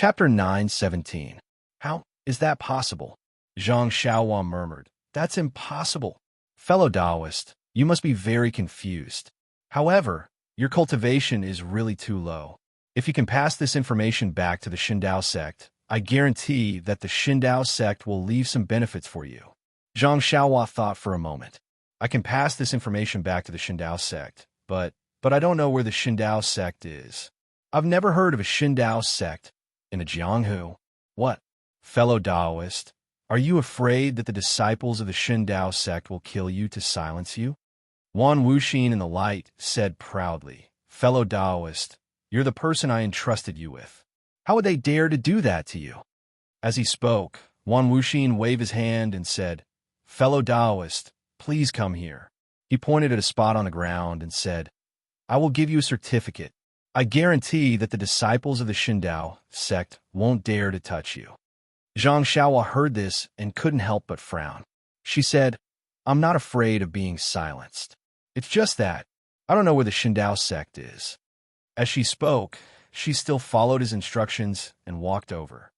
Chapter 9:17. How is that possible? Zhang Xiaohua murmured. That's impossible. Fellow Taoist, you must be very confused. However, your cultivation is really too low. If you can pass this information back to the Xindao sect, I guarantee that the Xindao sect will leave some benefits for you. Zhang Xiaohua thought for a moment. I can pass this information back to the Xindao sect, but I don't know where the Xindao sect is. I've never heard of a Xindao sect in a Jianghu. What? Fellow Taoist, are you afraid that the disciples of the Xindao sect will kill you to silence you? Wan Wuxin in the light said proudly, Fellow Taoist, you're the person I entrusted you with. How would they dare to do that to you? As he spoke, Wan Wuxin waved his hand and said, Fellow Taoist, please come here. He pointed at a spot on the ground and said, I will give you a certificate. I guarantee that the disciples of the Xindao sect won't dare to touch you. Zhang Xiaohua heard this and couldn't help but frown. She said, I'm not afraid of being silenced. It's just that I don't know where the Xindao sect is. As she spoke, she still followed his instructions and walked over.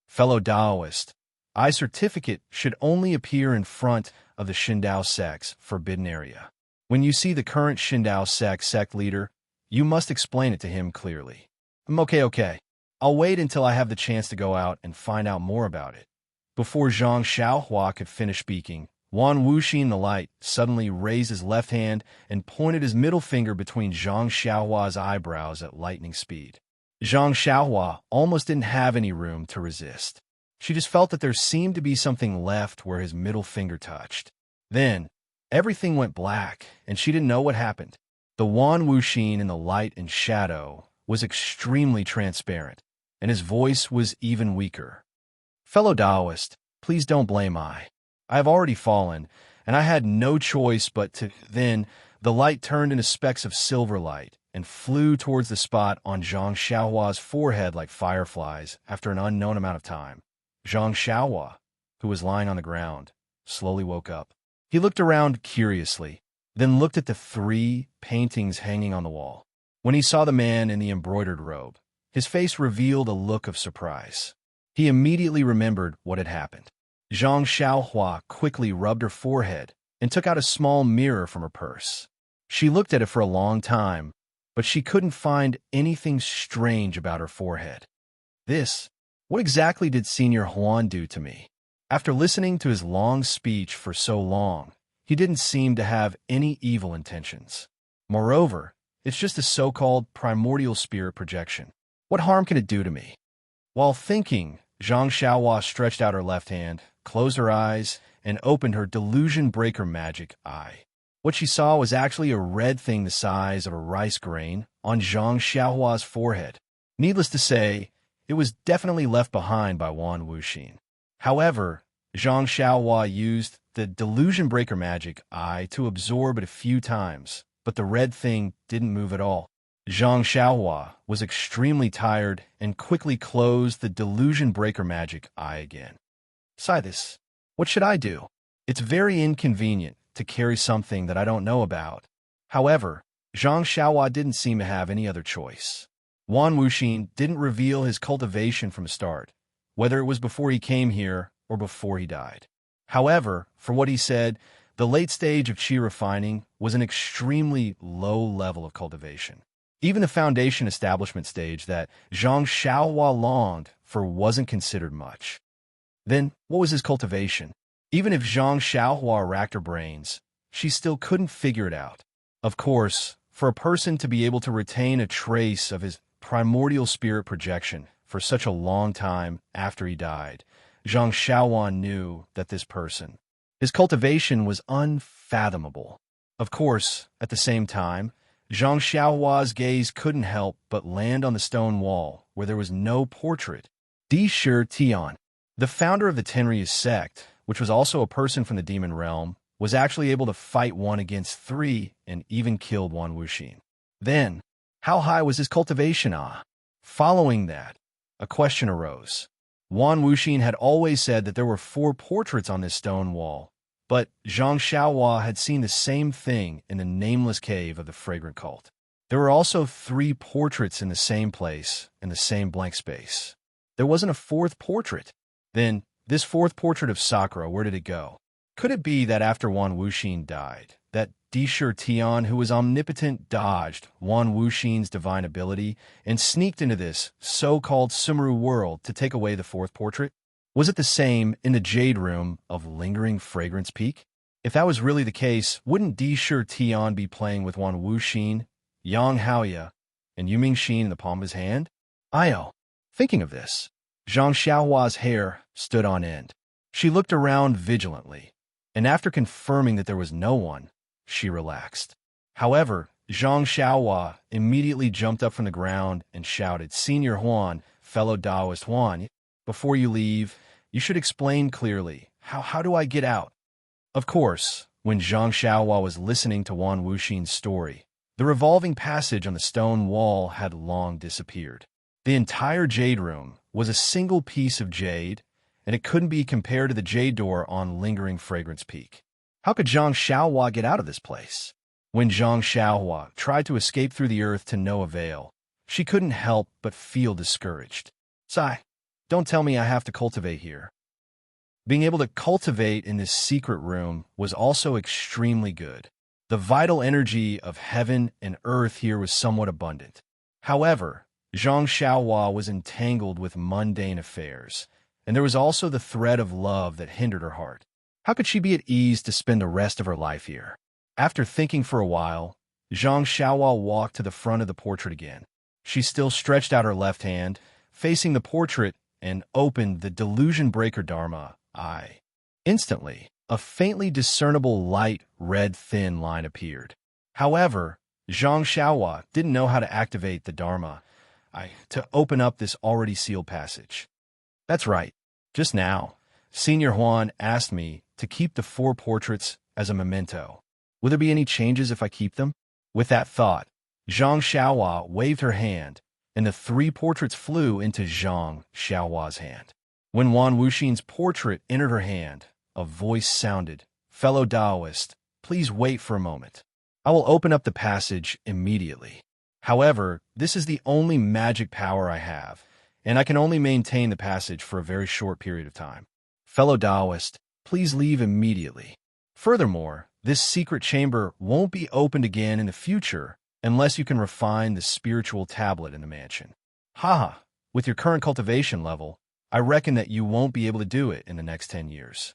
Fellow Taoist, I certificate should only appear in front of the Xindao sect's forbidden area. When you see the current Xindao sect leader, you must explain it to him clearly. Okay. I'll wait until I have the chance to go out and find out more about it. Before Zhang Xiaohua could finish speaking, Wan Wuxin the Light suddenly raised his left hand and pointed his middle finger between Zhang Xiaohua's eyebrows at lightning speed. Zhang Xiaohua almost didn't have any room to resist. She just felt that there seemed to be something left where his middle finger touched. Then, everything went black, and she didn't know what happened. The Wan Wuxin in the light and shadow was extremely transparent, and his voice was even weaker. Fellow Taoist, please don't blame I. I have already fallen, and I had no choice but to. Then, the light turned into specks of silver light and flew towards the spot on Zhang Xiaohua's forehead like fireflies after an unknown amount of time. Zhang Xiaohua, who was lying on the ground, slowly woke up. He looked around curiously, then looked at the 3 paintings hanging on the wall. When he saw the man in the embroidered robe, his face revealed a look of surprise. He immediately remembered what had happened. Zhang Xiaohua quickly rubbed her forehead and took out a small mirror from her purse. She looked at it for a long time, but she couldn't find anything strange about her forehead. What exactly did Senior Huan do to me? After listening to his long speech for so long, he didn't seem to have any evil intentions. Moreover, it's just a so-called primordial spirit projection. What harm can it do to me? While thinking, Zhang Xiaohua stretched out her left hand, closed her eyes, and opened her delusion breaker magic eye. What she saw was actually a red thing the size of a rice grain on Zhang Xiaohua's forehead. Needless to say, it was definitely left behind by Wan Wuxin. However, Zhang Xiaohua used the delusion breaker magic eye to absorb it a few times, but the red thing didn't move at all. Zhang Xiaohua was extremely tired and quickly closed the delusion breaker magic eye again. This. What should I do? It's very inconvenient to carry something that I don't know about. However, Zhang Xiaohua didn't seem to have any other choice. Wan Wuxin didn't reveal his cultivation from the start, whether it was before he came here or before he died. However, for what he said, the late stage of qi refining was an extremely low level of cultivation. Even the foundation establishment stage that Zhang Xiaohua longed for wasn't considered much. Then, what was his cultivation? Even if Zhang Xiaohua racked her brains, she still couldn't figure it out. Of course, for a person to be able to retain a trace of his primordial spirit projection for such a long time after he died, Zhang Xiaohua knew that this person, his cultivation was unfathomable. Of course, at the same time, Zhang Xiaohua's gaze couldn't help but land on the stone wall where there was no portrait. Di Shi Tian, the founder of the Tenryus sect, which was also a person from the demon realm, was actually able to fight 1 against 3 and even killed Wan Wuxin. Then, how high was his cultivation? Following that, a question arose. Wan Wuxin had always said that there were 4 portraits on this stone wall, but Zhang Xiaohua had seen the same thing in the nameless cave of the fragrant cult. There were also 3 portraits in the same place, in the same blank space. there wasn't a fourth portrait. Then, this fourth portrait of Sakura, where did it go? Could it be that after Wan Wuxin died, that Dishur Tian, who was omnipotent, dodged Wan Wuxin's divine ability and sneaked into this so-called Sumeru world to take away the fourth portrait? Was it the same in the Jade Room of Lingering Fragrance Peak? If that was really the case, wouldn't Dishur Tian be playing with Wan Wuxin, Yang Haoya, and Yu Mingxin in the palm of his hand? Io. Thinking of this, Zhang Xiaohua's hair stood on end. She looked around vigilantly, and after confirming that there was no one, she relaxed. However, Zhang Xiaohua immediately jumped up from the ground and shouted, "Senior Huan, fellow Taoist Huan, before you leave, you should explain clearly. How do I get out?" Of course, when Zhang Xiaohua was listening to Wan Wuxin's story, the revolving passage on the stone wall had long disappeared. The entire Jade Room was a single piece of jade, and it couldn't be compared to the jade door on Lingering Fragrance Peak. How could Zhang Xiaohua get out of this place? When Zhang Xiaohua tried to escape through the earth to no avail, she couldn't help but feel discouraged. Sigh, don't tell me I have to cultivate here. Being able to cultivate in this secret room was also extremely good. The vital energy of heaven and earth here was somewhat abundant. However, Zhang Xiaohua was entangled with mundane affairs, and there was also the thread of love that hindered her heart. How could she be at ease to spend the rest of her life here? After thinking for a while, Zhang Xiaohua walked to the front of the portrait again. She still stretched out her left hand, facing the portrait, and opened the Delusion Breaker Dharma eye. Instantly, a faintly discernible light red thin line appeared. However, Zhang Xiaohua didn't know how to activate the Dharma eye to open up this already sealed passage. That's right. Just now, Senior Huan asked me to keep the 4 portraits as a memento. Will there be any changes if I keep them? With that thought, Zhang Xiaohua waved her hand, and the 3 portraits flew into Zhang Xiaohua's hand. When Wan Wuxin's portrait entered her hand, a voice sounded, "Fellow Taoist, please wait for a moment. I will open up the passage immediately. However, this is the only magic power I have, and I can only maintain the passage for a very short period of time. Fellow Taoist, please leave immediately. Furthermore, this secret chamber won't be opened again in the future unless you can refine the spiritual tablet in the mansion. Haha, with your current cultivation level, I reckon that you won't be able to do it in the next 10 years.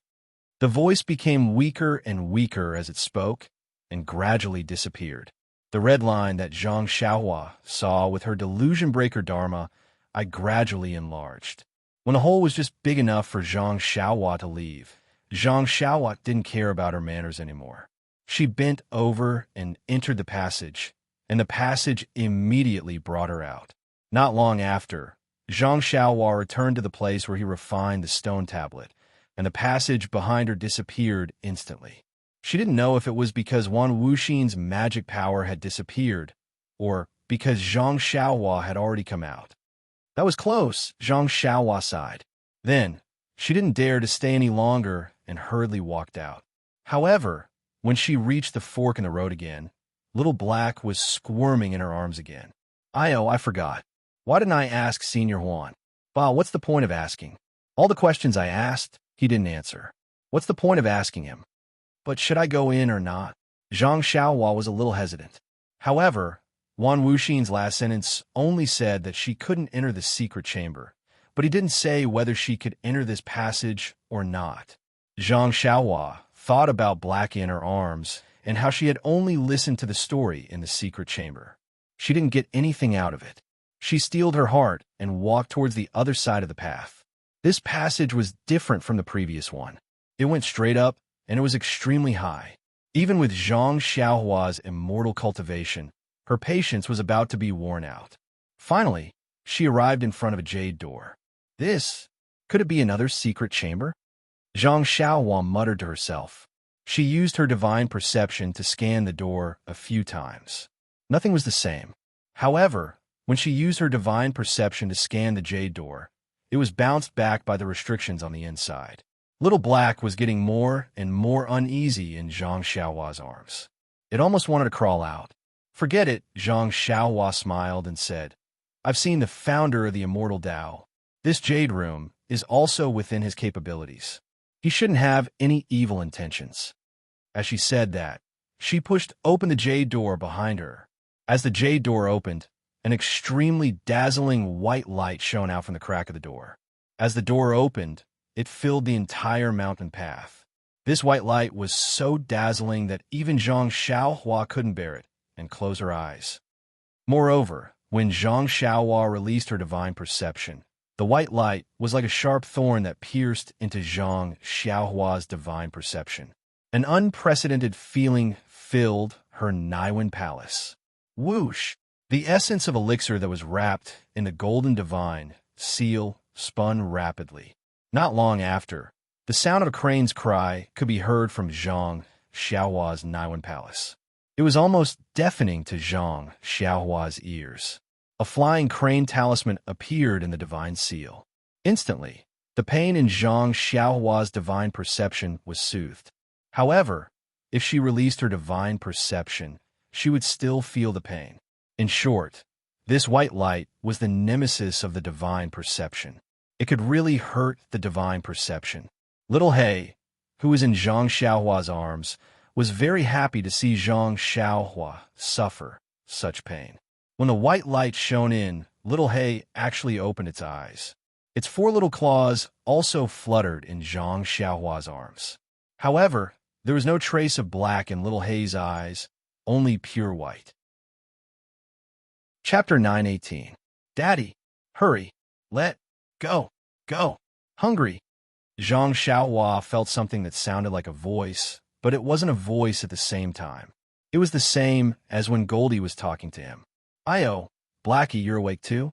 The voice became weaker and weaker as it spoke, and gradually disappeared. The red line that Zhang Xiaohua saw with her Delusion Breaker Dharma, I gradually enlarged. When the hole was just big enough for Zhang Xiaohua to leave, Zhang Xiaohua didn't care about her manners anymore. She bent over and entered the passage, and the passage immediately brought her out. Not long after, Zhang Xiaohua returned to the place where he refined the stone tablet, and the passage behind her disappeared instantly. She didn't know if it was because Wan Wuxin's magic power had disappeared, or because Zhang Xiaohua had already come out. That was close, Zhang Xiaohua sighed. Then, she didn't dare to stay any longer and hurriedly walked out. However, when she reached the fork in the road again, Little Black was squirming in her arms again. I forgot. Why didn't I ask Senior Huan? Bah, what's the point of asking? All the questions I asked, he didn't answer. What's the point of asking him? But should I go in or not? Zhang Xiaohua was a little hesitant. However, Wan Wuxin's last sentence only said that she couldn't enter the secret chamber, but he didn't say whether she could enter this passage or not. Zhang Xiaohua thought about Black in her arms and how she had only listened to the story in the secret chamber. She didn't get anything out of it. She steeled her heart and walked towards the other side of the path. This passage was different from the previous one. It went straight up, and it was extremely high. Even with Zhang Xiaohua's immortal cultivation, her patience was about to be worn out. Finally, she arrived in front of a jade door. Could it be another secret chamber? Zhang Xiaohua muttered to herself. She used her divine perception to scan the door a few times. Nothing was the same. However, when she used her divine perception to scan the jade door, it was bounced back by the restrictions on the inside. Little Black was getting more and more uneasy in Zhang Xiaohua's arms. It almost wanted to crawl out. Forget it, Zhang Xiaohua smiled and said, I've seen the founder of the immortal Tao. This jade room is also within his capabilities. He shouldn't have any evil intentions. As she said that, she pushed open the jade door behind her. As the jade door opened, an extremely dazzling white light shone out from the crack of the door. As the door opened, it filled the entire mountain path. This white light was so dazzling that even Zhang Xiaohua couldn't bear it and close her eyes. Moreover, when Zhang Xiaohua released her divine perception, the white light was like a sharp thorn that pierced into Zhang Xiaohua's divine perception. An unprecedented feeling filled her Naiwen palace. Whoosh! The essence of elixir that was wrapped in the golden divine seal spun rapidly. Not long after, the sound of a crane's cry could be heard from Zhang Xiaohua's Naiwen palace. It was almost deafening to Zhang Xiaohua's ears. A flying crane talisman appeared in the divine seal. Instantly, the pain in Zhang Xiaohua's divine perception was soothed. However, if she released her divine perception, she would still feel the pain. In short, this white light was the nemesis of the divine perception. It could really hurt the divine perception. Little He, who was in Zhang Xiaohua's arms, was very happy to see Zhang Xiaohua suffer such pain. When the white light shone in, Little He actually opened its eyes. Its 4 little claws also fluttered in Zhang Xiaohua's arms. However, there was no trace of black in Little He's eyes, only pure white. Chapter 9:18. Daddy, hurry, let go, go, hungry. Zhang Xiaohua felt something that sounded like a voice, but it wasn't a voice at the same time. It was the same as when Goldie was talking to him. "Io, Blackie, you're awake too?"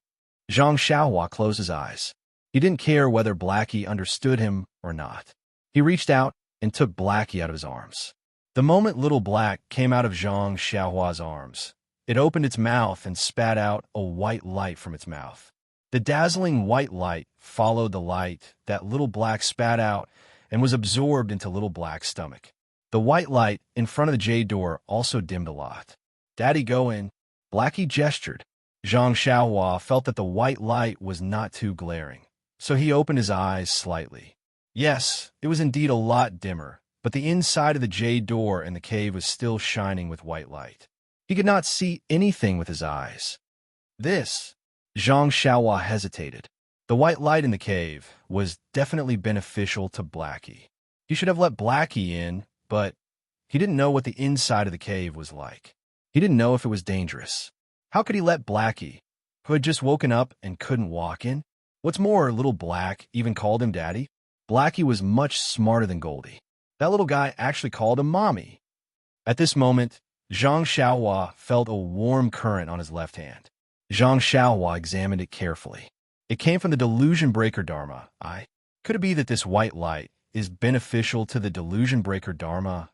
Zhang Xiaohua closed his eyes. He didn't care whether Blackie understood him or not. He reached out and took Blackie out of his arms. The moment Little Black came out of Zhang Xiaohua's arms, it opened its mouth and spat out a white light from its mouth. The dazzling white light followed the light that Little Black spat out and was absorbed into Little Black's stomach. The white light in front of the jade door also dimmed a lot. "Daddy, go in." Blackie gestured. Zhang Xiaohua felt that the white light was not too glaring, so he opened his eyes slightly. Yes, it was indeed a lot dimmer, but the inside of the jade door in the cave was still shining with white light. He could not see anything with his eyes. This, Zhang Xiaohua hesitated. The white light in the cave was definitely beneficial to Blackie. He should have let Blackie in, but he didn't know what the inside of the cave was like. He didn't know if it was dangerous. How could he let Blackie, who had just woken up and couldn't walk, in? What's more, Little Black even called him Daddy. Blackie was much smarter than Goldie. That little guy actually called him Mommy. At this moment, Zhang Xiaohua felt a warm current on his left hand. Zhang Xiaohua examined it carefully. It came from the Delusion Breaker Dharma. Could it be that this white light is beneficial to the Delusion Breaker Dharma?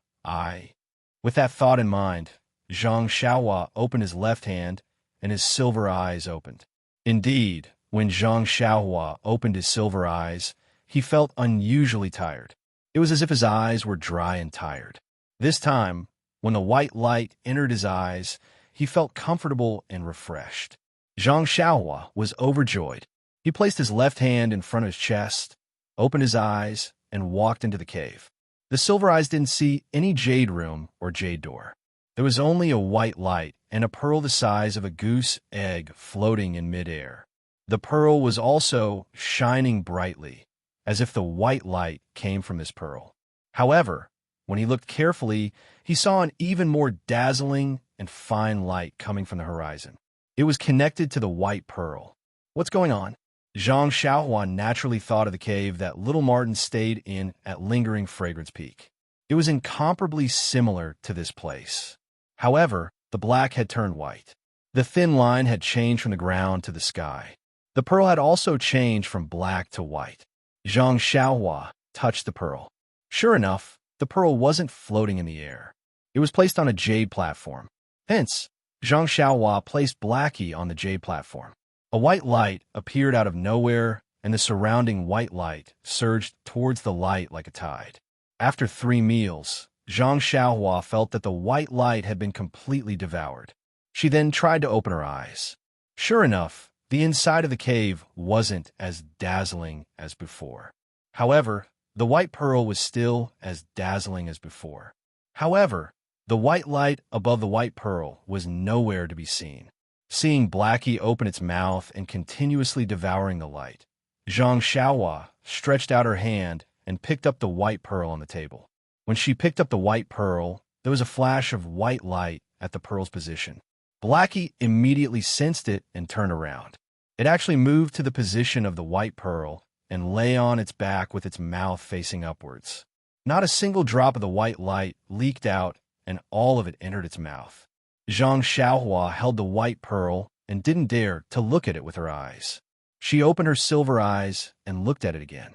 With that thought in mind, Zhang Xiaohua opened his left hand, and his silver eyes opened. Indeed, when Zhang Xiaohua opened his silver eyes, he felt unusually tired. It was as if his eyes were dry and tired. This time, when the white light entered his eyes, he felt comfortable and refreshed. Zhang Xiaohua was overjoyed. He placed his left hand in front of his chest, opened his eyes, and walked into the cave. The silver eyes didn't see any jade room or jade door. There was only a white light and a pearl the size of a goose egg floating in midair. The pearl was also shining brightly, as if the white light came from this pearl. However, when he looked carefully, he saw an even more dazzling and fine light coming from the horizon. It was connected to the white pearl. What's going on? Zhang Xiaohua naturally thought of the cave that Little Martin stayed in at Lingering Fragrance Peak. It was incomparably similar to this place. However, the black had turned white. The thin line had changed from the ground to the sky. The pearl had also changed from black to white. Zhang Xiaohua touched the pearl. Sure enough, the pearl wasn't floating in the air. It was placed on a jade platform. Hence, Zhang Xiaohua placed Blackie on the jade platform. A white light appeared out of nowhere, and the surrounding white light surged towards the light like a tide. After 3 meals, Zhang Xiaohua felt that the white light had been completely devoured. She then tried to open her eyes. Sure enough, The inside of the cave wasn't as dazzling as before. However, the white pearl was still as dazzling as before. However, the white light above the white pearl was nowhere to be seen. Seeing Blackie open its mouth and continuously devouring the light, Zhang Xiaohua stretched out her hand and picked up the white pearl on the table. When she picked up the white pearl, there was a flash of white light at the pearl's position. Blackie immediately sensed it and turned around. It actually moved to the position of the white pearl and lay on its back with its mouth facing upwards. Not a single drop of the white light leaked out, and all of it entered its mouth. Zhang Xiaohua held the white pearl and didn't dare to look at it with her eyes. She opened her silver eyes and looked at it again.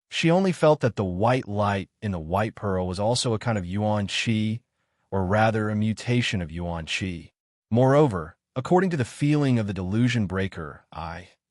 She only felt that the white light in the white pearl was also a kind of yuan qi, or rather a mutation of yuan qi. Moreover, according to the feeling of the delusion breaker,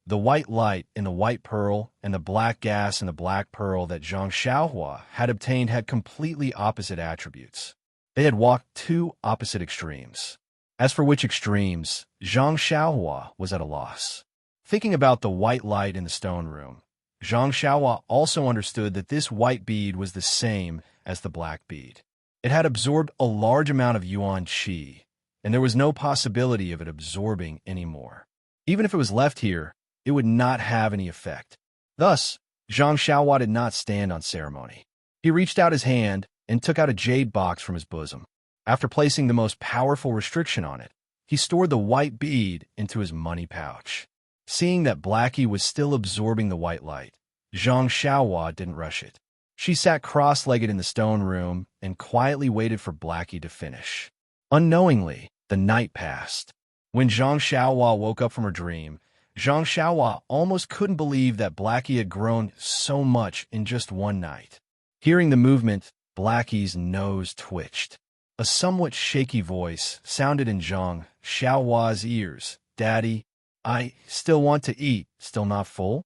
the white light in the white pearl and the black gas in the black pearl that Zhang Xiaohua had obtained had completely opposite attributes. They had walked two opposite extremes. As for which extremes, Zhang Xiaohua was at a loss. Thinking about the white light in the stone room, Zhang Xiaohua also understood that this white bead was the same as the black bead. It had absorbed a large amount of yuan qi, and there was no possibility of it absorbing any more. Even if it was left here, it would not have any effect. Thus, Zhang Xiaohua did not stand on ceremony. He reached out his hand and took out a jade box from his bosom. After placing the most powerful restriction on it, he stored the white bead into his money pouch. Seeing that Blackie was still absorbing the white light, Zhang Xiaohua didn't rush it. She sat cross-legged in the stone room and quietly waited for Blackie to finish. Unknowingly, the night passed. When Zhang Xiaohua woke up from her dream, Zhang Xiaohua almost couldn't believe that Blackie had grown so much in just one night. Hearing the movement, Blackie's nose twitched. A somewhat shaky voice sounded in Zhang Xiaohua's ears. "Daddy, I still want to eat, still not full?"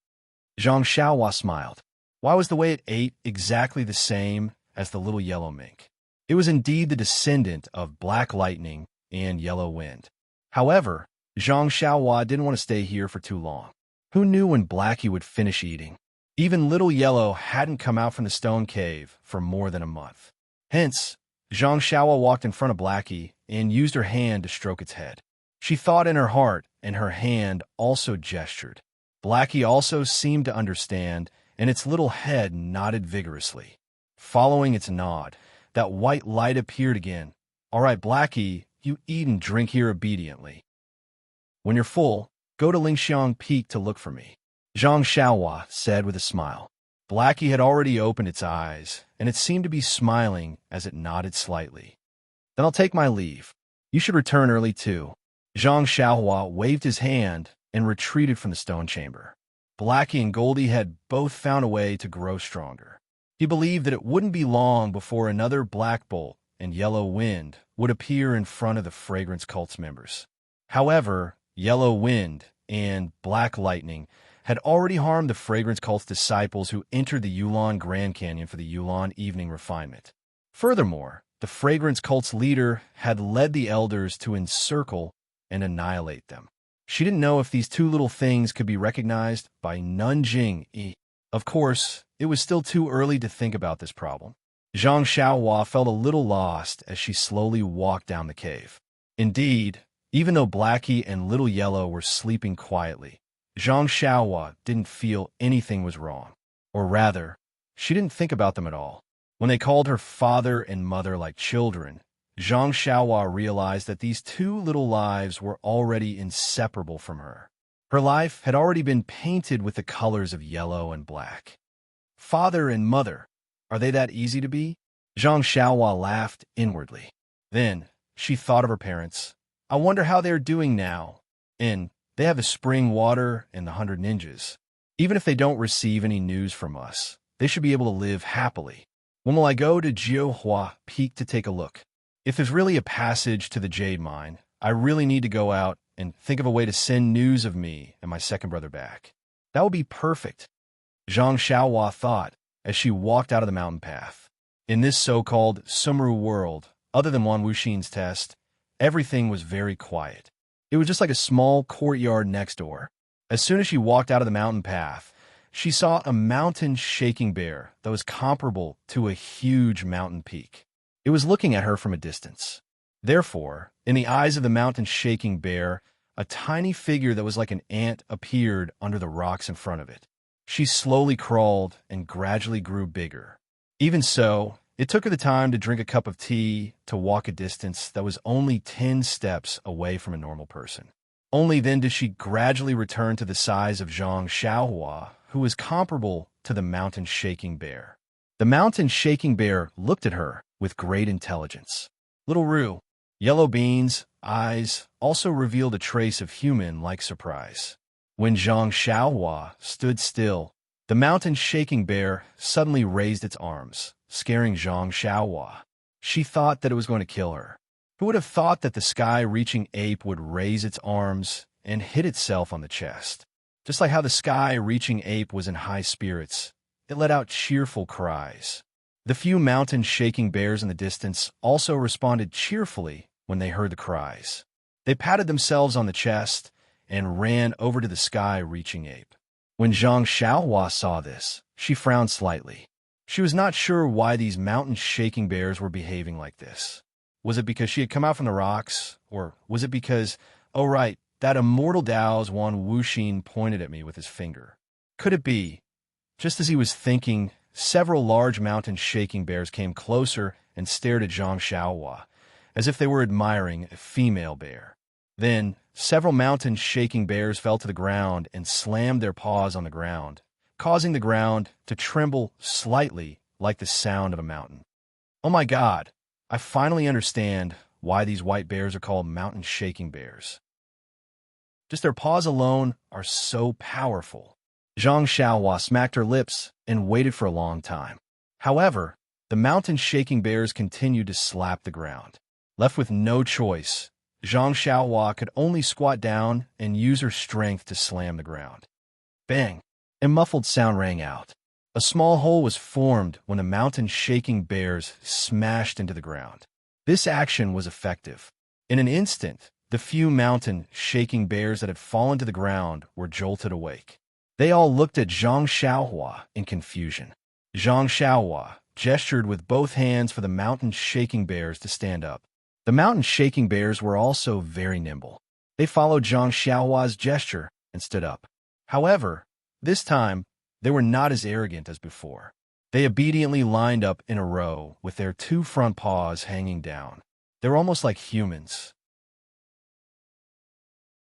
Zhang Xiaohua smiled. Why was the way it ate exactly the same as the little yellow mink? It was indeed the descendant of black lightning and yellow wind. However, Zhang Xiaohua didn't want to stay here for too long. Who knew when Blackie would finish eating? Even Little Yellow hadn't come out from the stone cave for more than a month. Hence, Zhang Xiaohua walked in front of Blackie and used her hand to stroke its head. She thought in her heart, and her hand also gestured. Blackie also seemed to understand, and its little head nodded vigorously. Following its nod, that white light appeared again. "All right, Blackie, you eat and drink here obediently. When you're full, go to Lingxiang Peak to look for me," Zhang Xiaohua said with a smile. Blackie had already opened its eyes, and it seemed to be smiling as it nodded slightly. "Then I'll take my leave. You should return early too." Zhang Xiaohua waved his hand and retreated from the stone chamber. Blackie and Goldie had both found a way to grow stronger. He believed that it wouldn't be long before another Black Bolt and Yellow Wind would appear in front of the Fragrance Cult's members. However, Yellow Wind and Black Lightning had already harmed the Fragrance Cult's disciples who entered the Yulon Grand Canyon for the Yulon Evening Refinement. Furthermore, the Fragrance Cult's leader had led the elders to encircle and annihilate them. She didn't know if these two little things could be recognized by Nanjing Yi. Of course, it was still too early to think about this problem. Zhang Xiaohua felt a little lost as she slowly walked down the cave. Indeed, even though Blackie and Little Yellow were sleeping quietly, Zhang Xiaohua didn't feel anything was wrong. Or rather, she didn't think about them at all. When they called her father and mother like children, Zhang Xiaohua realized that these two little lives were already inseparable from her. Her life had already been painted with the colors of yellow and black. Father and mother, are they that easy to be? Zhang Xiaohua laughed inwardly. Then, she thought of her parents. I wonder how they're doing now. And they have the spring water and the 100 ninjas. Even if they don't receive any news from us, they should be able to live happily. When will I go to Jiuhua Peak to take a look? If there's really a passage to the jade mine, I really need to go out and think of a way to send news of me and my second brother back. That would be perfect, Zhang Xiaohua thought as she walked out of the mountain path. In this so-called Sumru world, other than Wan Wuxin's test, everything was very quiet. It was just like a small courtyard next door. As soon as she walked out of the mountain path, she saw a mountain-shaking bear that was comparable to a huge mountain peak. It was looking at her from a distance. Therefore, in the eyes of the mountain-shaking bear, a tiny figure that was like an ant appeared under the rocks in front of it. She slowly crawled and gradually grew bigger. Even so, it took her the time to drink a cup of tea to walk a distance that was only 10 steps away from a normal person. Only then did she gradually return to the size of Zhang Xiaohua, who was comparable to the mountain-shaking bear. The mountain-shaking bear looked at her with great intelligence. Little Rue, yellow beans, eyes, also revealed a trace of human-like surprise. When Zhang Xiaohua stood still, the mountain-shaking bear suddenly raised its arms, scaring Zhang Xiaohua. She thought that it was going to kill her. Who would have thought that the sky-reaching ape would raise its arms and hit itself on the chest? Just like how the sky-reaching ape was in high spirits, it let out cheerful cries. The few mountain-shaking bears in the distance also responded cheerfully when they heard the cries. They patted themselves on the chest and ran over to the sky-reaching ape. When Zhang Xiaohua saw this, she frowned slightly. She was not sure why these mountain-shaking bears were behaving like this. Was it because she had come out from the rocks, or was it because, oh right, that immortal Dao's Wan Wuxin pointed at me with his finger? Could it be? Just as he was thinking, several large mountain-shaking bears came closer and stared at Zhang Xiaohua, as if they were admiring a female bear. Then, several mountain-shaking bears fell to the ground and slammed their paws on the ground, causing the ground to tremble slightly like the sound of a mountain. Oh my God, I finally understand why these white bears are called mountain-shaking bears. Just their paws alone are so powerful. Zhang Xiaohua smacked her lips and waited for a long time. However, the mountain-shaking bears continued to slap the ground. Left with no choice, Zhang Xiaohua could only squat down and use her strength to slam the ground. Bang! A muffled sound rang out. A small hole was formed when the mountain-shaking bears smashed into the ground. This action was effective. In an instant, the few mountain-shaking bears that had fallen to the ground were jolted awake. They all looked at Zhang Xiaohua in confusion. Zhang Xiaohua gestured with both hands for the mountain-shaking bears to stand up. The mountain-shaking bears were also very nimble. They followed Zhang Xiaohua's gesture and stood up. However, this time, they were not as arrogant as before. They obediently lined up in a row with their two front paws hanging down. They were almost like humans.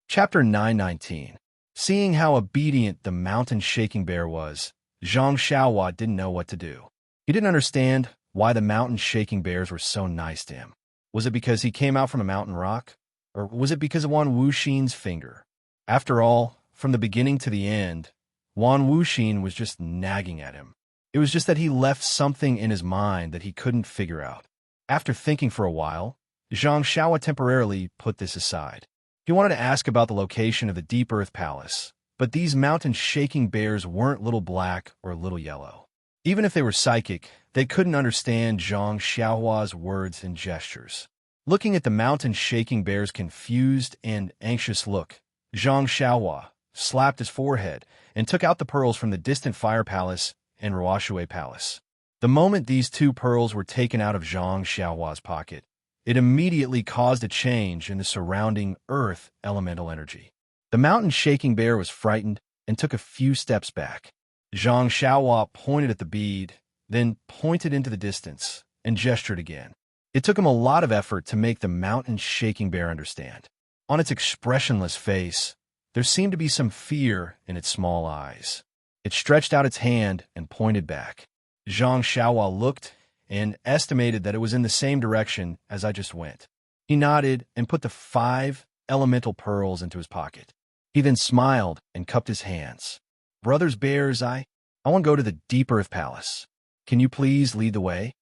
Chapter 919. Seeing how obedient the mountain-shaking bear was, Zhang Xiaohua didn't know what to do. He didn't understand why the mountain-shaking bears were so nice to him. Was it because he came out from a mountain rock? Or was it because of Wan Wuxin's finger? After all, from the beginning to the end, Wan Wuxin was just nagging at him. It was just that he left something in his mind that he couldn't figure out. After thinking for a while, Zhang Xiaohua temporarily put this aside. He wanted to ask about the location of the Deep Earth Palace, but these mountain-shaking bears weren't little black or little yellow. Even if they were psychic, they couldn't understand Zhang Xiaohua's words and gestures. Looking at the mountain-shaking bear's confused and anxious look, Zhang Xiaohua slapped his forehead and took out the pearls from the distant Fire Palace and Ruoshui Palace. The moment these two pearls were taken out of Zhang Xiaohua's pocket, it immediately caused a change in the surrounding earth elemental energy. The mountain-shaking bear was frightened and took a few steps back. Zhang Xiaohua pointed at the bead, then pointed into the distance and gestured again. It took him a lot of effort to make the mountain-shaking bear understand. On its expressionless face, there seemed to be some fear in its small eyes. It stretched out its hand and pointed back. Zhang Xiaohua looked and estimated that it was in the same direction as I just went. He nodded and put the 5 elemental pearls into his pocket. He then smiled and cupped his hands. Brothers Bears, I want to go to the Deep Earth Palace. Can you please lead the way?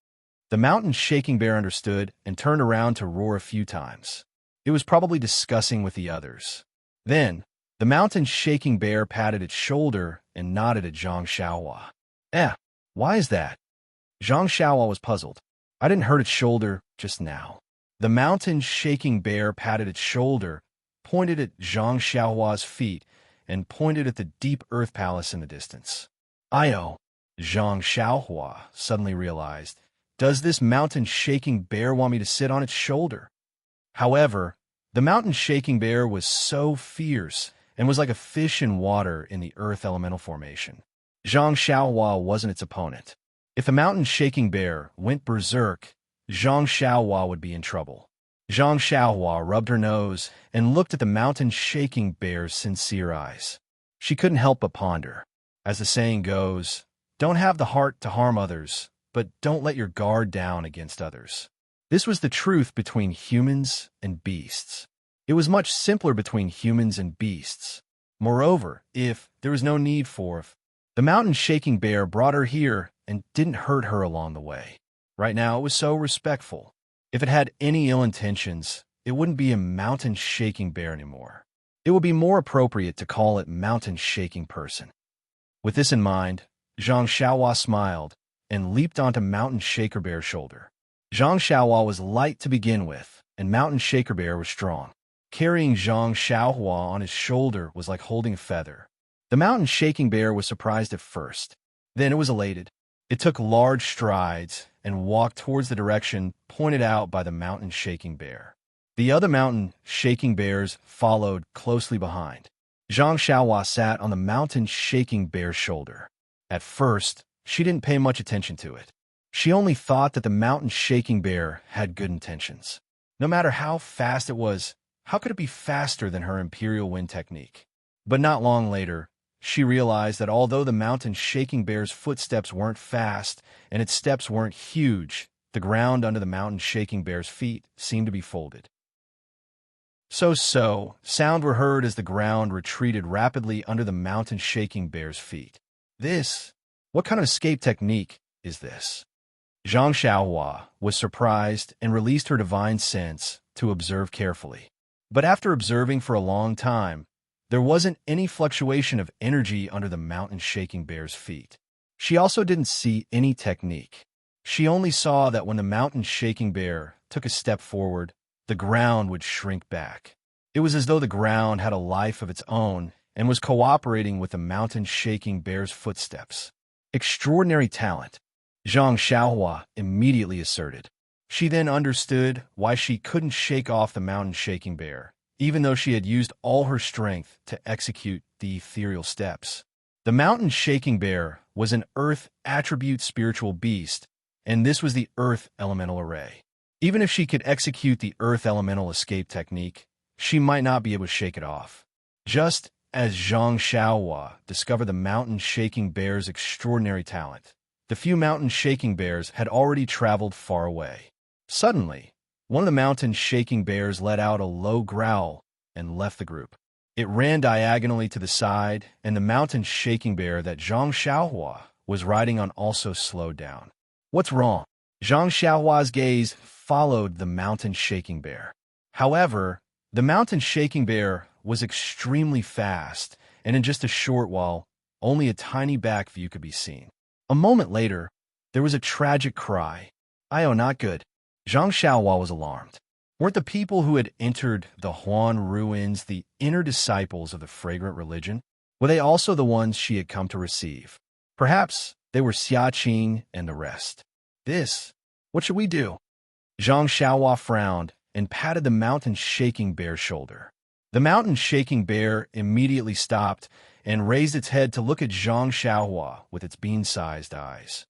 The mountain-shaking bear understood and turned around to roar a few times. It was probably discussing with the others. Then, the mountain-shaking bear patted its shoulder and nodded at Zhang Xiaohua. Why is that? Zhang Xiaohua was puzzled. I didn't hurt its shoulder just now. The mountain-shaking bear patted its shoulder, pointed at Zhang Xiaohua's feet and pointed at the deep earth palace in the distance. Io, Zhang Xiaohua suddenly realized, does this mountain-shaking bear want me to sit on its shoulder? However, the mountain-shaking bear was so fierce and was like a fish in water in the earth elemental formation. Zhang Xiaohua wasn't its opponent. If the mountain-shaking bear went berserk, Zhang Xiaohua would be in trouble. Zhang Xiaohua rubbed her nose and looked at the mountain-shaking bear's sincere eyes. She couldn't help but ponder. As the saying goes, don't have the heart to harm others, but don't let your guard down against others. This was the truth between humans and beasts. It was much simpler between humans and beasts. Moreover, if there was no need for it, the mountain-shaking bear brought her here and didn't hurt her along the way. Right now, it was so respectful. If it had any ill intentions, it wouldn't be a mountain-shaking bear anymore. It would be more appropriate to call it mountain-shaking person. With this in mind, Zhang Xiaohua smiled and leaped onto Mountain Shaker Bear's shoulder. Zhang Xiaohua was light to begin with, and Mountain Shaker Bear was strong. Carrying Zhang Xiaohua on his shoulder was like holding a feather. The Mountain Shaking Bear was surprised at first. Then it was elated. It took large strides and walked towards the direction pointed out by the Mountain Shaking Bear. The other Mountain Shaking Bears followed closely behind. Zhang Xiaohua sat on the Mountain Shaking Bear's shoulder. At first, she didn't pay much attention to it. She only thought that the Mountain Shaking Bear had good intentions. No matter how fast it was, how could it be faster than her Imperial Wind technique? But not long later, she realized that although the Mountain Shaking Bear's footsteps weren't fast and its steps weren't huge, the ground under the Mountain Shaking Bear's feet seemed to be folded. Sound were heard as the ground retreated rapidly under the Mountain Shaking Bear's feet. What kind of escape technique is this? Zhang Xiaohua was surprised and released her divine sense to observe carefully. But after observing for a long time, there wasn't any fluctuation of energy under the Mountain Shaking Bear's feet. She also didn't see any technique. She only saw that when the Mountain Shaking Bear took a step forward, the ground would shrink back. It was as though the ground had a life of its own and was cooperating with the Mountain Shaking Bear's footsteps. Extraordinary talent, Zhang Xiaohua immediately asserted. She then understood why she couldn't shake off the Mountain Shaking Bear, even though she had used all her strength to execute the ethereal steps. The Mountain Shaking Bear was an Earth attribute spiritual beast, and this was the Earth Elemental Array. Even if she could execute the Earth Elemental escape technique, she might not be able to shake it off. Just as Zhang Xiaohua discovered the Mountain Shaking Bear's extraordinary talent, the few Mountain Shaking Bears had already traveled far away. Suddenly, one of the Mountain Shaking Bears let out a low growl and left the group. It ran diagonally to the side, and the Mountain Shaking Bear that Zhang Xiaohua was riding on also slowed down. What's wrong? Zhang Xiaohua's gaze followed the Mountain Shaking Bear. However, the Mountain Shaking Bear was extremely fast, and in just a short while, only a tiny back view could be seen. A moment later, there was a tragic cry. "Io, not good." Zhang Xiaohua was alarmed. Weren't the people who had entered the Huan ruins the inner disciples of the fragrant religion? Were they also the ones she had come to receive? Perhaps they were Xiaqing and the rest. What should we do? Zhang Xiaohua frowned and patted the Mountain Shaking Bear's shoulder. The Mountain Shaking Bear immediately stopped and raised its head to look at Zhang Xiaohua with its bean-sized eyes.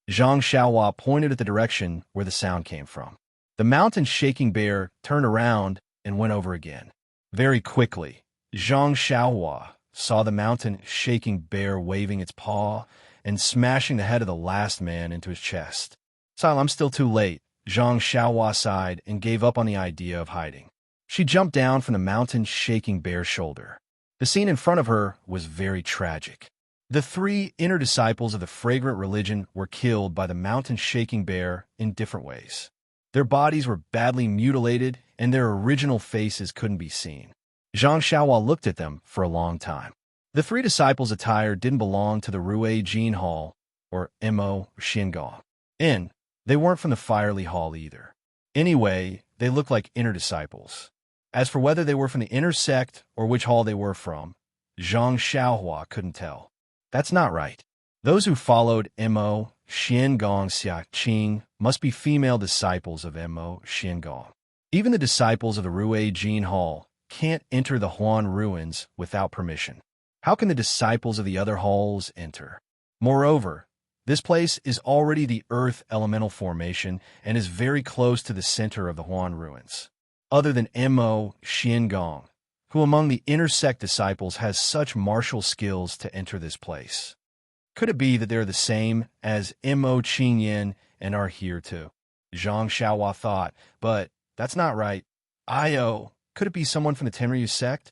Zhang Xiaohua pointed at the direction where the sound came from. The Mountain Shaking Bear turned around and went over again. Very quickly, Zhang Xiaohua saw the Mountain Shaking Bear waving its paw and smashing the head of the last man into his chest. I'm still too late." Zhang Xiaohua sighed and gave up on the idea of hiding. She jumped down from the Mountain Shaking Bear's shoulder. The scene in front of her was very tragic. The three inner disciples of the fragrant religion were killed by the Mountain Shaking Bear in different ways. Their bodies were badly mutilated, and their original faces couldn't be seen. Zhang Xiaohua looked at them for a long time. The three disciples' attire didn't belong to the Rui Jin Hall, or Mo Xingao. And they weren't from the Firely Hall either. Anyway, they looked like inner disciples. As for whether they were from the inner sect or which hall they were from, Zhang Xiaohua couldn't tell. That's not right. Those who followed Mo Xiangong Xiaqing must be female disciples of Mo Xiangong. Even the disciples of the Rui Jin Hall can't enter the Huan ruins without permission. How can the disciples of the other halls enter? Moreover, this place is already the Earth elemental formation and is very close to the center of the Huan ruins. Other than Mo Xiangong, who among the inner sect disciples has such martial skills to enter this place? Could it be that they're the same as Mo Qingyan and are here too? Zhang Xiaohua thought, but that's not right. Could it be someone from the Tenryu sect?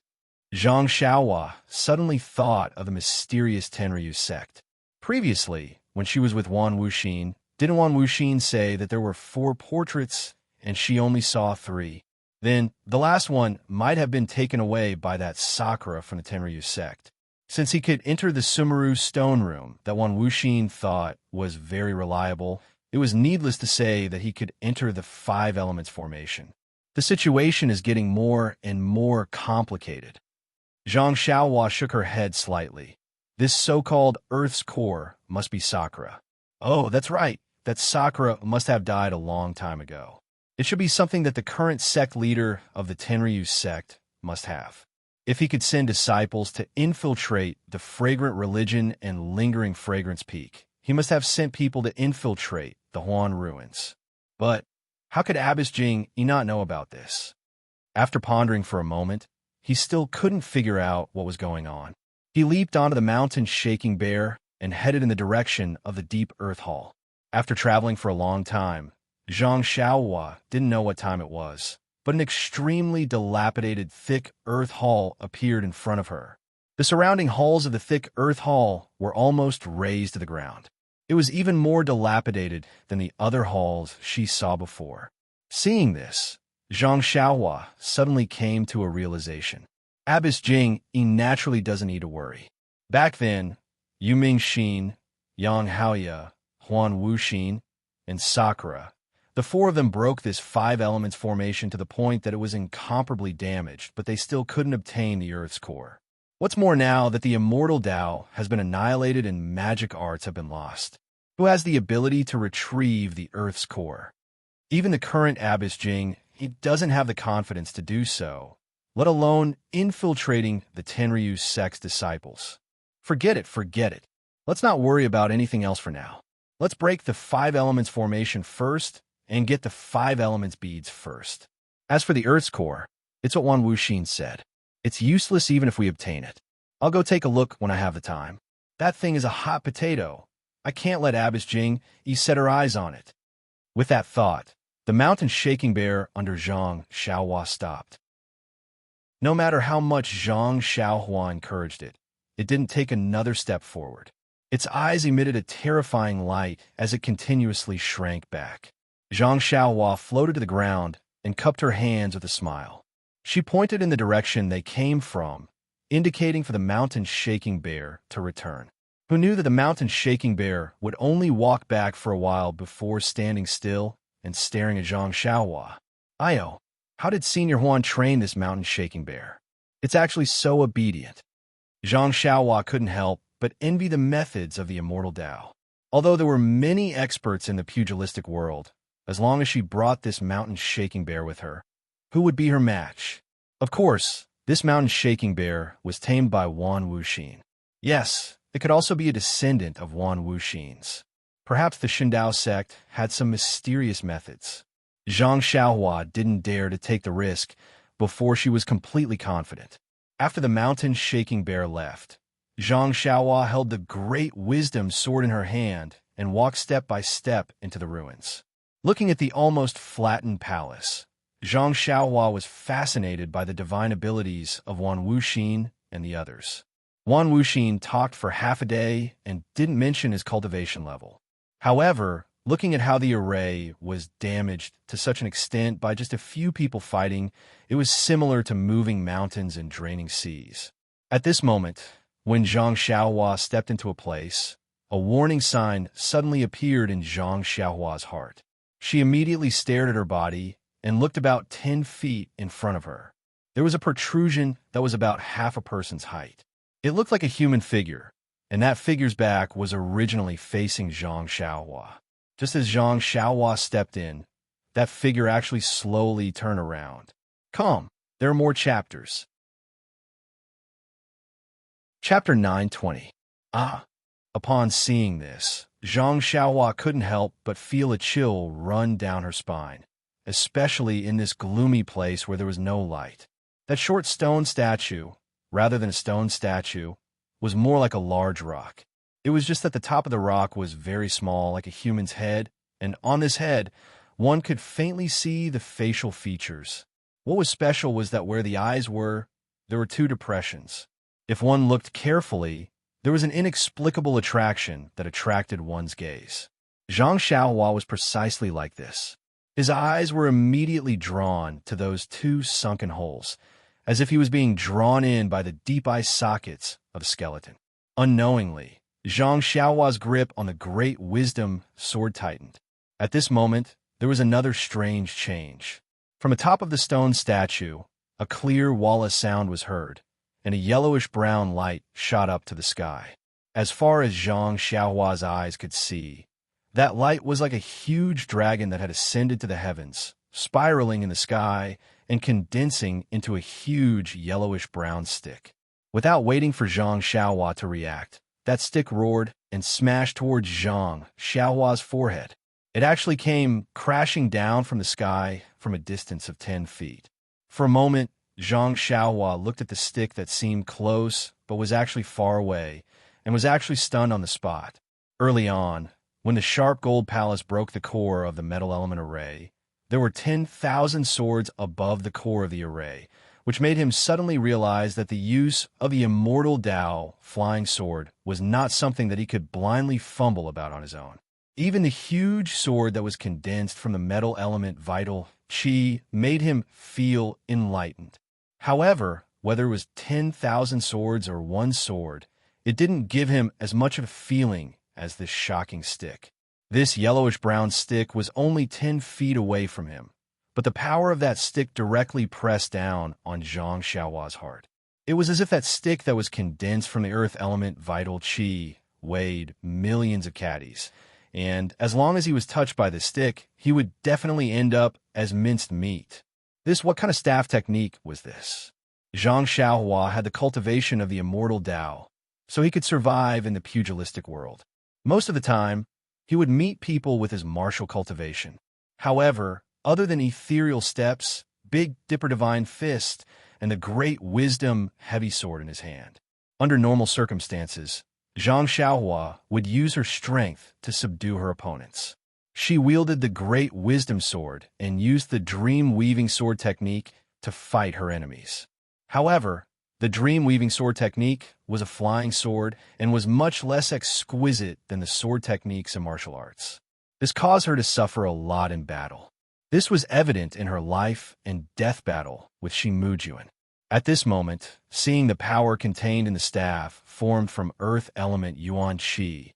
Zhang Xiaohua suddenly thought of the mysterious Tenryu sect. Previously, when she was with Wan Wuxin, didn't Wan Wuxin say that there were 4 portraits and she only saw 3? Then, the last one might have been taken away by that Sakura from the Tenryu sect. Since he could enter the Sumeru stone room that Wan Wuxin thought was very reliable, it was needless to say that he could enter the 5 elements formation. The situation is getting more and more complicated. Zhang Xiaohua shook her head slightly. This so-called Earth's core must be Sakura. Oh, that's right. That Sakura must have died a long time ago. It should be something that the current sect leader of the Tenryu sect must have. If he could send disciples to infiltrate the fragrant religion and lingering fragrance peak, he must have sent people to infiltrate the Huan ruins. But how could Abbess Jing not know about this? After pondering for a moment, he still couldn't figure out what was going on. He leaped onto the mountain shaking bear and headed in the direction of the deep earth hall. After traveling for a long time, Zhang Xiaohua didn't know what time it was, but an extremely dilapidated thick earth hall appeared in front of her. The surrounding halls of the thick earth hall were almost razed to the ground. It was even more dilapidated than the other halls she saw before. Seeing this, Zhang Xiaohua suddenly came to a realization. Abbess Jing naturally doesn't need to worry. Back then, Yu Mingxin, Yang Haoya, Huan Wuxin, and Sakura, the 4 of them broke this 5 elements formation to the point that it was incomparably damaged, but they still couldn't obtain the Earth's core. What's more now that the immortal Tao has been annihilated and magic arts have been lost, who has the ability to retrieve the Earth's core? Even the current Abbess Jing, he doesn't have the confidence to do so, let alone infiltrating the Tenryu sect's disciples. Forget it. Let's not worry about anything else for now. Let's break the 5 elements formation first and get the 5 elements beads first. As for the Earth's core, it's what Wan Wuxin said. It's useless even if we obtain it. I'll go take a look when I have the time. That thing is a hot potato. I can't let Abbess Jing set her eyes on it. With that thought, the mountain shaking bear under Zhang Xiaohua stopped. No matter how much Zhang Xiaohua encouraged it, it didn't take another step forward. Its eyes emitted a terrifying light as it continuously shrank back. Zhang Xiaohua floated to the ground and cupped her hands with a smile. She pointed in the direction they came from, indicating for the mountain shaking bear to return. Who knew that the mountain shaking bear would only walk back for a while before standing still and staring at Zhang Xiaohua? How did Senior Huan train this mountain shaking bear? It's actually so obedient. Zhang Xiaohua couldn't help but envy the methods of the immortal Tao. Although there were many experts in the pugilistic world, as long as she brought this mountain shaking bear with her, who would be her match? Of course, this mountain shaking bear was tamed by Wan Wuxin. Yes, it could also be a descendant of Wan Wuxin's. Perhaps the Shindao sect had some mysterious methods. Zhang Xiaohua didn't dare to take the risk before she was completely confident. After the mountain shaking bear left, Zhang Xiaohua held the great wisdom sword in her hand and walked step by step into the ruins. Looking at the almost flattened palace, Zhang Xiaohua was fascinated by the divine abilities of Wan Wuxin and the others. Wan Wuxin talked for half a day and didn't mention his cultivation level. However, looking at how the array was damaged to such an extent by just a few people fighting, it was similar to moving mountains and draining seas. At this moment, when Zhang Xiaohua stepped into a place, a warning sign suddenly appeared in Zhang Xiaohua's heart. She immediately stared at her body and looked about 10 feet in front of her. there was a protrusion that was about half a person's height. It looked like a human figure, and that figure's back was originally facing Zhang Xiaohua. Just as Zhang Xiaohua stepped in, that figure actually slowly turned around. Come, there are more chapters. Chapter 920. Ah! Upon seeing this, Zhang Xiaohua couldn't help but feel a chill run down her spine, especially in this gloomy place where there was no light. That short stone statue, rather than a stone statue, was more like a large rock. It was just that the top of the rock was very small, like a human's head, and on this head, one could faintly see the facial features. What was special was that where the eyes were, there were two depressions. If one looked carefully, there was an inexplicable attraction that attracted one's gaze. Zhang Xiaohua was precisely like this. His eyes were immediately drawn to those two sunken holes, as if he was being drawn in by the deep eye sockets of a skeleton. Unknowingly, Zhang Xiaohua's grip on the great wisdom sword tightened. At this moment, there was another strange change. From atop of the stone statue, a clear wall of sound was heard, and a yellowish-brown light shot up to the sky. As far as Zhang Xiaohua's eyes could see, that light was like a huge dragon that had ascended to the heavens, spiraling in the sky and condensing into a huge yellowish-brown stick. Without waiting for Zhang Xiaohua to react, that stick roared and smashed towards Zhang Xiaohua's forehead. It actually came crashing down from the sky from a distance of 10 feet. For a moment, Zhang Xiaohua looked at the stick that seemed close but was actually far away, and was actually stunned on the spot. Early on, when the sharp gold palace broke the core of the metal element array, there were 10,000 swords above the core of the array, which made him suddenly realize that the use of the immortal Dao flying sword was not something that he could blindly fumble about on his own. Even the huge sword that was condensed from the metal element vital Qi made him feel enlightened. However, whether it was 10,000 swords or one sword, it didn't give him as much of a feeling as this shocking stick. This yellowish-brown stick was only 10 feet away from him, but the power of that stick directly pressed down on Zhang Xiaohua's heart. It was as if that stick that was condensed from the earth element vital Qi weighed millions of caddies, and as long as he was touched by the stick, he would definitely end up as minced meat. What kind of staff technique was this? Zhang Xiaohua had the cultivation of the immortal Dao, so he could survive in the pugilistic world. Most of the time, he would meet people with his martial cultivation. However, other than ethereal steps, Big Dipper Divine Fist, and the great wisdom heavy sword in his hand, under normal circumstances, Zhang Xiaohua would use her strength to subdue her opponents. She wielded the great wisdom sword and used the dream-weaving sword technique to fight her enemies. However, the dream-weaving sword technique was a flying sword and was much less exquisite than the sword techniques in martial arts. This caused her to suffer a lot in battle. This was evident in her life and death battle with Shimujuan. At this moment, seeing the power contained in the staff formed from earth element Yuan Qi,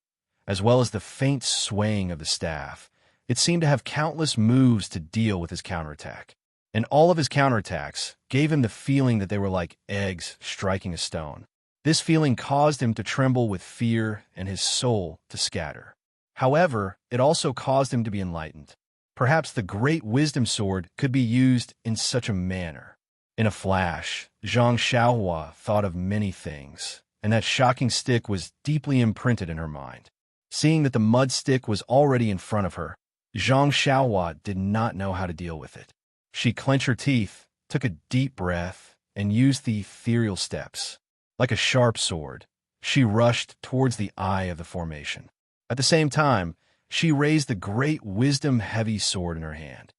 as well as the faint swaying of the staff, it seemed to have countless moves to deal with his counterattack. And all of his counterattacks gave him the feeling that they were like eggs striking a stone. This feeling caused him to tremble with fear and his soul to scatter. However, it also caused him to be enlightened. Perhaps the great wisdom sword could be used in such a manner. In a flash, Zhang Xiaohua thought of many things, and that shocking stick was deeply imprinted in her mind. Seeing that the mud stick was already in front of her, Zhang Xiaohua did not know how to deal with it. She clenched her teeth, took a deep breath, and used the ethereal steps. Like a sharp sword, she rushed towards the eye of the formation. At the same time, she raised the great wisdom-heavy sword in her hand.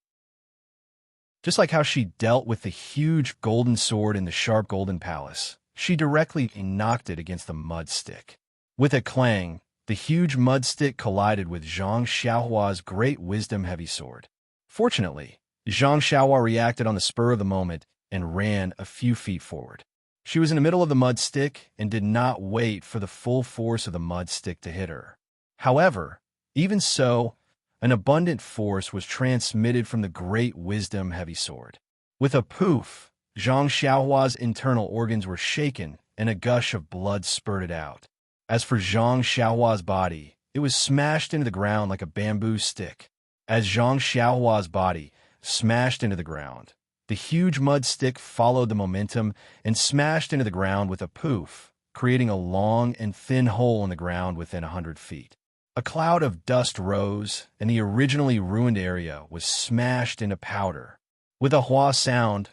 Just like how she dealt with the huge golden sword in the sharp golden palace, she directly knocked it against the mud stick. With a clang, the huge mud stick collided with Zhang Xiaohua's great wisdom-heavy sword. Fortunately, Zhang Xiaohua reacted on the spur of the moment and ran a few feet forward. She was in the middle of the mud stick and did not wait for the full force of the mud stick to hit her. However, even so, an abundant force was transmitted from the great wisdom heavy sword. With a poof, Zhang Xiaohua's internal organs were shaken, and a gush of blood spurted out. As for Zhang Xiaohua's body, it was smashed into the ground like a bamboo stick. As Zhang Xiaohua's body smashed into the ground, the huge mud stick followed the momentum and smashed into the ground with a poof, creating a long and thin hole in the ground within 100 feet. A cloud of dust rose, and the originally ruined area was smashed into powder. With a hua sound,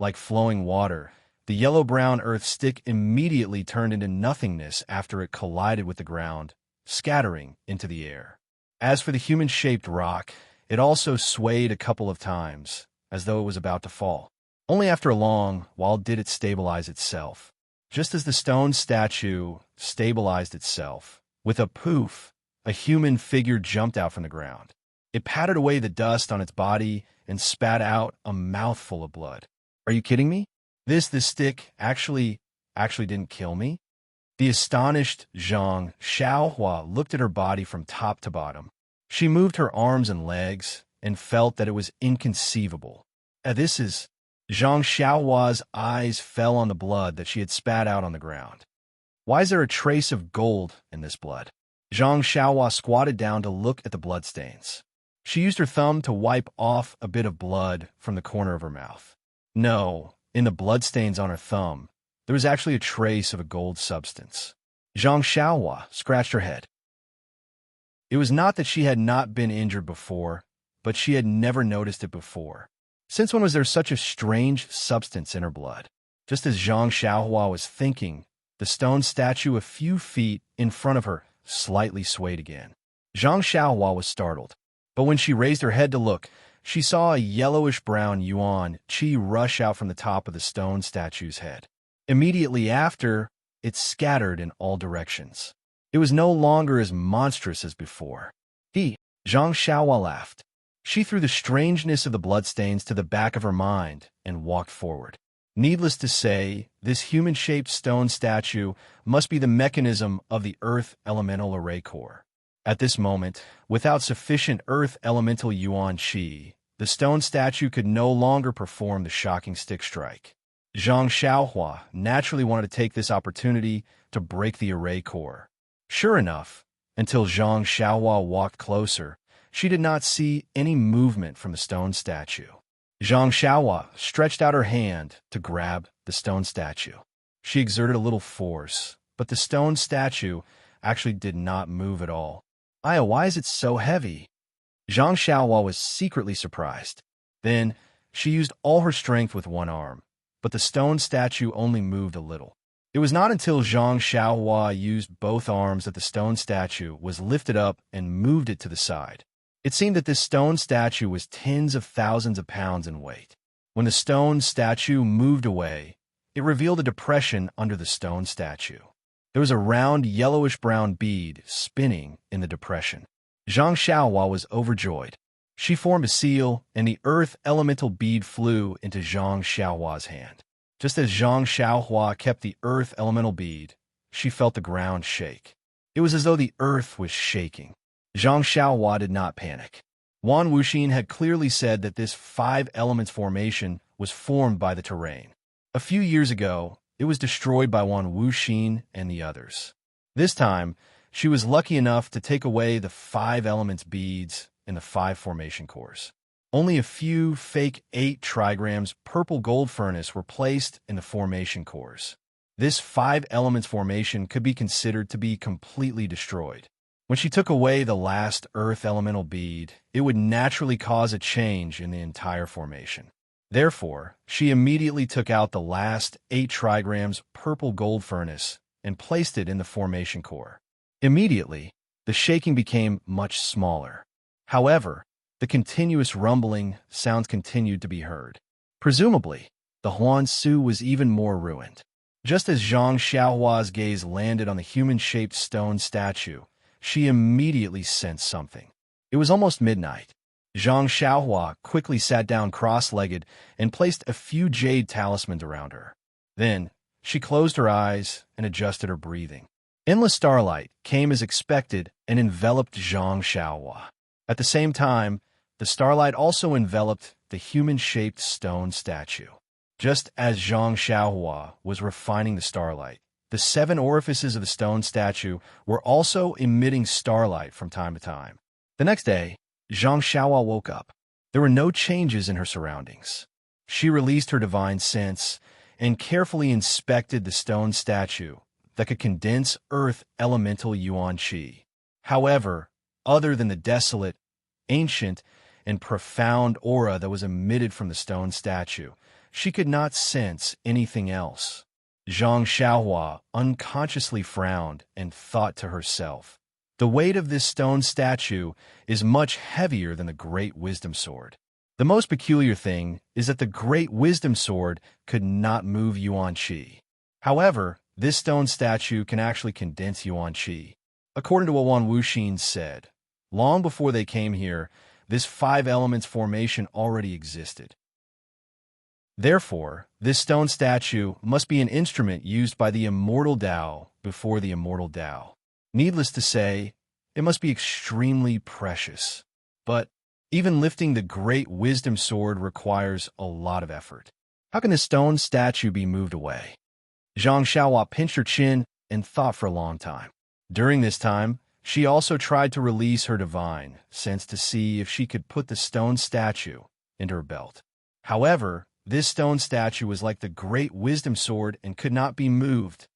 like flowing water, the yellow-brown earth stick immediately turned into nothingness after it collided with the ground, scattering into the air. As for the human-shaped rock, it also swayed a couple of times, as though it was about to fall. Only after a long while did it stabilize itself. Just as the stone statue stabilized itself, with a poof, a human figure jumped out from the ground. It patted away the dust on its body and spat out a mouthful of blood. Are you kidding me? This stick actually didn't kill me? The astonished Zhang Xiaohua looked at her body from top to bottom. She moved her arms and legs and felt that it was inconceivable. Zhang Xiaohua's eyes fell on the blood that she had spat out on the ground. Why is there a trace of gold in this blood? Zhang Xiaohua squatted down to look at the bloodstains. She used her thumb to wipe off a bit of blood from the corner of her mouth. No, in the bloodstains on her thumb, there was actually a trace of a gold substance. Zhang Xiaohua scratched her head. It was not that she had not been injured before, but she had never noticed it before. Since when was there such a strange substance in her blood? Just as Zhang Xiaohua was thinking, the stone statue a few feet in front of her slightly swayed again. Zhang Xiaohua was startled, but when she raised her head to look, she saw a yellowish-brown yuan qi rush out from the top of the stone statue's head. Immediately after, it scattered in all directions. It was no longer as monstrous as before. Zhang Xiaohua laughed. She threw the strangeness of the bloodstains to the back of her mind and walked forward. Needless to say, this human-shaped stone statue must be the mechanism of the Earth Elemental Array Core. At this moment, without sufficient Earth Elemental Yuan Qi, the stone statue could no longer perform the shocking stick strike. Zhang Xiaohua naturally wanted to take this opportunity to break the array core. Sure enough, until Zhang Xiaohua walked closer, she did not see any movement from the stone statue. Zhang Xiaohua stretched out her hand to grab the stone statue. She exerted a little force, but the stone statue actually did not move at all. Why is it so heavy? Zhang Xiaohua was secretly surprised. Then, she used all her strength with one arm, but the stone statue only moved a little. It was not until Zhang Xiaohua used both arms that the stone statue was lifted up and moved it to the side. It seemed that this stone statue was tens of thousands of pounds in weight. When the stone statue moved away, it revealed a depression under the stone statue. There was a round yellowish-brown bead spinning in the depression. Zhang Xiaohua was overjoyed. She formed a seal, and the earth elemental bead flew into Zhang Xiaohua's hand. Just as Zhang Xiaohua kept the earth elemental bead, she felt the ground shake. It was as though the earth was shaking. Zhang Xiaohua did not panic. Wan Wuxin had clearly said that this 5 elements formation was formed by the terrain. A few years ago, it was destroyed by Wan Wuxin and the others. This time, she was lucky enough to take away the 5 elements beads in the 5 formation cores. Only a few fake 8 trigrams purple gold furnace were placed in the formation cores. This 5 elements formation could be considered to be completely destroyed. When she took away the last earth elemental bead, it would naturally cause a change in the entire formation. Therefore, she immediately took out the last 8 trigrams purple gold furnace and placed it in the formation core. Immediately, the shaking became much smaller. However, the continuous rumbling sounds continued to be heard. Presumably, the Huan Su was even more ruined. Just as Zhang Xiaohua's gaze landed on the human-shaped stone statue, she immediately sensed something. It was almost midnight. Zhang Xiaohua quickly sat down cross-legged and placed a few jade talismans around her. Then, she closed her eyes and adjusted her breathing. Endless starlight came as expected and enveloped Zhang Xiaohua. At the same time, the starlight also enveloped the human-shaped stone statue. Just as Zhang Xiaohua was refining the starlight, the 7 orifices of the stone statue were also emitting starlight from time to time. The next day, Zhang Xiaohua woke up. There were no changes in her surroundings. She released her divine sense and carefully inspected the stone statue that could condense earth elemental yuan qi. However, other than the desolate, ancient, and profound aura that was emitted from the stone statue, she could not sense anything else. Zhang Xiaohua unconsciously frowned and thought to herself, "The weight of this stone statue is much heavier than the Great Wisdom Sword." The most peculiar thing is that the Great Wisdom Sword could not move yuan qi. However, this stone statue can actually condense yuan qi. According to what Wan Wuxin said, long before they came here, this 5 elements formation already existed. Therefore, this stone statue must be an instrument used by the immortal Tao before the immortal Tao. Needless to say, it must be extremely precious. But even lifting the Great Wisdom Sword requires a lot of effort. How can this stone statue be moved away? Zhang Xiaohua pinched her chin and thought for a long time. During this time, she also tried to release her divine sense to see if she could put the stone statue into her belt. However, this stone statue was like the Great Wisdom Sword and could not be moved.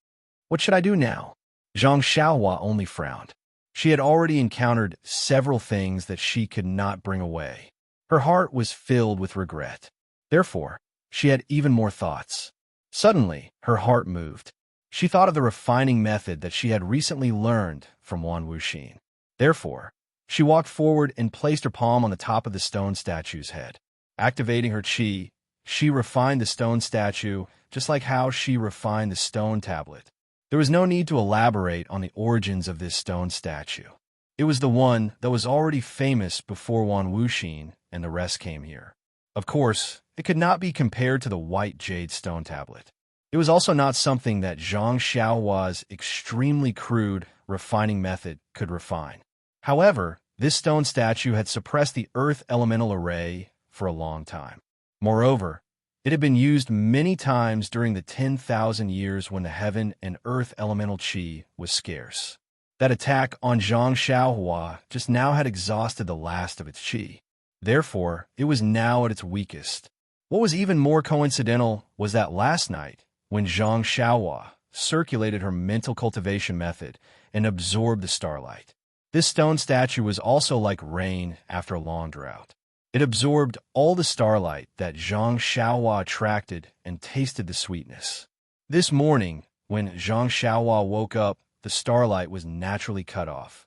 What should I do now? Zhang Xiaohua only frowned. She had already encountered several things that she could not bring away. Her heart was filled with regret. Therefore, she had even more thoughts. Suddenly, her heart moved. She thought of the refining method that she had recently learned from Wan Wuxin. Therefore, she walked forward and placed her palm on the top of the stone statue's head. Activating her qi, she refined the stone statue just like how she refined the stone tablet. There was no need to elaborate on the origins of this stone statue. It was the one that was already famous before Wan Wuxin and the rest came here. Of course, it could not be compared to the white jade stone tablet. It was also not something that Zhang Xiaohua's extremely crude refining method could refine. However, this stone statue had suppressed the earth elemental array for a long time. Moreover, it had been used many times during the 10,000 years when the heaven and earth elemental qi was scarce. That attack on Zhang Xiaohua just now had exhausted the last of its qi. Therefore, it was now at its weakest. What was even more coincidental was that last night, when Zhang Xiaohua circulated her mental cultivation method and absorbed the starlight, this stone statue was also like rain after a long drought. It absorbed all the starlight that Zhang Xiaohua attracted and tasted the sweetness. This morning, when Zhang Xiaohua woke up, the starlight was naturally cut off.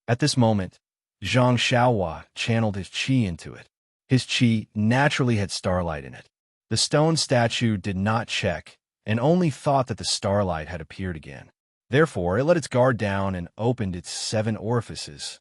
At this moment, Zhang Xiaohua channeled his qi into it. His qi naturally had starlight in it. The stone statue did not check and only thought that the starlight had appeared again. Therefore, it let its guard down and opened its 7 orifices.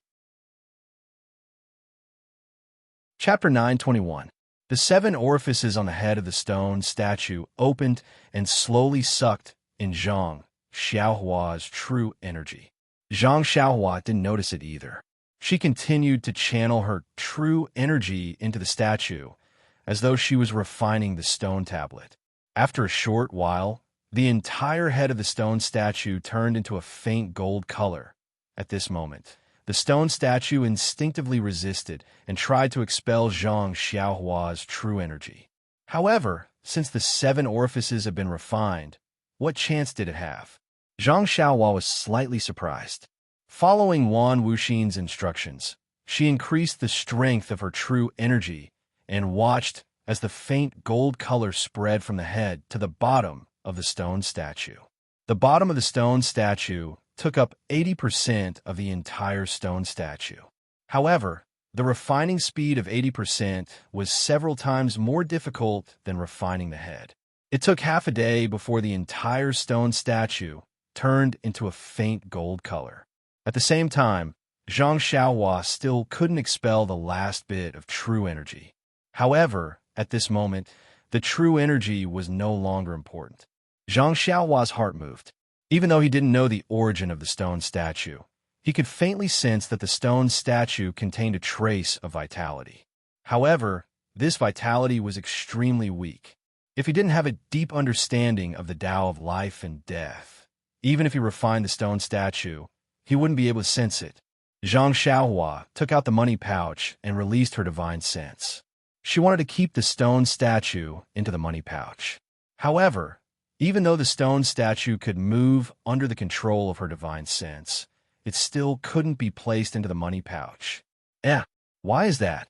Chapter 921. The 7 orifices on the head of the stone statue opened and slowly sucked in Zhang Xiaohua's true energy. Zhang Xiaohua didn't notice it either. She continued to channel her true energy into the statue, as though she was refining the stone tablet. After a short while, the entire head of the stone statue turned into a faint gold color. At this moment, the stone statue instinctively resisted and tried to expel Zhang Xiaohua's true energy. However, since the 7 orifices had been refined, what chance did it have? Zhang Xiaohua was slightly surprised. Following Wan Wuxin's instructions, she increased the strength of her true energy and watched as the faint gold color spread from the head to the bottom of the stone statue. The bottom of the stone statue took up 80% of the entire stone statue. However, the refining speed of 80% was several times more difficult than refining the head. It took half a day before the entire stone statue turned into a faint gold color. At the same time, Zhang Xiaohua still couldn't expel the last bit of true energy. However, at this moment, the true energy was no longer important. Zhang Xiaohua's heart moved. Even though he didn't know the origin of the stone statue, he could faintly sense that the stone statue contained a trace of vitality. However, this vitality was extremely weak. If he didn't have a deep understanding of the Tao of life and death, even if he refined the stone statue, he wouldn't be able to sense it. Zhang Xiaohua took out the money pouch and released her divine sense. She wanted to keep the stone statue into the money pouch. However, even though the stone statue could move under the control of her divine sense, it still couldn't be placed into the money pouch. Why is that?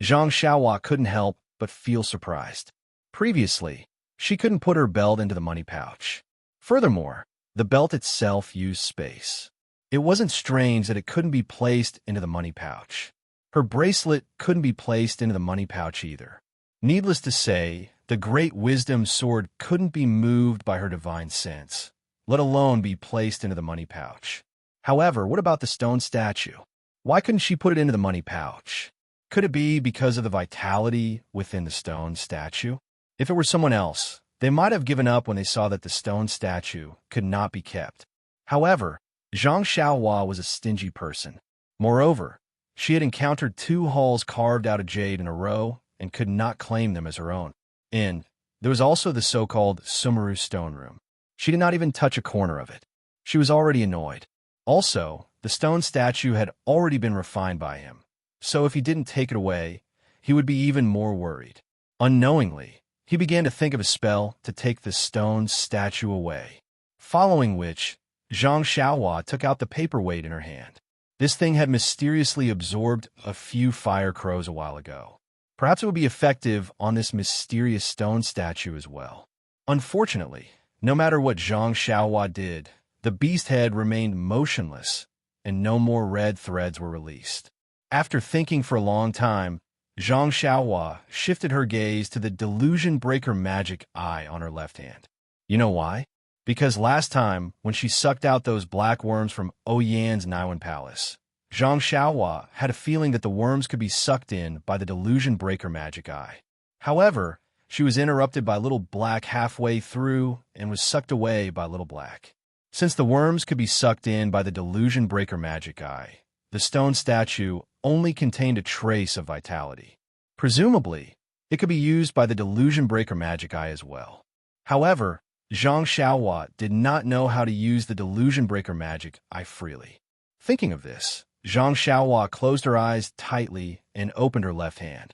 Zhang Xiaohua couldn't help but feel surprised. Previously, she couldn't put her belt into the money pouch. Furthermore, the belt itself used space. It wasn't strange that it couldn't be placed into the money pouch. Her bracelet couldn't be placed into the money pouch either. Needless to say, the great wisdom sword couldn't be moved by her divine sense, let alone be placed into the money pouch. However, what about the stone statue? Why couldn't she put it into the money pouch? Could it be because of the vitality within the stone statue? If it were someone else, they might have given up when they saw that the stone statue could not be kept. However, Zhang Xiaohua was a stingy person. Moreover, she had encountered 2 halls carved out of jade in a row and could not claim them as her own. And there was also the so-called Sumeru stone room. She did not even touch a corner of it. She was already annoyed. Also, the stone statue had already been refined by him, so if he didn't take it away, he would be even more worried. Unknowingly, he began to think of a spell to take the stone statue away, following which, Zhang Xiaohua took out the paperweight in her hand. This thing had mysteriously absorbed a few fire crows a while ago. Perhaps it would be effective on this mysterious stone statue as well. Unfortunately, no matter what Zhang Xiaohua did, the beast head remained motionless, and no more red threads were released. After thinking for a long time, Zhang Xiaohua shifted her gaze to the delusion breaker magic eye on her left hand. You know why? Because last time, when she sucked out those black worms from Oyan's Naiwan Palace, Zhang Xiaohua had a feeling that the worms could be sucked in by the delusion breaker magic eye. However, she was interrupted by Little Black halfway through and was sucked away by Little Black. Since the worms could be sucked in by the delusion breaker magic eye, the stone statue only contained a trace of vitality. Presumably, it could be used by the delusion breaker magic eye as well. However, Zhang Xiaohua did not know how to use the delusion breaker magic eye freely. Thinking of this, Zhang Xiaohua closed her eyes tightly and opened her left hand.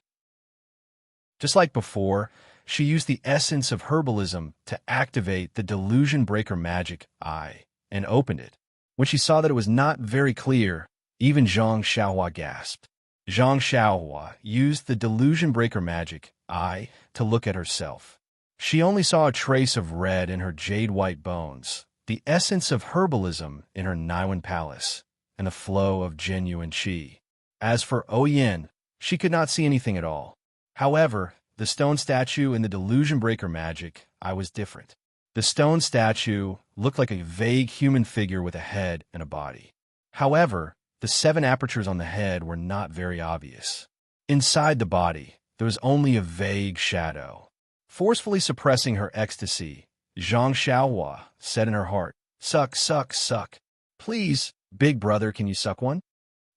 Just like before, she used the essence of herbalism to activate the delusion breaker magic eye and opened it. When she saw that it was not very clear, even Zhang Xiaohua gasped. Zhang Xiaohua used the delusion breaker magic eye to look at herself. She only saw a trace of red in her jade-white bones, the essence of herbalism in her Naiwan Palace, and a flow of genuine qi. As for Oyan, she could not see anything at all. However, the stone statue in the delusion breaker magic eye was different. The stone statue looked like a vague human figure with a head and a body. However, the 7 apertures on the head were not very obvious. Inside the body, there was only a vague shadow. Forcefully suppressing her ecstasy, Zhang Xiaohua said in her heart, "Suck, suck, suck. Please, big brother, can you suck one?"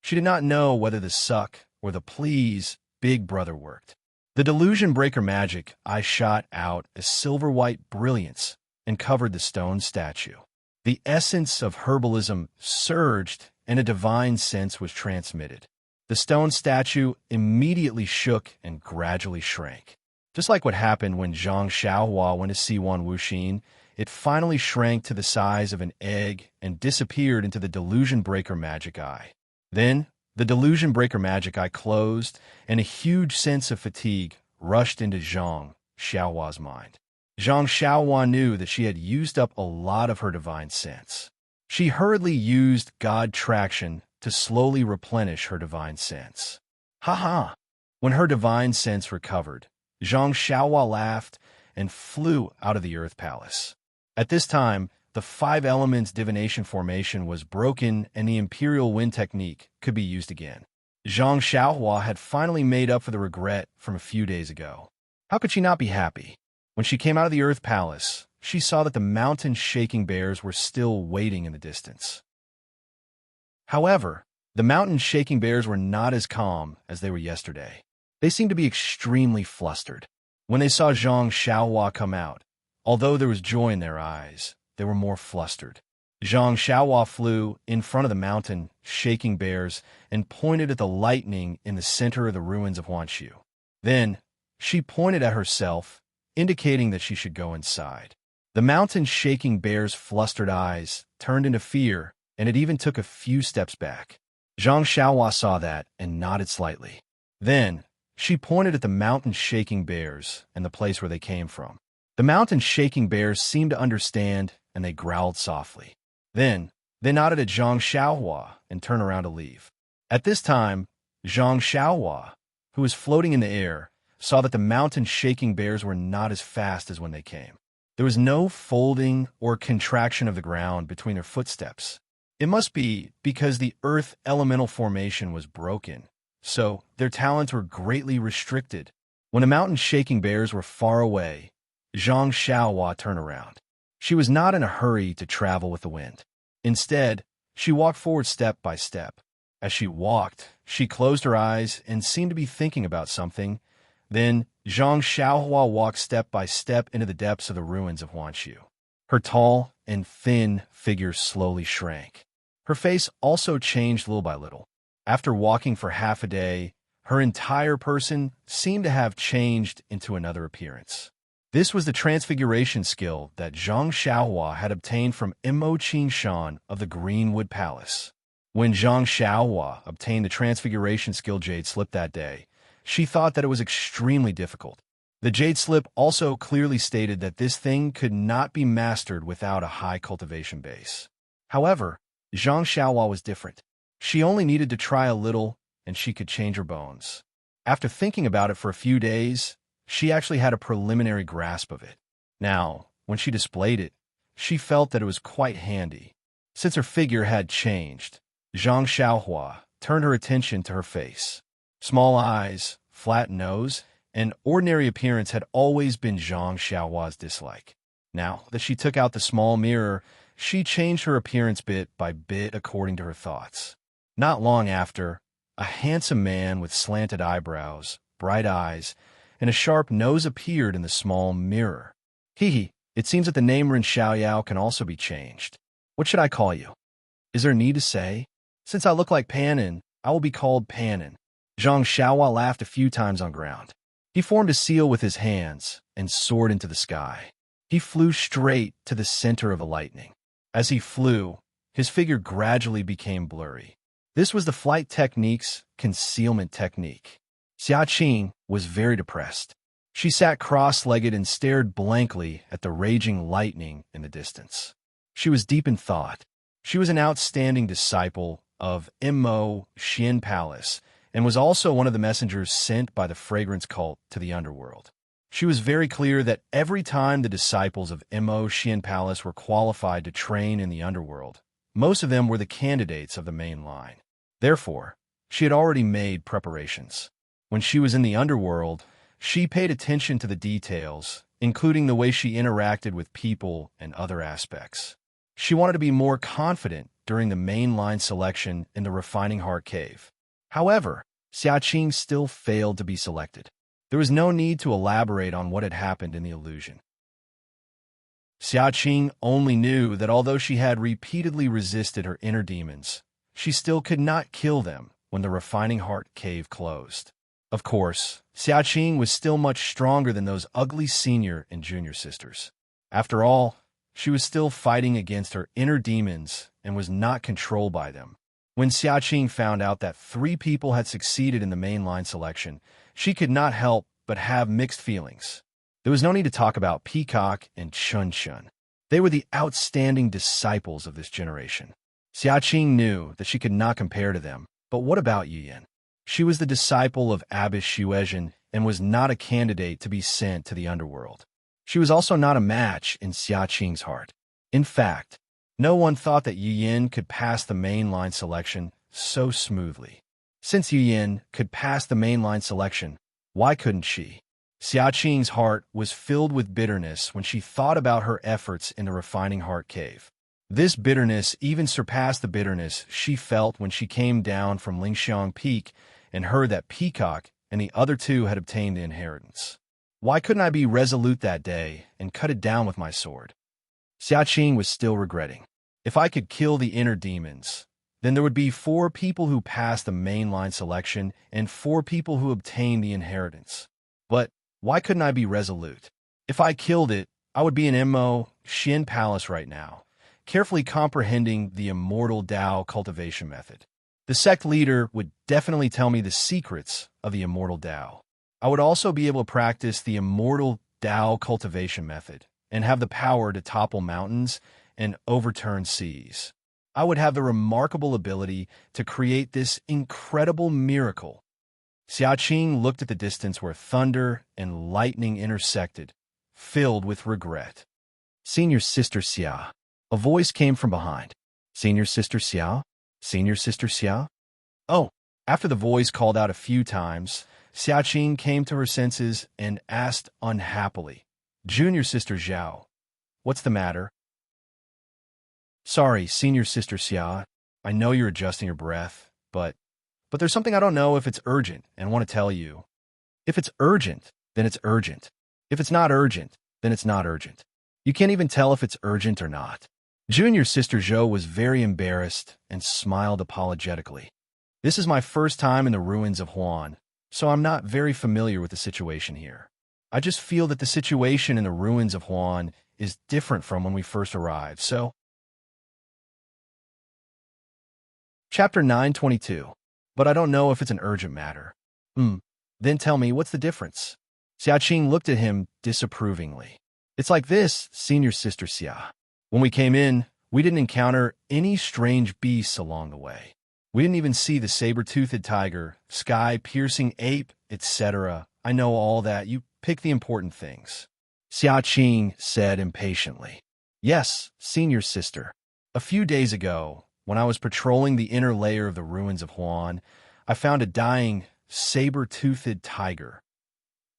She did not know whether the suck or the please, big brother worked. The delusion breaker magic eye shot out a silver-white brilliance and covered the stone statue. The essence of herbalism surged and a divine sense was transmitted. The stone statue immediately shook and gradually shrank. Just like what happened when Zhang Xiaohua went to see Wan Wuxin, it finally shrank to the size of an egg and disappeared into the delusion breaker magic eye. Then, the delusion breaker magic eye closed, and a huge sense of fatigue rushed into Zhang Xiaohua's mind. Zhang Xiaohua knew that she had used up a lot of her divine sense. She hurriedly used God Traction to slowly replenish her divine sense. Ha! When her divine sense recovered, Zhang Xiaohua laughed and flew out of the Earth Palace. At this time, the 5 elements divination formation was broken and the Imperial Wind technique could be used again. Zhang Xiaohua had finally made up for the regret from a few days ago. How could she not be happy? When she came out of the Earth Palace, she saw that the mountain shaking bears were still waiting in the distance. However, the mountain shaking bears were not as calm as they were yesterday. They seemed to be extremely flustered. When they saw Zhang Xiaohua come out, although there was joy in their eyes, they were more flustered. Zhang Xiaohua flew in front of the mountain, shaking bears, and pointed at the lightning in the center of the ruins of Huanshu. Then, she pointed at herself, indicating that she should go inside. The mountain shaking bear's flustered eyes turned into fear, and it even took a few steps back. Zhang Xiaohua saw that and nodded slightly. Then, she pointed at the mountain shaking bears and the place where they came from. The mountain shaking bears seemed to understand, and they growled softly. Then, they nodded at Zhang Xiaohua and turned around to leave. At this time, Zhang Xiaohua, who was floating in the air, saw that the mountain shaking bears were not as fast as when they came. There was no folding or contraction of the ground between their footsteps. It must be because the earth elemental formation was broken, so their talents were greatly restricted. When the mountain shaking bears were far away, Zhang Xiaohua turned around. She was not in a hurry to travel with the wind. Instead, she walked forward step by step. As she walked, she closed her eyes and seemed to be thinking about something. Then, Zhang Xiaohua walked step by step into the depths of the ruins of Huanshu. Her tall and thin figure slowly shrank. Her face also changed little by little. After walking for half a day, her entire person seemed to have changed into another appearance. This was the transfiguration skill that Zhang Xiaohua had obtained from Imo Qingshan of the Greenwood Palace. When Zhang Xiaohua obtained the transfiguration skill Jade Slip that day, she thought that it was extremely difficult. The Jade Slip also clearly stated that this thing could not be mastered without a high cultivation base. However, Zhang Xiaohua was different. She only needed to try a little, and she could change her bones. After thinking about it for a few days, she actually had a preliminary grasp of it. Now, when she displayed it, she felt that it was quite handy. Since her figure had changed, Zhang Xiaohua turned her attention to her face. Small eyes, flat nose, and ordinary appearance had always been Zhang Xiaohua's dislike. Now that she took out the small mirror, she changed her appearance bit by bit according to her thoughts. Not long after, a handsome man with slanted eyebrows, bright eyes, and a sharp nose appeared in the small mirror. Hee, it seems that the name Ren Xiaoyao can also be changed. What should I call you? Is there need to say? Since I look like Panin, I will be called Panin. Zhang Xiaohua laughed a few times on ground. He formed a seal with his hands and soared into the sky. He flew straight to the center of the lightning. As he flew, his figure gradually became blurry. This was the flight technique's concealment technique. Xia Qing was very depressed. She sat cross-legged and stared blankly at the raging lightning in the distance. She was deep in thought. She was an outstanding disciple of Immo Xian Palace and was also one of the messengers sent by the fragrance cult to the underworld. She was very clear that every time the disciples of Immo Xian Palace were qualified to train in the underworld, most of them were the candidates of the main line. Therefore, she had already made preparations. When she was in the underworld, she paid attention to the details, including the way she interacted with people and other aspects. She wanted to be more confident during the mainline selection in the Refining Heart Cave. However, Xia Qing still failed to be selected. There was no need to elaborate on what had happened in the illusion. Xia Qing only knew that although she had repeatedly resisted her inner demons, she still could not kill them when the Refining Heart Cave closed. Of course, Xia Qing was still much stronger than those ugly senior and junior sisters. After all, she was still fighting against her inner demons and was not controlled by them. When Xia Qing found out that 3 people had succeeded in the mainline selection, she could not help but have mixed feelings. There was no need to talk about Peacock and Chun Chun. They were the outstanding disciples of this generation. Xia Qing knew that she could not compare to them, but what about Yu Yin? She was the disciple of Abbess Xuezhen and was not a candidate to be sent to the underworld. She was also not a match in Xia Qing's heart. In fact, no one thought that Yu Yin could pass the mainline selection so smoothly. Since Yu Yin could pass the mainline selection, why couldn't she? Xia Qing's heart was filled with bitterness when she thought about her efforts in the Refining Heart Cave. This bitterness even surpassed the bitterness she felt when she came down from Lingxiang Peak and heard that Peacock and the other two had obtained the inheritance. Why couldn't I be resolute that day and cut it down with my sword? Xiaqing was still regretting. If I could kill the inner demons, then there would be 4 people who passed the mainline selection and 4 people who obtained the inheritance. But why couldn't I be resolute? If I killed it, I would be in Immo Xin Palace right now, carefully comprehending the immortal Tao cultivation method. The sect leader would definitely tell me the secrets of the immortal Tao. I would also be able to practice the immortal Tao cultivation method and have the power to topple mountains and overturn seas. I would have the remarkable ability to create this incredible miracle. Xiaqing looked at the distance where thunder and lightning intersected, filled with regret. Senior Sister Xia. A voice came from behind. Senior Sister Xia? Senior Sister Xia? Oh, after the voice called out a few times, Xiaqing came to her senses and asked unhappily, Junior Sister Zhao, what's the matter? Sorry, Senior Sister Xia. I know you're adjusting your breath, but there's something I don't know if it's urgent and want to tell you. If it's urgent, then it's urgent. If it's not urgent, then it's not urgent. You can't even tell if it's urgent or not. Junior Sister Zhou was very embarrassed and smiled apologetically. This is my first time in the ruins of Huan, so I'm not very familiar with the situation here. I just feel that the situation in the ruins of Huan is different from when we first arrived, so... Chapter 922. But I don't know if it's an urgent matter. Then tell me, what's the difference? Xiaqing looked at him disapprovingly. It's like this, Senior Sister Xia. When we came in, we didn't encounter any strange beasts along the way. We didn't even see the saber-toothed tiger, sky-piercing ape, etc. I know all that. You pick the important things. Xiaqing said impatiently. Yes, Senior Sister. A few days ago, when I was patrolling the inner layer of the ruins of Huan, I found a dying, saber-toothed tiger.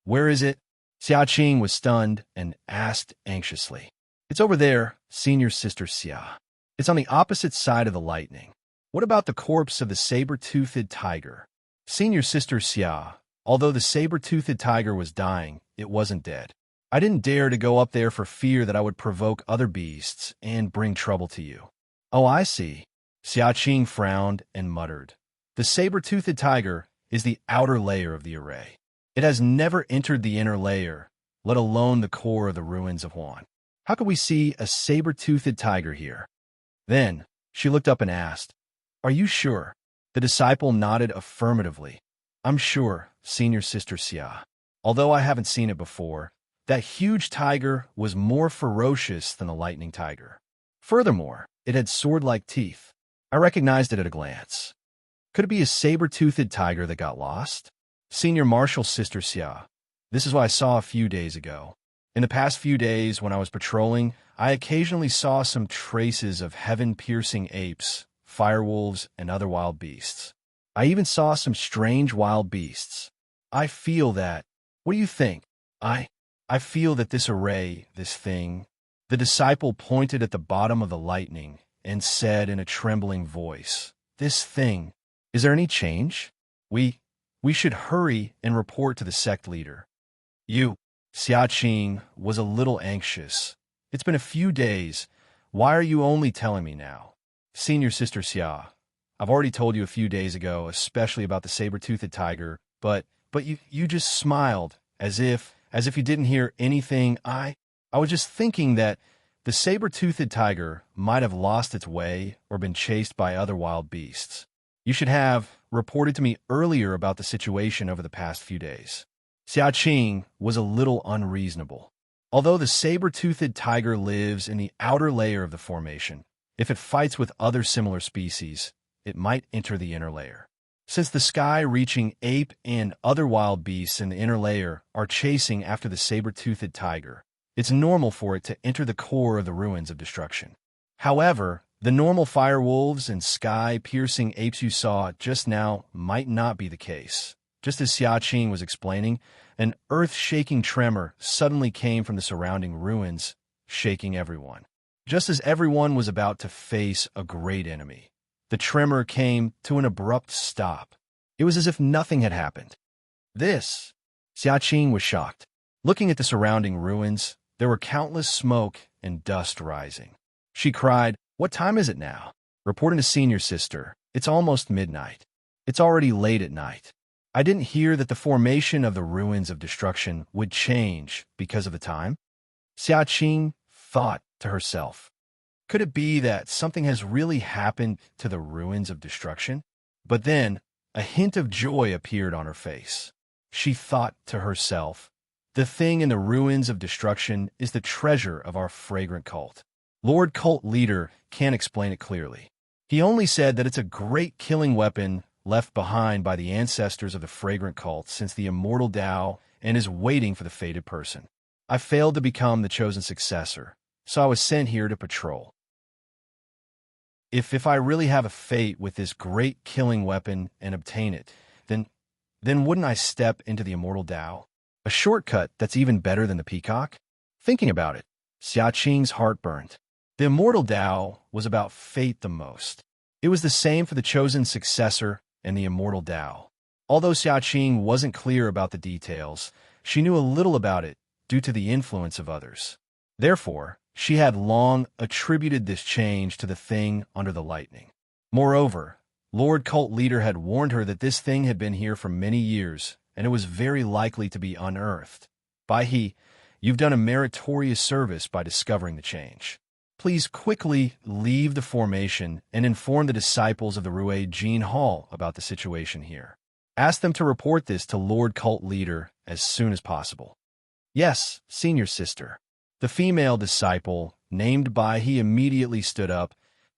Where is it? Xiaqing was stunned and asked anxiously. It's over there, Senior Sister Xia. It's on the opposite side of the lightning. What about the corpse of the saber-toothed tiger? Senior Sister Xia, although the saber-toothed tiger was dying, it wasn't dead. I didn't dare to go up there for fear that I would provoke other beasts and bring trouble to you. Oh, I see. Xiaqing frowned and muttered. The saber-toothed tiger is the outer layer of the array. It has never entered the inner layer, let alone the core of the ruins of Huan. How could we see a saber-toothed tiger here? Then she looked up and asked, Are you sure? The disciple nodded affirmatively. I'm sure, Senior Sister Xia. Although I haven't seen it before, that huge tiger was more ferocious than the lightning tiger. Furthermore, it had sword-like teeth. I recognized it at a glance. Could it be a saber-toothed tiger that got lost? Senior Marshal Sister Xia. This is what I saw a few days ago. In the past few days, when I was patrolling, I occasionally saw some traces of heaven-piercing apes, firewolves, and other wild beasts. I even saw some strange wild beasts. I feel that... What do you think? I feel that this array, this thing... The disciple pointed at the bottom of the lightning and said in a trembling voice, This thing, is there any change? We should hurry and report to the sect leader. Xiaqing was a little anxious. It's been a few days. Why are you only telling me now? Senior Sister Xia, I've already told you a few days ago, especially about the saber-toothed tiger, but you just smiled, as if you didn't hear anything. I was just thinking that the saber-toothed tiger might have lost its way or been chased by other wild beasts. You should have reported to me earlier about the situation over the past few days. Xiaqing was a little unreasonable. Although the saber-toothed tiger lives in the outer layer of the formation, if it fights with other similar species, it might enter the inner layer. Since the sky-reaching ape and other wild beasts in the inner layer are chasing after the saber-toothed tiger, it's normal for it to enter the core of the ruins of destruction. However, the normal firewolves and sky-piercing apes you saw just now might not be the case. Just as Xiaqing was explaining, an earth-shaking tremor suddenly came from the surrounding ruins, shaking everyone. Just as everyone was about to face a great enemy, the tremor came to an abrupt stop. It was as if nothing had happened. This. Xiaqing was shocked. Looking at the surrounding ruins, there were countless smoke and dust rising. She cried, "What time is it now?" Reporting to senior sister, "It's almost midnight. It's already late at night. I didn't hear that the formation of the ruins of destruction would change because of the time." Xiaqing thought to herself, could it be that something has really happened to the ruins of destruction? But then, a hint of joy appeared on her face. She thought to herself, the thing in the ruins of destruction is the treasure of our fragrant cult. Lord Cult Leader can't explain it clearly. He only said that it's a great killing weapon left behind by the ancestors of the fragrant cult since the immortal Tao and is waiting for the fated person. I failed to become the chosen successor, so I was sent here to patrol. If I really have a fate with this great killing weapon and obtain it, then wouldn't I step into the immortal Tao? A shortcut that's even better than the peacock? Thinking about it, Xiaqing's heart burned. The immortal Tao was about fate the most. It was the same for the chosen successor and the immortal Tao. Although Xiaqing wasn't clear about the details, she knew a little about it due to the influence of others. Therefore, she had long attributed this change to the thing under the lightning. Moreover, Lord Cult Leader had warned her that this thing had been here for many years, and it was very likely to be unearthed. You've done a meritorious service by discovering the change. Please quickly leave the formation and inform the disciples of the Rue Jean Hall about the situation here. Ask them to report this to Lord Cult Leader as soon as possible. Yes, senior sister. The female disciple, named Bai He, immediately stood up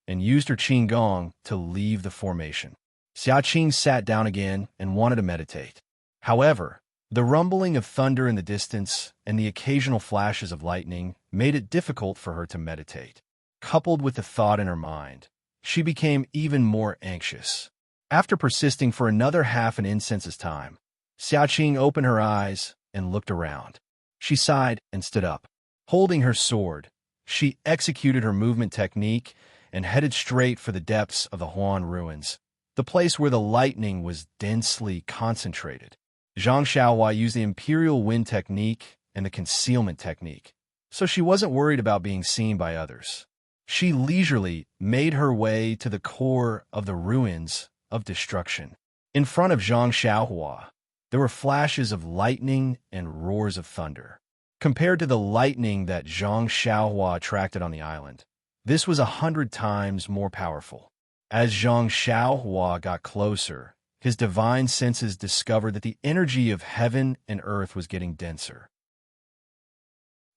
and used her qigong to leave the formation. Xiaqing sat down again and wanted to meditate. However, the rumbling of thunder in the distance and the occasional flashes of lightning made it difficult for her to meditate. Coupled with the thought in her mind, she became even more anxious. After persisting for another half an incense's time, Xiaqing opened her eyes and looked around. She sighed and stood up. Holding her sword, she executed her movement technique and headed straight for the depths of the Huan ruins, the place where the lightning was densely concentrated. Zhang Xiaohua used the Imperial Wind technique and the concealment technique, so she wasn't worried about being seen by others. She leisurely made her way to the core of the ruins of destruction. In front of Zhang Xiaohua, there were flashes of lightning and roars of thunder. Compared to the lightning that Zhang Xiaohua attracted on the island, this was 100 times more powerful. As Zhang Xiaohua got closer, his divine senses discovered that the energy of heaven and earth was getting denser.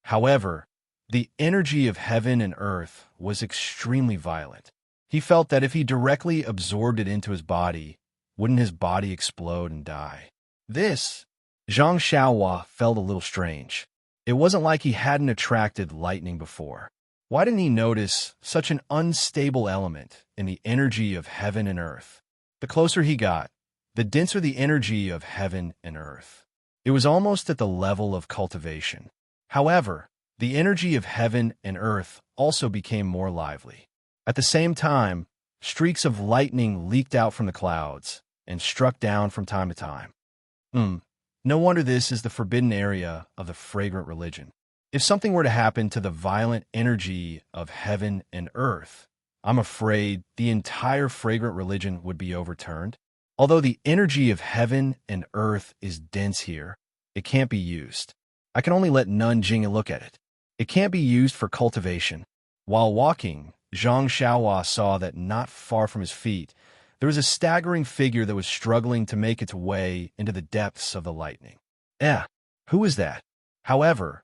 However, the energy of heaven and earth was extremely violent. He felt that if he directly absorbed it into his body, wouldn't his body explode and die? This, Zhang Xiaohua felt a little strange. It wasn't like he hadn't attracted lightning before. Why didn't he notice such an unstable element in the energy of heaven and earth? The closer he got, the denser the energy of heaven and earth. It was almost at the level of cultivation. However, the energy of heaven and earth also became more lively. At the same time, streaks of lightning leaked out from the clouds and struck down from time to time. No wonder this is the forbidden area of the fragrant religion. If something were to happen to the violent energy of heaven and earth, I'm afraid the entire fragrant religion would be overturned. Although the energy of heaven and earth is dense here, it can't be used. I can only let Nun Jing look at it. It can't be used for cultivation. While walking, Zhang Xiaohua saw that not far from his feet, there was a staggering figure that was struggling to make its way into the depths of the lightning. Who was that? However,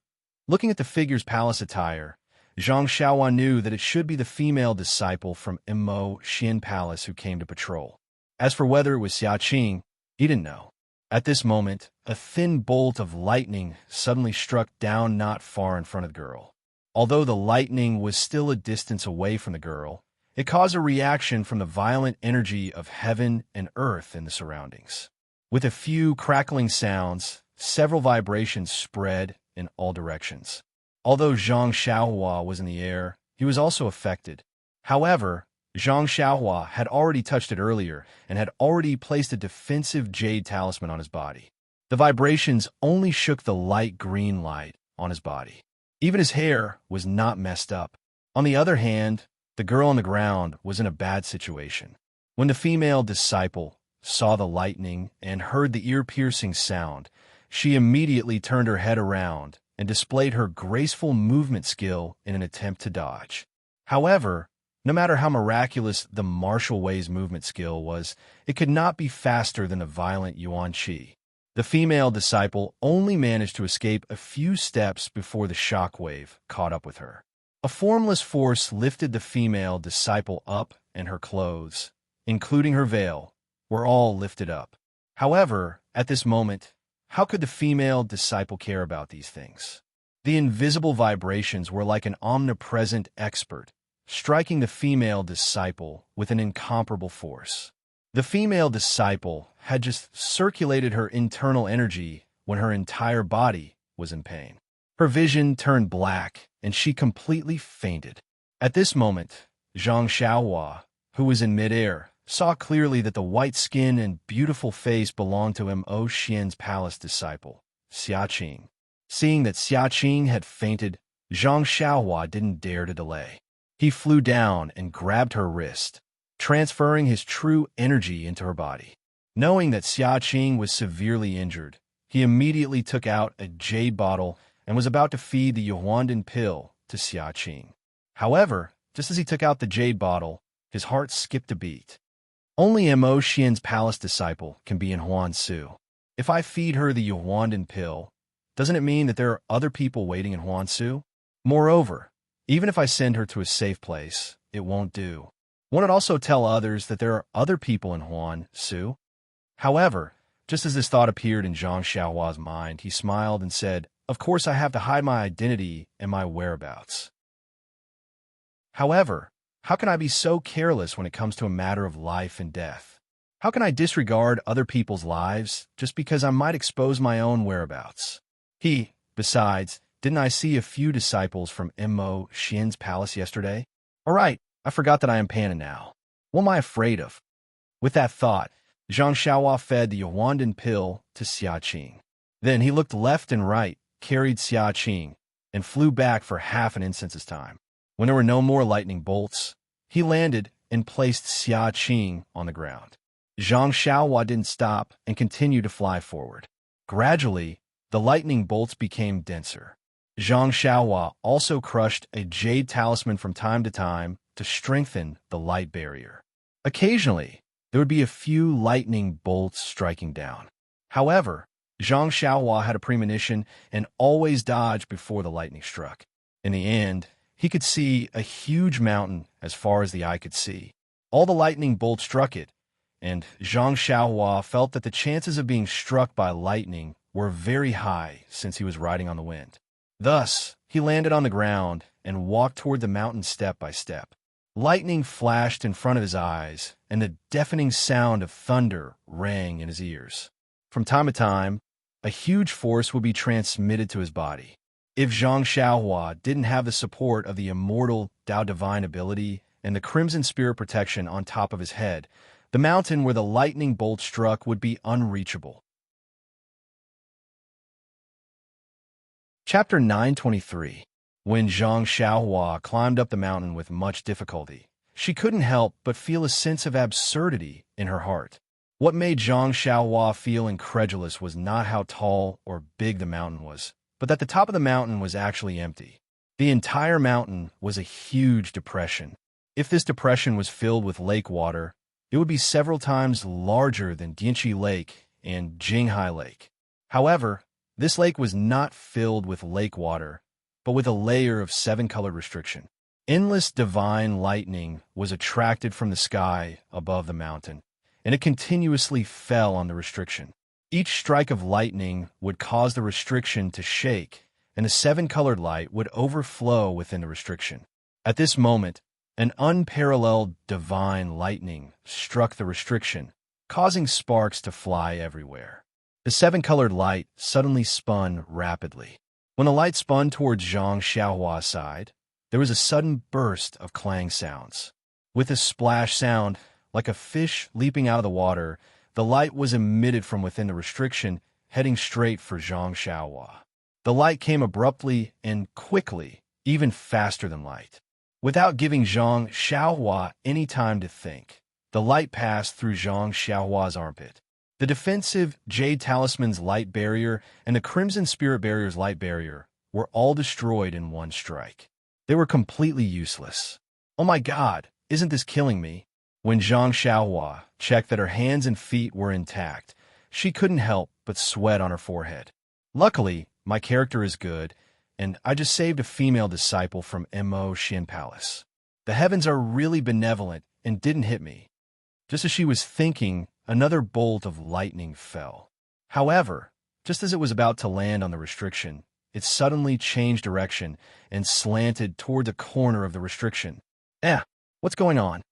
looking at the figure's palace attire, Zhang Xiaohua knew that it should be the female disciple from Immo Xian Palace who came to patrol. As for whether it was Xiaqing, he didn't know. At this moment, a thin bolt of lightning suddenly struck down not far in front of the girl. Although the lightning was still a distance away from the girl, it caused a reaction from the violent energy of heaven and earth in the surroundings. With a few crackling sounds, several vibrations spread in all directions. Although Zhang Xiaohua was in the air, he was also affected. However, Zhang Xiaohua had already touched it earlier and had already placed a defensive jade talisman on his body. The vibrations only shook the light green light on his body. Even his hair was not messed up. On the other hand, the girl on the ground was in a bad situation. When the female disciple saw the lightning and heard the ear-piercing sound, she immediately turned her head around and displayed her graceful movement skill in an attempt to dodge. However, no matter how miraculous the martial way's movement skill was, it could not be faster than the violent Yuan Qi. The female disciple only managed to escape a few steps before the shockwave caught up with her. A formless force lifted the female disciple up, and her clothes, including her veil, were all lifted up. However, at this moment, how could the female disciple care about these things? The invisible vibrations were like an omnipresent expert, striking the female disciple with an incomparable force. The female disciple had just circulated her internal energy when her entire body was in pain. Her vision turned black, and she completely fainted. At this moment, Zhang Xiaohua, who was in midair, saw clearly that the white skin and beautiful face belonged to Mo Xian's palace disciple, Xia Qing. Seeing that Xia Qing had fainted, Zhang Xiaohua didn't dare to delay. He flew down and grabbed her wrist, transferring his true energy into her body. Knowing that Xia Qing was severely injured, he immediately took out a jade bottle and was about to feed the Yuandan pill to Xia Qing. However, just as he took out the jade bottle, his heart skipped a beat. Only Mo Xian's palace disciple can be in Huansu. If I feed her the Yuandan pill, doesn't it mean that there are other people waiting in Huansu? Moreover, even if I send her to a safe place, it won't do. Won't it also tell others that there are other people in Huansu? However, just as this thought appeared in Zhang Xiaohua's mind, he smiled and said, "Of course I have to hide my identity and my whereabouts. However, how can I be so careless when it comes to a matter of life and death? How can I disregard other people's lives just because I might expose my own whereabouts? Besides, didn't I see a few disciples from Mo Xian's palace yesterday? All right, I forgot that I am Pana now. What am I afraid of?" With that thought, Zhang Xiaohua fed the Yuandan pill to Xia Qing. Then he looked left and right, carried Xia Qing, and flew back for half an instant's time. When there were no more lightning bolts, he landed and placed Xia Qing on the ground. Zhang Xiaohua didn't stop and continued to fly forward. Gradually, the lightning bolts became denser. Zhang Xiaohua also crushed a jade talisman from time to time to strengthen the light barrier. Occasionally, there would be a few lightning bolts striking down. However, Zhang Xiaohua had a premonition and always dodged before the lightning struck. In the end, he could see a huge mountain as far as the eye could see. All the lightning bolts struck it, and Zhang Xiaohua felt that the chances of being struck by lightning were very high since he was riding on the wind. Thus, he landed on the ground and walked toward the mountain step by step. Lightning flashed in front of his eyes, and the deafening sound of thunder rang in his ears. From time to time, a huge force would be transmitted to his body. If Zhang Xiaohua didn't have the support of the immortal Tao Divine ability and the Crimson Spirit protection on top of his head, the mountain where the lightning bolt struck would be unreachable. Chapter 923. When Zhang Xiaohua climbed up the mountain with much difficulty, she couldn't help but feel a sense of absurdity in her heart. What made Zhang Xiaohua feel incredulous was not how tall or big the mountain was, but that the top of the mountain was actually empty. The entire mountain was a huge depression. If this depression was filled with lake water, it would be several times larger than Dianqi Lake and Jinghai Lake. However, this lake was not filled with lake water, but with a layer of seven-colored restriction. Endless divine lightning was attracted from the sky above the mountain, and it continuously fell on the restriction. Each strike of lightning would cause the restriction to shake, and the seven-colored light would overflow within the restriction. At this moment, an unparalleled divine lightning struck the restriction, causing sparks to fly everywhere. The seven-colored light suddenly spun rapidly. When the light spun towards Zhang Xiaohua's side, there was a sudden burst of clang sounds. With a splash sound, like a fish leaping out of the water, the light was emitted from within the restriction heading straight for Zhang Xiaohua. The light came abruptly and quickly, even faster than light. Without giving Zhang Xiaohua any time to think, the light passed through Zhang Xiaohua's armpit. The defensive Jade Talisman's light barrier and the Crimson Spirit Barrier's light barrier were all destroyed in one strike. They were completely useless. Oh my god, isn't this killing me? When Zhang Xiaohua checked that her hands and feet were intact, she couldn't help but sweat on her forehead. Luckily, my character is good, and I just saved a female disciple from Mo Xin Palace. The heavens are really benevolent and didn't hit me. Just as she was thinking, another bolt of lightning fell. However, just as it was about to land on the restriction, it suddenly changed direction and slanted toward the corner of the restriction. What's going on?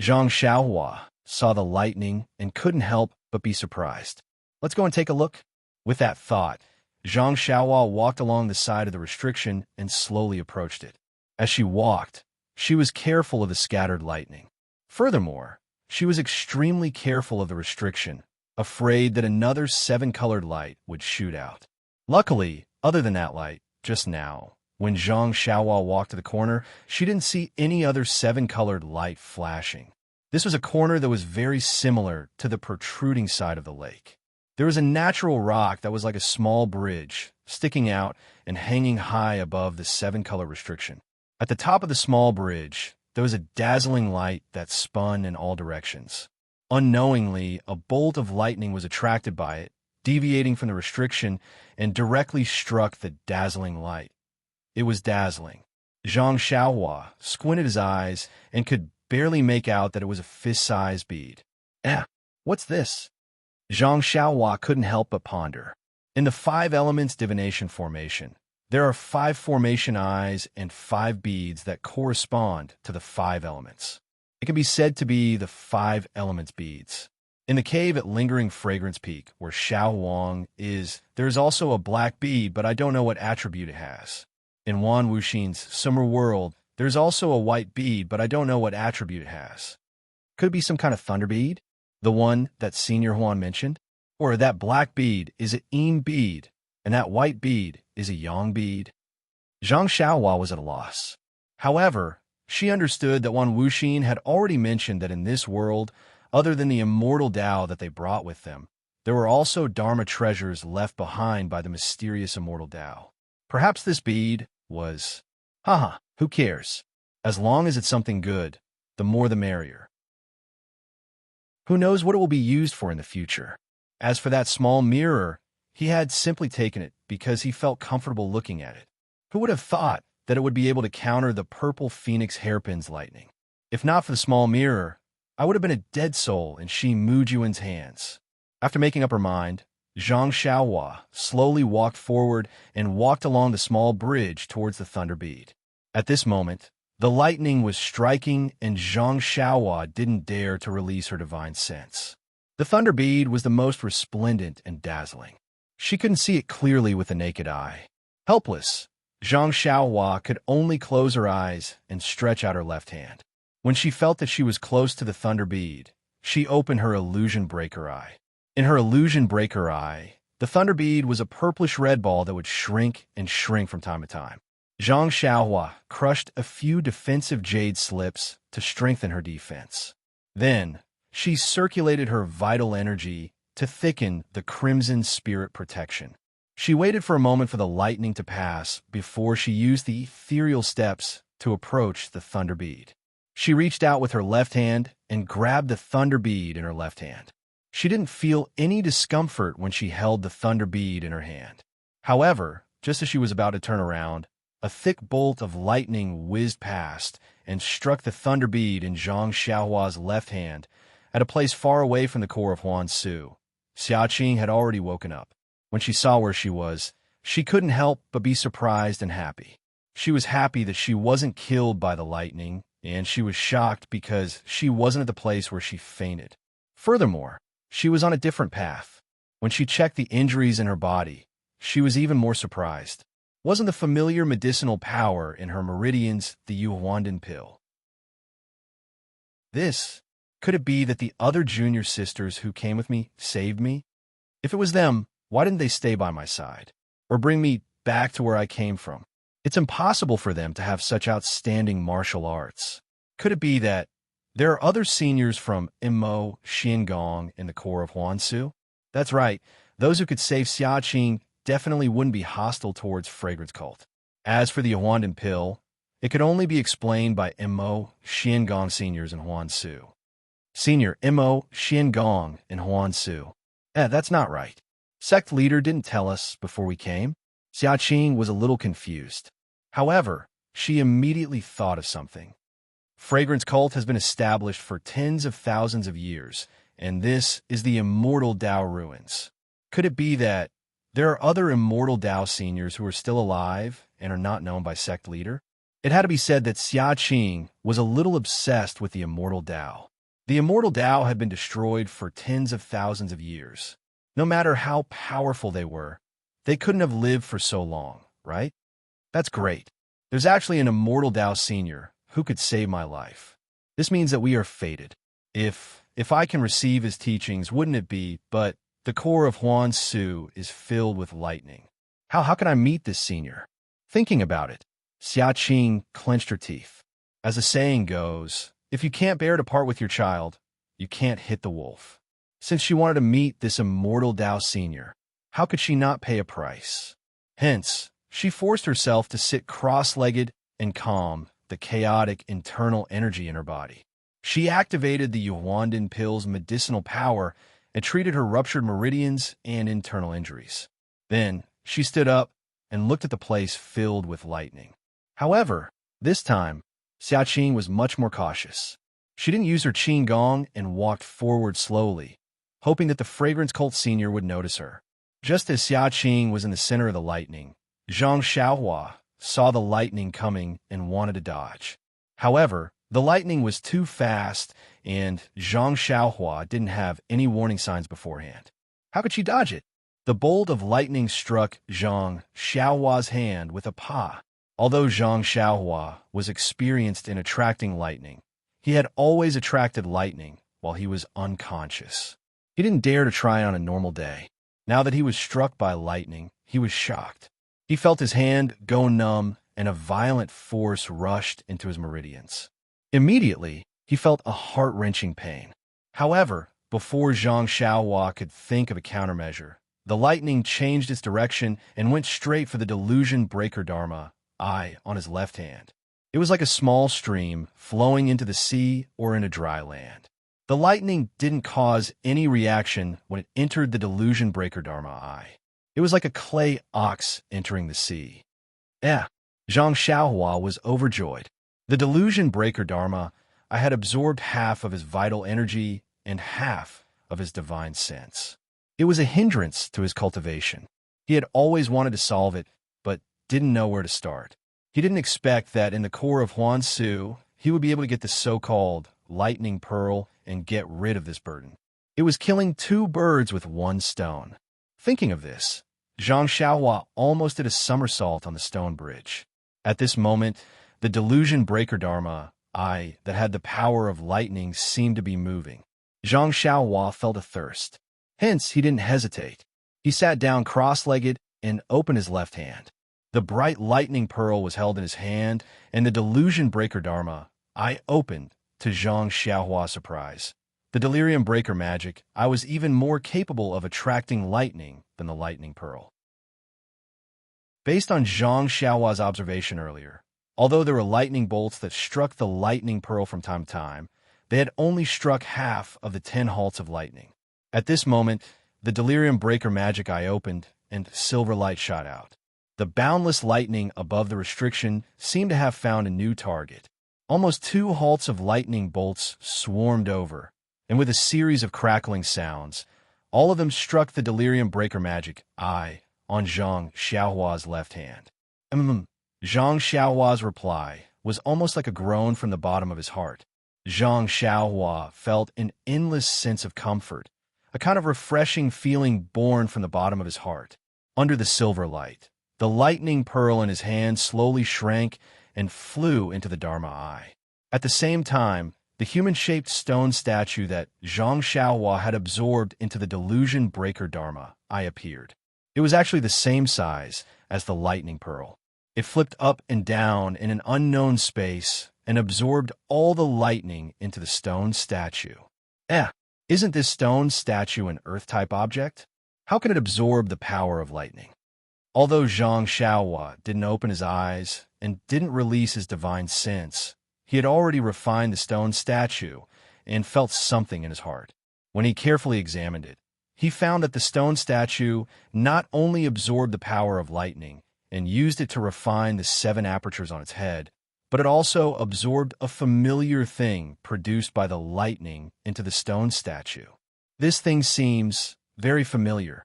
Zhang Xiaohua saw the lightning and couldn't help but be surprised. Let's go and take a look. With that thought, Zhang Xiaohua walked along the side of the restriction and slowly approached it. As she walked, she was careful of the scattered lightning. Furthermore, she was extremely careful of the restriction, afraid that another 7-colored light would shoot out. Luckily, other than that light, just now, when Zhang Xiaohua walked to the corner, she didn't see any other 7-colored light flashing. This was a corner that was very similar to the protruding side of the lake. There was a natural rock that was like a small bridge, sticking out and hanging high above the 7-color restriction. At the top of the small bridge, there was a dazzling light that spun in all directions. Unknowingly, a bolt of lightning was attracted by it, deviating from the restriction, and directly struck the dazzling light. It was dazzling. Zhang Xiaohua squinted his eyes and could barely make out that it was a fist-sized bead. What's this? Zhang Xiaohua couldn't help but ponder. In the 5 elements divination formation, there are 5 formation eyes and 5 beads that correspond to the 5 elements. It can be said to be the 5 elements beads. In the cave at Lingering Fragrance Peak, where Xiao Wang is, there is also a black bead, but I don't know what attribute it has. In Wan Wuxin's Summer World, there's also a white bead, but I don't know what attribute it has. Could it be some kind of thunder bead? The one that Senior Huan mentioned? Or that black bead is an Yin bead, and that white bead is a Yang bead? Zhang Xiaohua was at a loss. However, she understood that Wan Wuxin had already mentioned that in this world, other than the immortal Tao that they brought with them, there were also Dharma treasures left behind by the mysterious immortal Tao. Perhaps this bead was... who cares? As long as it's something good, the more the merrier. Who knows what it will be used for in the future? As for that small mirror, he had simply taken it because he felt comfortable looking at it. Who would have thought that it would be able to counter the purple phoenix hairpin's lightning? If not for the small mirror, I would have been a dead soul in Shi Mujuan's hands. After making up her mind, Zhang Xiaohua slowly walked forward and walked along the small bridge towards the thunder bead. At this moment, the lightning was striking and Zhang Xiaohua didn't dare to release her divine sense. The thunder bead was the most resplendent and dazzling. She couldn't see it clearly with the naked eye. Helpless, Zhang Xiaohua could only close her eyes and stretch out her left hand. When she felt that she was close to the thunder bead, she opened her illusion breaker eye. In her illusion breaker eye, the thunder bead was a purplish-red ball that would shrink and shrink from time to time. Zhang Xiaohua crushed a few defensive jade slips to strengthen her defense. Then, she circulated her vital energy to thicken the crimson spirit protection. She waited for a moment for the lightning to pass before she used the ethereal steps to approach the thunder bead. She reached out with her left hand and grabbed the thunder bead in her left hand. She didn't feel any discomfort when she held the thunder bead in her hand. However, just as she was about to turn around, a thick bolt of lightning whizzed past and struck the thunder bead in Zhang Xiaohua's left hand at a place far away from the core of Huansu. Xiaoqing had already woken up. When she saw where she was, she couldn't help but be surprised and happy. She was happy that she wasn't killed by the lightning, and she was shocked because she wasn't at the place where she fainted. Furthermore, she was on a different path. When she checked the injuries in her body, she was even more surprised. Wasn't the familiar medicinal power in her meridians the Yuhuandan pill? Could it be that the other junior sisters who came with me saved me? If it was them, Why didn't they stay by my side? Or bring me back to where I came from? It's impossible for them to have such outstanding martial arts. Could it be that there are other seniors from Immo, Xiangong, in the core of Huansu? That's right. Those who could save Xiaqing definitely wouldn't be hostile towards Fragrance Cult. As for the Huandan pill, it could only be explained by Immo, Xiangong seniors in Huansu. Senior Immo, Xiangong in Huansu. That's not right. Sect leader didn't tell us before we came. Xiaqing was a little confused. However, she immediately thought of something. Fragrance Cult has been established for tens of thousands of years, and this is the Immortal Dao Ruins. Could it be that there are other Immortal Dao seniors who are still alive and are not known by sect leader? It had to be said that Xiaqing was a little obsessed with the Immortal Dao. The Immortal Dao had been destroyed for tens of thousands of years. No matter how powerful they couldn't have lived for so long, right? That's great. There's actually an Immortal Dao senior who could save my life. This means that we are fated. If I can receive his teachings, wouldn't it be? But the core of Huansu is filled with lightning. How can I meet this senior? Thinking about it, Xiaqing clenched her teeth. As the saying goes, if you can't bear to part with your child, you can't hit the wolf. Since she wanted to meet this Immortal Dao senior, how could she not pay a price? Hence, she forced herself to sit cross-legged and calm the chaotic internal energy in her body. She activated the Yuandan pill's medicinal power and treated her ruptured meridians and internal injuries. Then, she stood up and looked at the place filled with lightning. However, this time, Xiaqing was much more cautious. She didn't use her qing gong and walked forward slowly, hoping that the Fragrance Cult senior would notice her. Just as Xiaqing was in the center of the lightning, Zhang Xiaohua saw the lightning coming and wanted to dodge. However, the lightning was too fast, and Zhang Xiaohua didn't have any warning signs beforehand. How could she dodge it? The bolt of lightning struck Zhang Xiaohua's hand with a paw. Although Zhang Xiaohua was experienced in attracting lightning, he had always attracted lightning while he was unconscious. He didn't dare to try on a normal day. Now that he was struck by lightning, he was shocked. He felt his hand go numb, and a violent force rushed into his meridians. Immediately, he felt a heart-wrenching pain. However, before Zhang Xiaohua could think of a countermeasure, the lightning changed its direction and went straight for the delusion breaker Dharma eye on his left hand. It was like a small stream flowing into the sea or in a dry land. The lightning didn't cause any reaction when it entered the delusion breaker Dharma eye. It was like a clay ox entering the sea. Zhang Xiaohua was overjoyed. The delusion breaker Dharma I had absorbed half of his vital energy and half of his divine sense. It was a hindrance to his cultivation. He had always wanted to solve it, but didn't know where to start. He didn't expect that in the core of Huansu, he would be able to get the so-called lightning pearl and get rid of this burden. It was killing two birds with one stone. Thinking of this, Zhang Xiaohua almost did a somersault on the stone bridge. At this moment, the delusion breaker Dharma eye that had the power of lightning seemed to be moving. Zhang Xiaohua felt a thirst. Hence, he didn't hesitate. He sat down cross-legged and opened his left hand. The bright lightning pearl was held in his hand, and the delusion breaker Dharma eye opened to Zhang Xiaohua's surprise. The delirium breaker magic, I was even more capable of attracting lightning than the lightning pearl. Based on Zhang Xiaohua's observation earlier, although there were lightning bolts that struck the lightning pearl from time to time, they had only struck half of the 10 halts of lightning. At this moment, the delirium breaker magic eye opened, and silver light shot out. The boundless lightning above the restriction seemed to have found a new target. Almost 2 halts of lightning bolts swarmed over, and with a series of crackling sounds, all of them struck the delirium breaker magic eye on Zhang Xiaohua's left hand. Zhang Xiaohua's reply was almost like a groan from the bottom of his heart. Zhang Xiaohua felt an endless sense of comfort, a kind of refreshing feeling born from the bottom of his heart. Under the silver light, the lightning pearl in his hand slowly shrank and flew into the Dharma eye. At the same time, the human-shaped stone statue that Zhang Xiaohua had absorbed into the delusion breaker Dharma eye appeared. It was actually the same size as the lightning pearl. It flipped up and down in an unknown space and absorbed all the lightning into the stone statue. Isn't this stone statue an Earth-type object? How can it absorb the power of lightning? Although Zhang Xiaohua didn't open his eyes and didn't release his divine sense, he had already refined the stone statue and felt something in his heart. When he carefully examined it, he found that the stone statue not only absorbed the power of lightning and used it to refine the 7 apertures on its head, but it also absorbed a familiar thing produced by the lightning into the stone statue. This thing seems very familiar.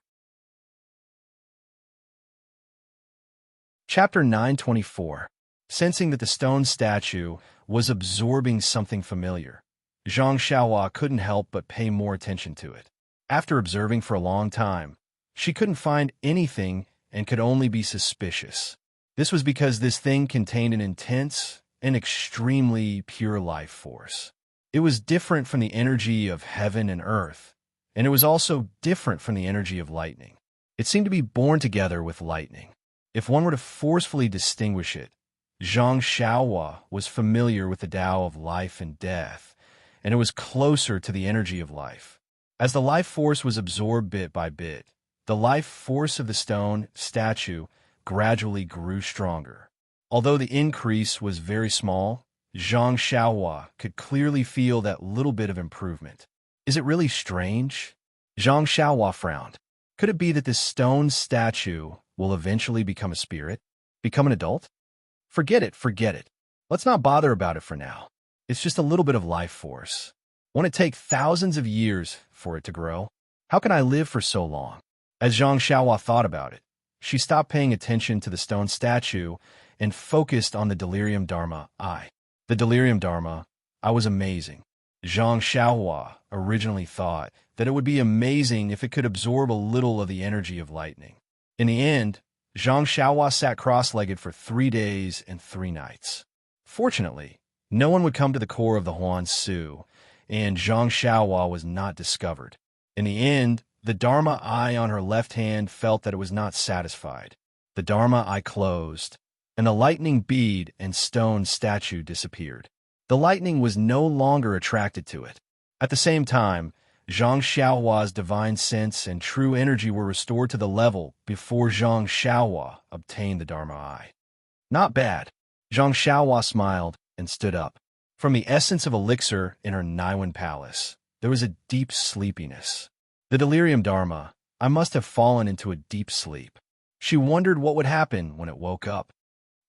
Chapter 924. Sensing that the stone statue was absorbing something familiar, Zhang Xiaohua couldn't help but pay more attention to it. After observing for a long time, she couldn't find anything and could only be suspicious. This was because this thing contained an intense and extremely pure life force. It was different from the energy of heaven and earth, and it was also different from the energy of lightning. It seemed to be born together with lightning. If one were to forcefully distinguish it, Zhang Xiaohua was familiar with the Tao of life and death, and it was closer to the energy of life. As the life force was absorbed bit by bit, the life force of the stone statue gradually grew stronger. Although the increase was very small, Zhang Xiaohua could clearly feel that little bit of improvement. Is it really strange? Zhang Xiaohua frowned. Could it be that this stone statue will eventually become a spirit? Become an adult? Forget it. Let's not bother about it for now. It's just a little bit of life force. Won't it take thousands of years for it to grow? How can I live for so long? As Zhang Xiaohua thought about it, she stopped paying attention to the stone statue and focused on the delirium dharma I. The delirium dharma I was amazing. Zhang Xiaohua originally thought that it would be amazing if it could absorb a little of the energy of lightning. In the end, Zhang Xiaohua sat cross-legged for 3 days and 3 nights. Fortunately, no one would come to the core of the Huan Su, and Zhang Xiaohua was not discovered. In the end, the Dharma eye on her left hand felt that it was not satisfied. The Dharma eye closed, and the lightning bead and stone statue disappeared. The lightning was no longer attracted to it. At the same time, Zhang Xiaohua's divine sense and true energy were restored to the level before Zhang Xiaohua obtained the Dharma eye. Not bad. Zhang Xiaohua smiled and stood up. From the essence of elixir in her Naiwan palace, there was a deep sleepiness. The delirium dharma, I must have fallen into a deep sleep. She wondered what would happen when it woke up.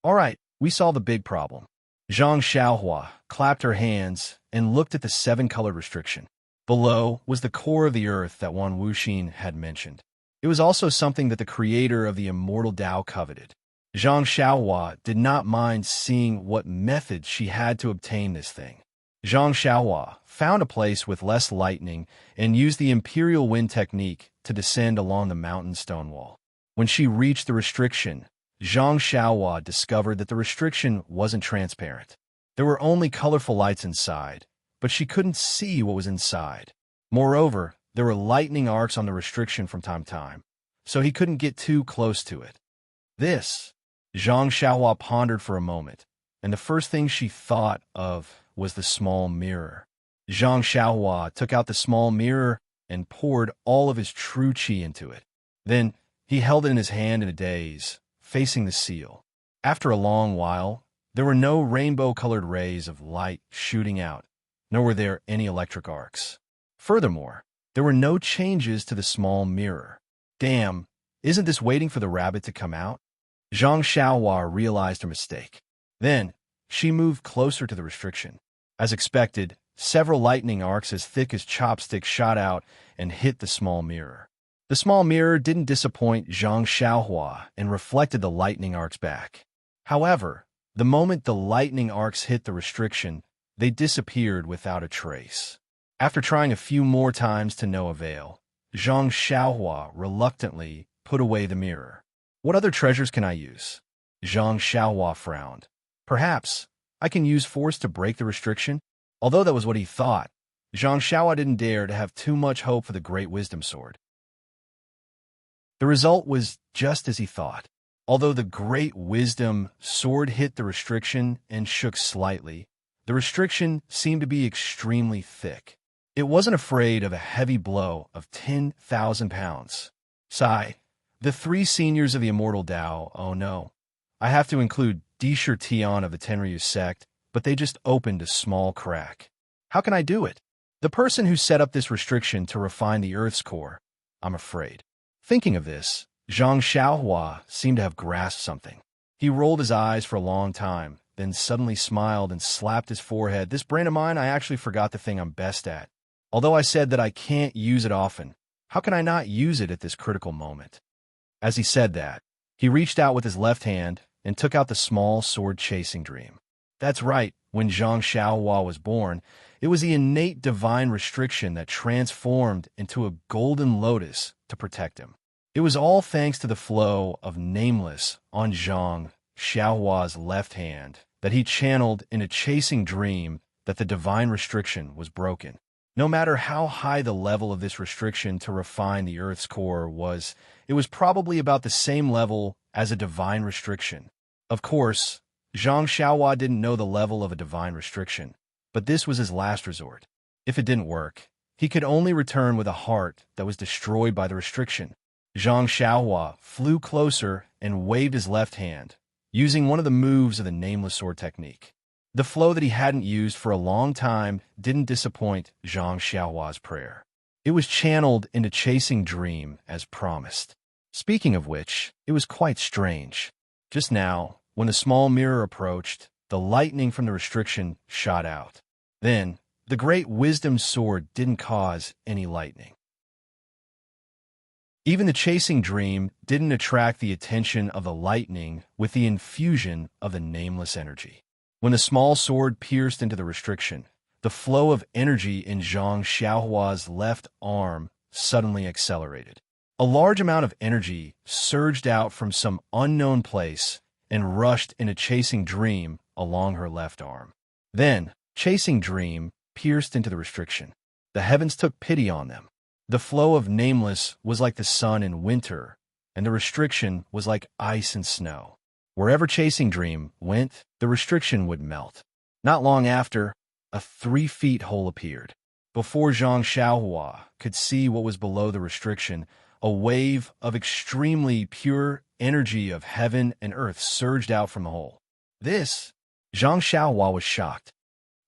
All right, we solved the big problem. Zhang Xiaohua clapped her hands and looked at the 7-colored restriction. Below was the core of the earth that Wan Wuxin had mentioned. It was also something that the creator of the immortal Tao coveted. Zhang Xiaohua did not mind seeing what method she had to obtain this thing. Zhang Xiaohua found a place with less lightning and used the imperial wind technique to descend along the mountain stone wall. When she reached the restriction, Zhang Xiaohua discovered that the restriction wasn't transparent. There were only colorful lights inside, but she couldn't see what was inside. Moreover, there were lightning arcs on the restriction from time to time, so he couldn't get too close to it. Zhang Xiaohua pondered for a moment, and the first thing she thought of was the small mirror. Zhang Xiaohua took out the small mirror and poured all of his true qi into it. Then, he held it in his hand in a daze, facing the seal. After a long while, there were no rainbow-colored rays of light shooting out, nor were there any electric arcs. Furthermore, there were no changes to the small mirror. Damn, isn't this waiting for the rabbit to come out? Zhang Xiaohua realized her mistake. Then, she moved closer to the restriction. As expected, several lightning arcs as thick as chopsticks shot out and hit the small mirror. The small mirror didn't disappoint Zhang Xiaohua and reflected the lightning arcs back. However, the moment the lightning arcs hit the restriction, they disappeared without a trace. After trying a few more times to no avail, Zhang Xiaohua reluctantly put away the mirror. What other treasures can I use? Zhang Xiaohua frowned. Perhaps I can use force to break the restriction? Although that was what he thought, Zhang Xiaohua didn't dare to have too much hope for the Great Wisdom Sword. The result was just as he thought. Although the great wisdom sword hit the restriction and shook slightly, the restriction seemed to be extremely thick. It wasn't afraid of a heavy blow of 10,000 pounds. Sigh. The three seniors of the immortal Tao, oh no. I have to include Disher Tion of the Tenryu sect, but they just opened a small crack. How can I do it? The person who set up this restriction to refine the Earth's core, I'm afraid. Thinking of this, Zhang Xiaohua seemed to have grasped something. He rolled his eyes for a long time, then suddenly smiled and slapped his forehead. This brain of mine, I actually forgot the thing I'm best at. Although I said that I can't use it often, how can I not use it at this critical moment? As he said that, he reached out with his left hand and took out the small sword chasing dream. That's right, when Zhang Xiaohua was born, it was the innate divine restriction that transformed into a golden lotus to protect him. It was all thanks to the flow of nameless on Zhang Xiaohua's left hand that he channeled in a chasing dream that the divine restriction was broken. No matter how high the level of this restriction to refine the Earth's core was, it was probably about the same level as a divine restriction. Of course, Zhang Xiaohua didn't know the level of a divine restriction, but this was his last resort. If it didn't work, he could only return with a heart that was destroyed by the restriction. Zhang Xiaohua flew closer and waved his left hand, using one of the moves of the nameless sword technique. The flow that he hadn't used for a long time didn't disappoint Zhang Xiaohua's prayer. It was channeled into chasing dream as promised. Speaking of which, it was quite strange. Just now, when the small mirror approached, the lightning from the restriction shot out. Then, the great wisdom sword didn't cause any lightning. Even the chasing dream didn't attract the attention of the lightning with the infusion of the nameless energy. When the small sword pierced into the restriction, the flow of energy in Zhang Xiaohua's left arm suddenly accelerated. A large amount of energy surged out from some unknown place and rushed in a chasing dream along her left arm. Then, chasing dream pierced into the restriction. The heavens took pity on them. The flow of nameless was like the sun in winter, and the restriction was like ice and snow. Wherever chasing dream went, the restriction would melt. Not long after, a 3-foot hole appeared. Before Zhang Xiaohua could see what was below the restriction, a wave of extremely pure energy of heaven and earth surged out from the hole. Zhang Xiaohua was shocked.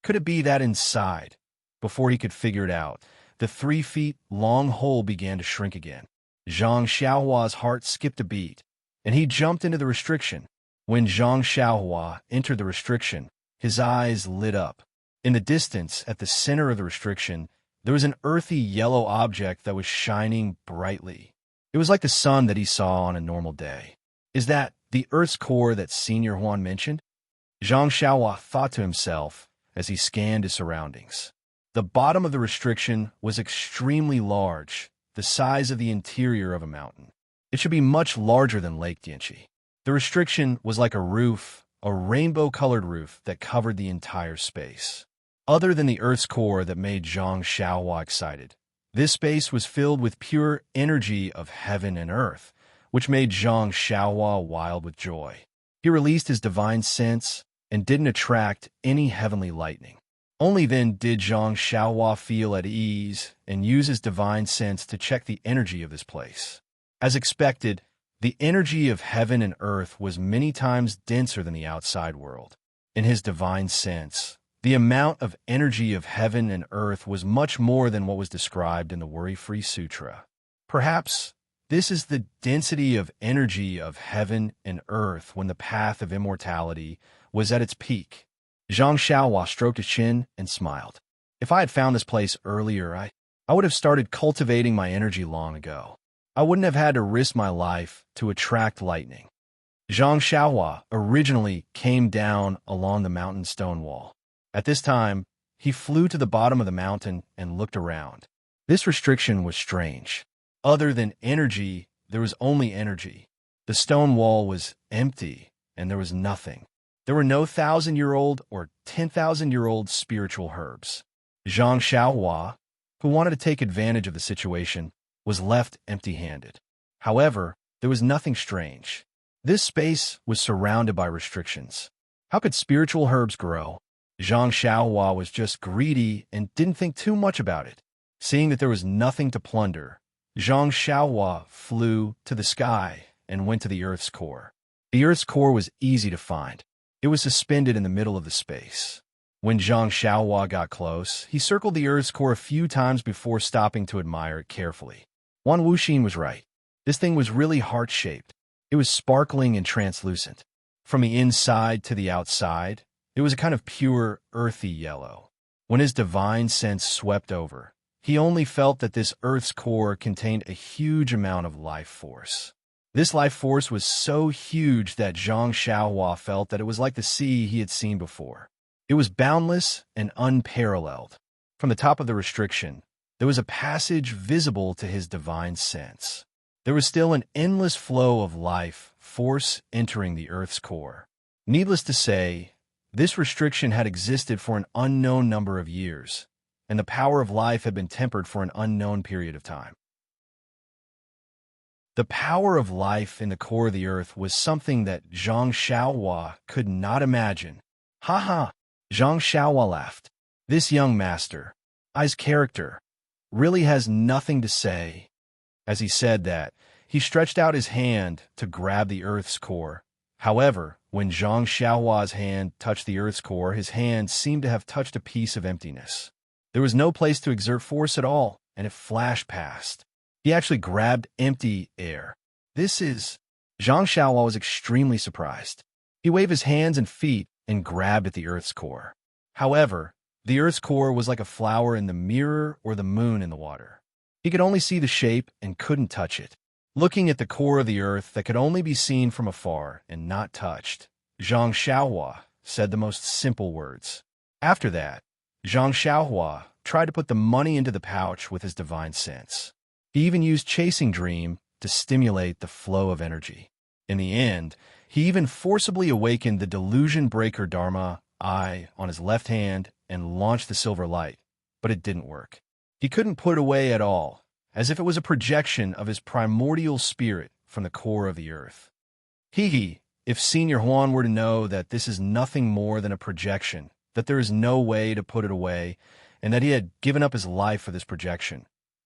Could it be that inside? Before he could figure it out, the 3-foot-long hole began to shrink again. Zhang Xiaohua's heart skipped a beat, and he jumped into the restriction. When Zhang Xiaohua entered the restriction, his eyes lit up. In the distance, at the center of the restriction, there was an earthy yellow object that was shining brightly. It was like the sun that he saw on a normal day. Is that the Earth's core that Senior Huan mentioned? Zhang Xiaohua thought to himself as he scanned his surroundings. The bottom of the restriction was extremely large, the size of the interior of a mountain. It should be much larger than Lake Dianchi. The restriction was like a roof, a rainbow-colored roof that covered the entire space. Other than the Earth's core that made Zhang Xiaohua excited, this space was filled with pure energy of heaven and earth, which made Zhang Xiaohua wild with joy. He released his divine sense and didn't attract any heavenly lightning. Only then did Zhang Xiaohua feel at ease and use his divine sense to check the energy of this place. As expected, the energy of heaven and earth was many times denser than the outside world. In his divine sense, the amount of energy of heaven and earth was much more than what was described in the Worry-Free Sutra. Perhaps this is the density of energy of heaven and earth when the path of immortality was at its peak. Zhang Xiaohua stroked his chin and smiled. If I had found this place earlier, I would have started cultivating my energy long ago. I wouldn't have had to risk my life to attract lightning. Zhang Xiaohua originally came down along the mountain stone wall. At this time, he flew to the bottom of the mountain and looked around. This restriction was strange. Other than energy, there was only energy. The stone wall was empty, and there was nothing. There were no 1,000-year-old or 10,000-year-old spiritual herbs. Zhang Xiaohua, who wanted to take advantage of the situation, was left empty-handed. However, there was nothing strange. This space was surrounded by restrictions. How could spiritual herbs grow? Zhang Xiaohua was just greedy and didn't think too much about it. Seeing that there was nothing to plunder, Zhang Xiaohua flew to the sky and went to the Earth's core. The Earth's core was easy to find. It was suspended in the middle of the space. When Zhang Xiaohua got close, he circled the Earth's core a few times before stopping to admire it carefully. Huan Wuxin was right. This thing was really heart-shaped. It was sparkling and translucent. From the inside to the outside, it was a kind of pure, earthy yellow. When his divine sense swept over, he only felt that this Earth's core contained a huge amount of life force. This life force was so huge that Zhang Xiaohua felt that it was like the sea he had seen before. It was boundless and unparalleled. From the top of the restriction, there was a passage visible to his divine sense. There was still an endless flow of life force entering the Earth's core. Needless to say, this restriction had existed for an unknown number of years, and the power of life had been tempered for an unknown period of time. The power of life in the core of the Earth was something that Zhang Xiaohua could not imagine. Ha ha! Zhang Xiaohua laughed. This young master, I's character, really has nothing to say. As he said that, he stretched out his hand to grab the Earth's core. However, when Zhang Xiaohua's hand touched the Earth's core, his hand seemed to have touched a piece of emptiness. There was no place to exert force at all, and it flashed past. He actually grabbed empty air. Zhang Xiaohua was extremely surprised. He waved his hands and feet and grabbed at the Earth's core. However, the Earth's core was like a flower in the mirror or the moon in the water. He could only see the shape and couldn't touch it. Looking at the core of the Earth that could only be seen from afar and not touched, Zhang Xiaohua said the most simple words. After that, Zhang Xiaohua tried to put the money into the pouch with his divine sense. He even used Chasing Dream to stimulate the flow of energy. In the end, he even forcibly awakened the Delusion Breaker Dharma eye on his left hand and launched the silver light, but it didn't work. He couldn't put it away at all, as if it was a projection of his primordial spirit from the core of the Earth. If Senior Huan were to know that this is nothing more than a projection, that there is no way to put it away, and that he had given up his life for this projection,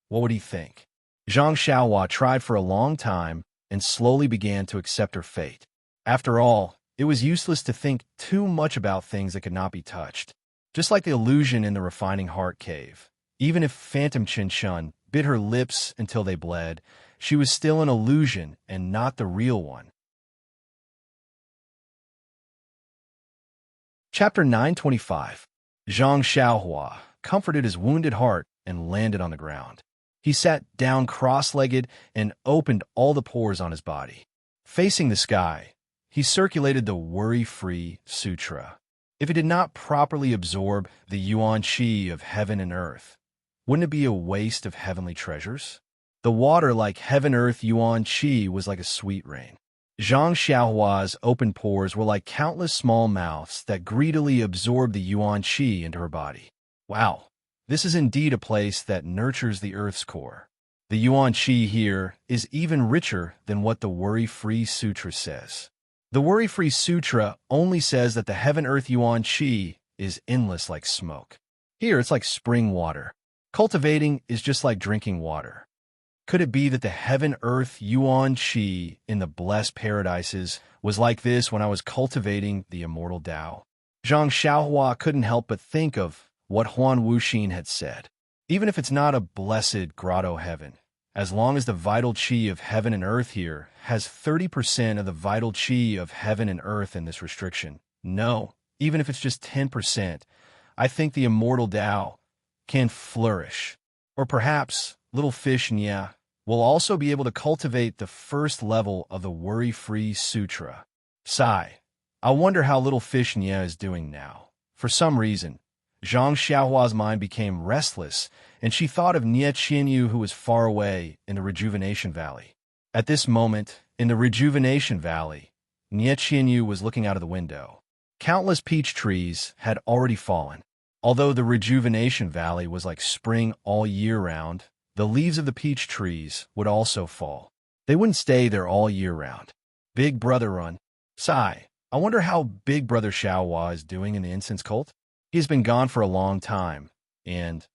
what would he think? Zhang Xiaohua tried for a long time and slowly began to accept her fate. After all, it was useless to think too much about things that could not be touched. Just like the illusion in the refining heart cave. Even if Phantom Chen bit her lips until they bled, she was still an illusion and not the real one. Chapter 925. Zhang Xiaohua comforted his wounded heart and landed on the ground. He sat down cross-legged and opened all the pores on his body. Facing the sky, he circulated the Worry-Free Sutra. If it did not properly absorb the yuan qi of heaven and earth, wouldn't it be a waste of heavenly treasures? The water like heaven-earth yuan qi was like a sweet rain. Zhang Xiaohua's open pores were like countless small mouths that greedily absorbed the yuan qi into her body. Wow, this is indeed a place that nurtures the Earth's core. The yuan qi here is even richer than what the Worry-Free Sutra says. The Worry-Free Sutra only says that the heaven-earth yuan qi is endless like smoke. Here it's like spring water. Cultivating is just like drinking water. Could it be that the heaven-earth yuan qi in the blessed paradises was like this when I was cultivating the immortal Tao? Zhang Xiaohua couldn't help but think of what Huan Wuxin had said. Even if it's not a blessed grotto heaven, as long as the vital qi of heaven and earth here has 30% of the vital qi of heaven and earth in this restriction. No, even if it's just 10%, I think the immortal Tao can flourish. Or perhaps little fish Nya will also be able to cultivate the first level of the Worry-Free Sutra. Sigh. I wonder how little fish Nya is doing now. For some reason, Zhang Xiaohua's mind became restless, and she thought of Nie Qianyu who was far away in the Rejuvenation Valley. At this moment, in the Rejuvenation Valley, Nie Qianyu was looking out of the window. Countless peach trees had already fallen. Although the Rejuvenation Valley was like spring all year round, the leaves of the peach trees would also fall. They wouldn't stay there all year round. Big Brother run. Sigh. I wonder how Big Brother Xiaohua is doing in the incense cult. He's been gone for a long time, and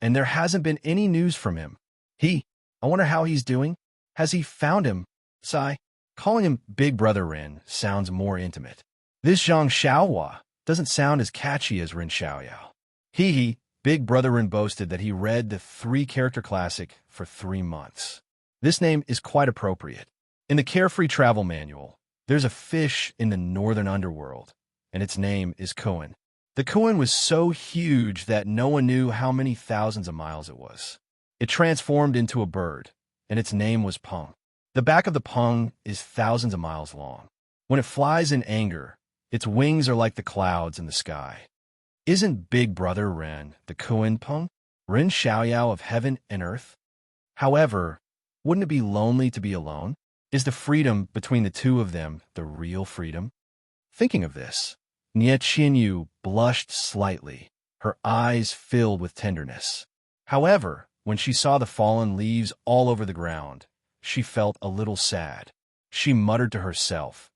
there hasn't been any news from him. I wonder how he's doing. Has he found him? Sigh. Calling him Big Brother Ren sounds more intimate. This Zhang Xiaohua doesn't sound as catchy as Ren Xiaoyao. Big Brother Ren boasted that he read the three-character classic for 3 months. This name is quite appropriate. In the Carefree Travel Manual, there's a fish in the northern underworld, and its name is Kuan. The Kuan was so huge that no one knew how many thousands of miles it was. It transformed into a bird, and its name was Peng. The back of the Peng is thousands of miles long. When it flies in anger, its wings are like the clouds in the sky. Isn't Big Brother Ren the Kuan Peng? Ren Xiaoyao of heaven and earth? However, wouldn't it be lonely to be alone? Is the freedom between the two of them the real freedom? Thinking of this, Nie Qinyu blushed slightly, her eyes filled with tenderness. However, when she saw the fallen leaves all over the ground, she felt a little sad. She muttered to herself,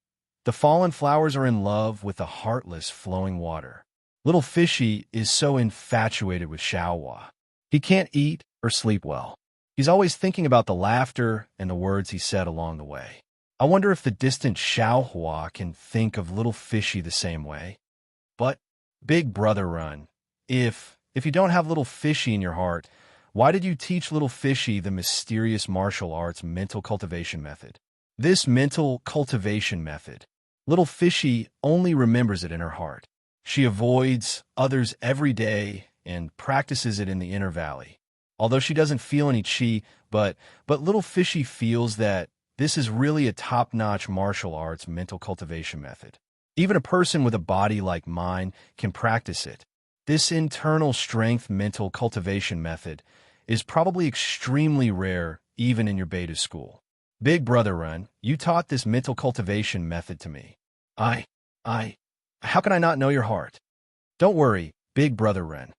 "The fallen flowers are in love with the heartless flowing water." Little Fishy is so infatuated with Xiaohua. He can't eat or sleep well. He's always thinking about the laughter and the words he said along the way. I wonder if the distant Xiaohua can think of Little Fishy the same way. But, Big Brother Run, if you don't have Little Fishy in your heart, why did you teach Little Fishy the mysterious martial arts mental cultivation method? This mental cultivation method, Little Fishy only remembers it in her heart. She avoids others every day and practices it in the inner valley. Although she doesn't feel any chi, but Little Fishy feels that this is really a top-notch martial arts mental cultivation method. Even a person with a body like mine can practice it. This internal strength mental cultivation method is probably extremely rare even in your beta school. Big Brother Run, you taught this mental cultivation method to me. How can I not know your heart? Don't worry, Big Brother Ren.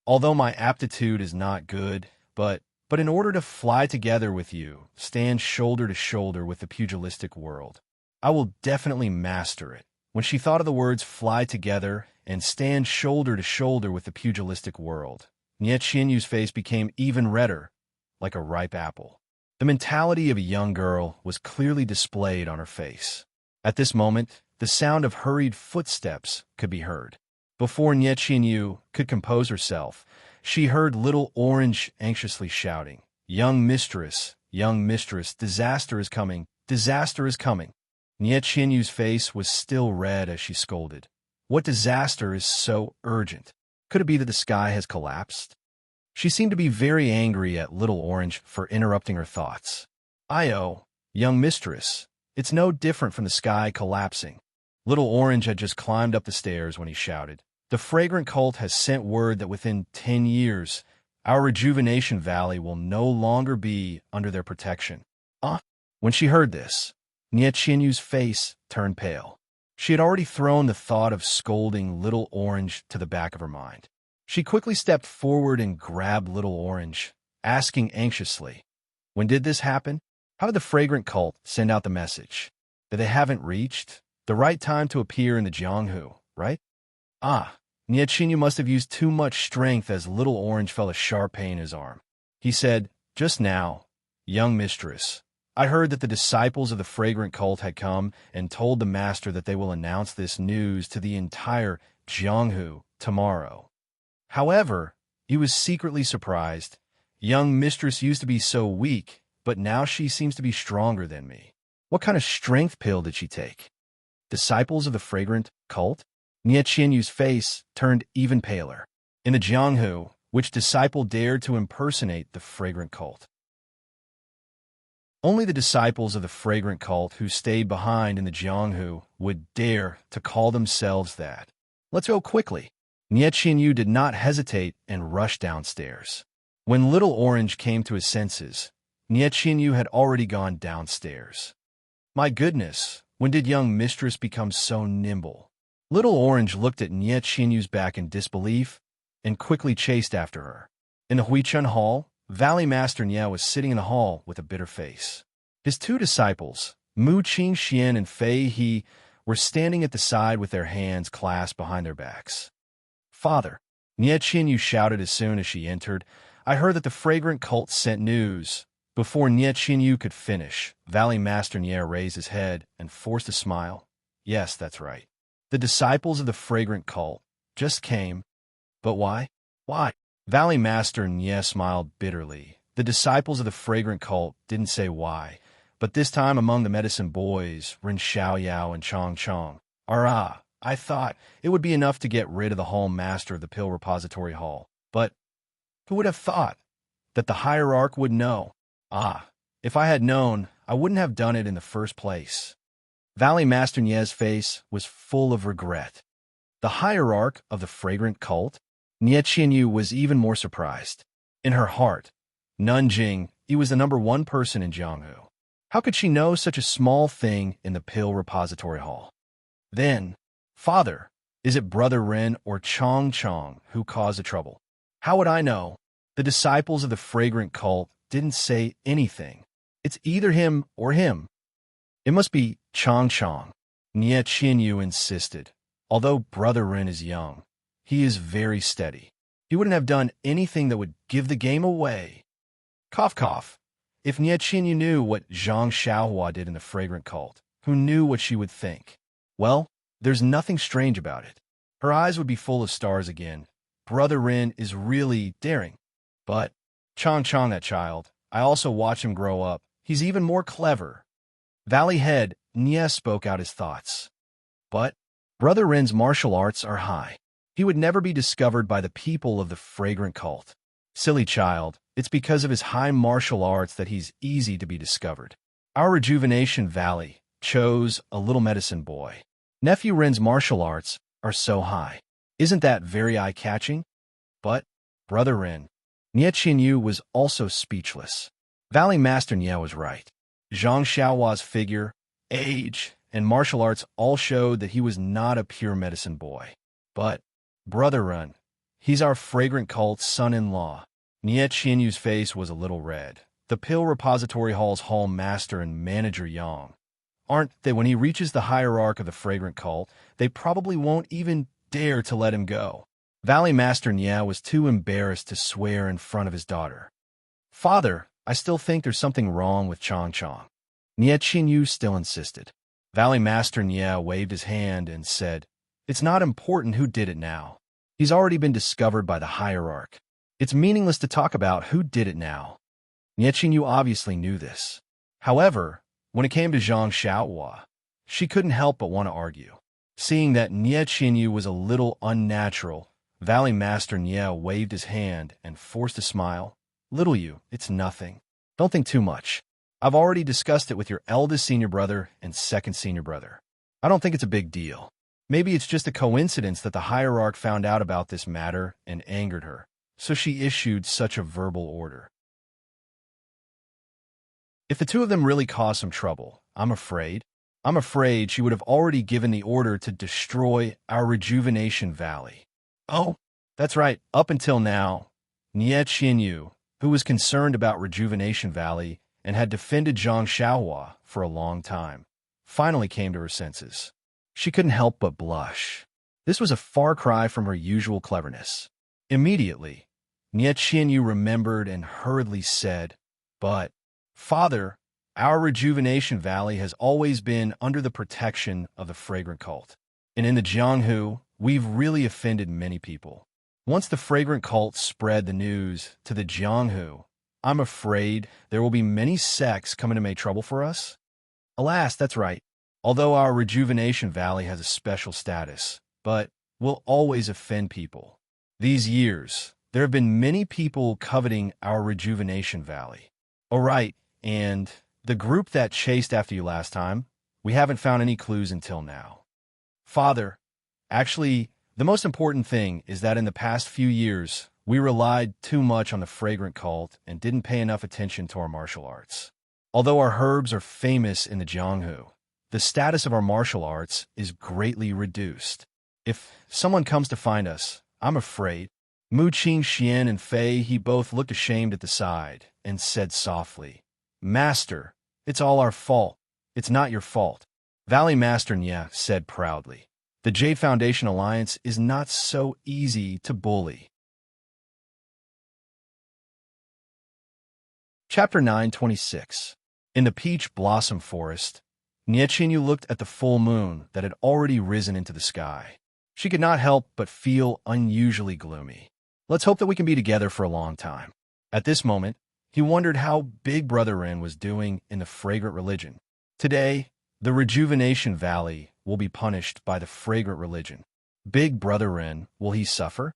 Although my aptitude is not good, but in order to fly together with you, stand shoulder to shoulder with the pugilistic world, I will definitely master it. When she thought of the words fly together and stand shoulder to shoulder with the pugilistic world, Nie Qinyu's face became even redder, like a ripe apple. The mentality of a young girl was clearly displayed on her face. At this moment, the sound of hurried footsteps could be heard. Before Nie Qinyu could compose herself, she heard Little Orange anxiously shouting, young mistress, disaster is coming, disaster is coming." Nie Qinyu's face was still red as she scolded. What disaster is so urgent? Could it be that the sky has collapsed? She seemed to be very angry at Little Orange for interrupting her thoughts. "Io, young mistress, it's no different from the sky collapsing." Little Orange had just climbed up the stairs when he shouted, "The Fragrant Cult has sent word that within 10 years, our Rejuvenation Valley will no longer be under their protection." When she heard this, Nie Qinyu's face turned pale. She had already thrown the thought of scolding Little Orange to the back of her mind. She quickly stepped forward and grabbed Little Orange, asking anxiously, "When did this happen? How did the Fragrant Cult send out the message? That they haven't reached the right time to appear in the Jianghu, right?" Nie Qinyu must have used too much strength as Little Orange felt a sharp pain in his arm. He said, "Just now, young mistress, I heard that the disciples of the Fragrant Cult had come and told the master that they will announce this news to the entire Jianghu tomorrow." However, he was secretly surprised. Young mistress used to be so weak, but now she seems to be stronger than me. What kind of strength pill did she take? Disciples of the Fragrant Cult? Nie Qinyu's face turned even paler. In the Jianghu, which disciple dared to impersonate the Fragrant Cult? Only the disciples of the Fragrant Cult who stayed behind in the Jianghu would dare to call themselves that. Let's go quickly. Nie Qinyu did not hesitate and rushed downstairs. When Little Orange came to his senses, Nie Qinyu had already gone downstairs. My goodness, when did young mistress become so nimble? Little Orange looked at Nie Qinyu's back in disbelief and quickly chased after her. In the Huichun Hall, Valley Master Nye was sitting in the hall with a bitter face. His two disciples, Mu Qingxian and Fei He, were standing at the side with their hands clasped behind their backs. "Father," Nye Qinyu shouted as soon as she entered, "I heard that the fragrant cult sent news." Before Nye Qinyu could finish, Valley Master Nye raised his head and forced a smile. "Yes, that's right. The disciples of the fragrant cult just came. But why? Why?" Valley Master Nye smiled bitterly. The disciples of the fragrant cult didn't say why, but this time among the medicine boys, Rin Xiaoyao and Chong Chong. I thought it would be enough to get rid of the hall master of the pill repository hall. But who would have thought that the hierarch would know? If I had known, I wouldn't have done it in the first place. Valley Master Nye's face was full of regret. The hierarch of the fragrant cult? Nye Qinyu was even more surprised. In her heart, Nanjing, he was the #1 person in Jianghu. How could she know such a small thing in the pill repository hall? Then, "Father, is it Brother Ren or Chong Chong who caused the trouble?" "How would I know? The disciples of the fragrant cult didn't say anything. It's either him or him." "It must be Chong Chong," Nye Qinyu insisted. "Although Brother Ren is young, he is very steady. He wouldn't have done anything that would give the game away." Cough, cough. If Nye Qinyu knew what Zhang Xiaohua did in the fragrant cult, who knew what she would think? Well, there's nothing strange about it. Her eyes would be full of stars again. Brother Rin is really daring. But Chong Chong, that child, I also watch him grow up. He's even more clever. Valley Head, Nye spoke out his thoughts. But Brother Rin's martial arts are high. He would never be discovered by the people of the fragrant cult. Silly child, it's because of his high martial arts that he's easy to be discovered. Our Rejuvenation Valley chose a little medicine boy. Nephew Rin's martial arts are so high. Isn't that very eye-catching? But Brother Rin, Nye Qinyu was also speechless. Valley Master Nye was right. Zhang Xiaohua's figure, age, and martial arts all showed that he was not a pure medicine boy. But Brother Rin, he's our fragrant cult's son-in-law. Nye Qinyu's face was a little red. The pill repository hall's hall master and manager Yang. Aren't they? When he reaches the hierarch of the fragrant cult, they probably won't even dare to let him go. Valley Master Nye was too embarrassed to swear in front of his daughter. "Father, I still think there's something wrong with Chong Chong." Nye Qinyu still insisted. Valley Master Nye waved his hand and said, "It's not important who did it now. He's already been discovered by the hierarch. It's meaningless to talk about who did it now." Nye Qinyu obviously knew this. However, when it came to Zhang Xiaohua, she couldn't help but want to argue. Seeing that Nye Qinyu was a little unnatural, Valley Master Nye waved his hand and forced a smile. "Little you, it's nothing. Don't think too much. I've already discussed it with your eldest senior brother and second senior brother. I don't think it's a big deal. Maybe it's just a coincidence that the hierarch found out about this matter and angered her, so she issued such a verbal order. If the two of them really caused some trouble, I'm afraid she would have already given the order to destroy our Rejuvenation Valley." "Oh, that's right. Up until now, Nye Qinyu, who was concerned about Rejuvenation Valley and had defended Zhang Xiaohua for a long time, finally came to her senses. She couldn't help but blush. This was a far cry from her usual cleverness. Immediately, Nye Qinyu remembered and hurriedly said, "But, Father, our Rejuvenation Valley has always been under the protection of the fragrant cult. And in the Jianghu, we've really offended many people. Once the fragrant cult spread the news to the Jianghu, I'm afraid there will be many sects coming to make trouble for us." "Alas, that's right. Although our Rejuvenation Valley has a special status, but we'll always offend people. These years, there have been many people coveting our Rejuvenation Valley." "All right, and the group that chased after you last time, we haven't found any clues until now." "Father, actually, the most important thing is that in the past few years, we relied too much on the fragrant cult and didn't pay enough attention to our martial arts. Although our herbs are famous in the Jianghu, the status of our martial arts is greatly reduced. If someone comes to find us, I'm afraid Mu Qing Xian and Fei He both looked ashamed at the side and said softly, "Master, it's all our fault. It's not your fault." Valley Master Nya said proudly, "The Jade Foundation Alliance is not so easy to bully." Chapter 926. In the Peach Blossom Forest, Nye Qinyu looked at the full moon that had already risen into the sky. She could not help but feel unusually gloomy. Let's hope that we can be together for a long time. At this moment, he wondered how Big Brother Ren was doing in the Fragrant Religion. Today, the Rejuvenation Valley will be punished by the Fragrant Religion. Big Brother Ren, will he suffer?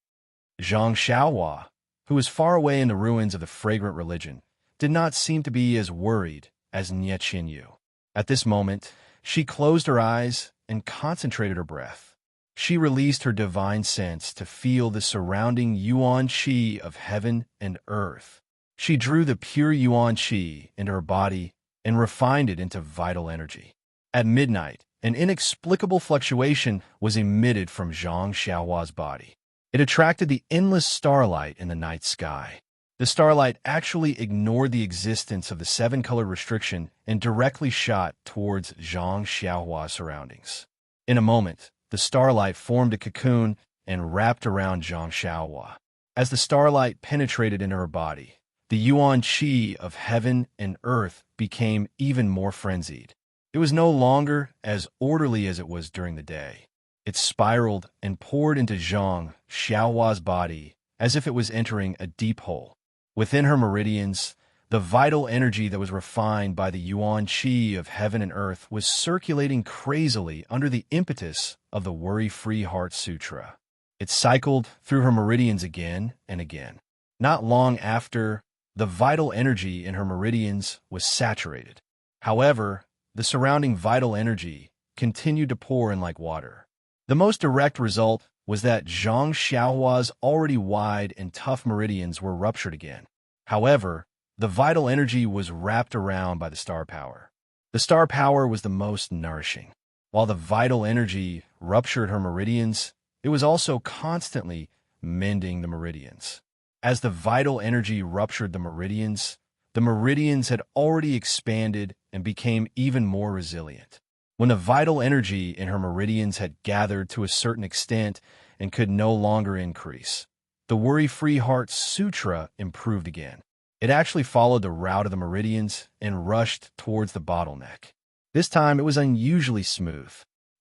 Zhang Xiaohua, who was far away in the ruins of the Fragrant Religion, did not seem to be as worried as Nye Qinyu. At this moment, she closed her eyes and concentrated her breath. She released her divine sense to feel the surrounding yuan qi of heaven and earth. She drew the pure yuan qi into her body and refined it into vital energy. At midnight, an inexplicable fluctuation was emitted from Zhang Xiaohua's body. It attracted the endless starlight in the night sky. The starlight actually ignored the existence of the seven-color restriction and directly shot towards Zhang Xiaohua's surroundings. In a moment, the starlight formed a cocoon and wrapped around Zhang Xiaohua. As the starlight penetrated into her body, the yuan qi of heaven and earth became even more frenzied. It was no longer as orderly as it was during the day. It spiraled and poured into Zhang Xiaohua's body as if it was entering a deep hole. Within her meridians, the vital energy that was refined by the yuan qi of heaven and earth was circulating crazily under the impetus of the Worry-Free Heart Sutra. It cycled through her meridians again and again. Not long after, the vital energy in her meridians was saturated. However, the surrounding vital energy continued to pour in like water. The most direct result was that Zhang Xiaohua's already wide and tough meridians were ruptured again. However, the vital energy was wrapped around by the star power. The star power was the most nourishing. While the vital energy ruptured her meridians, it was also constantly mending the meridians. As the vital energy ruptured the meridians had already expanded and became even more resilient. When the vital energy in her meridians had gathered to a certain extent and could no longer increase, the Worry-Free Heart Sutra improved again. It actually followed the route of the meridians and rushed towards the bottleneck. This time it was unusually smooth.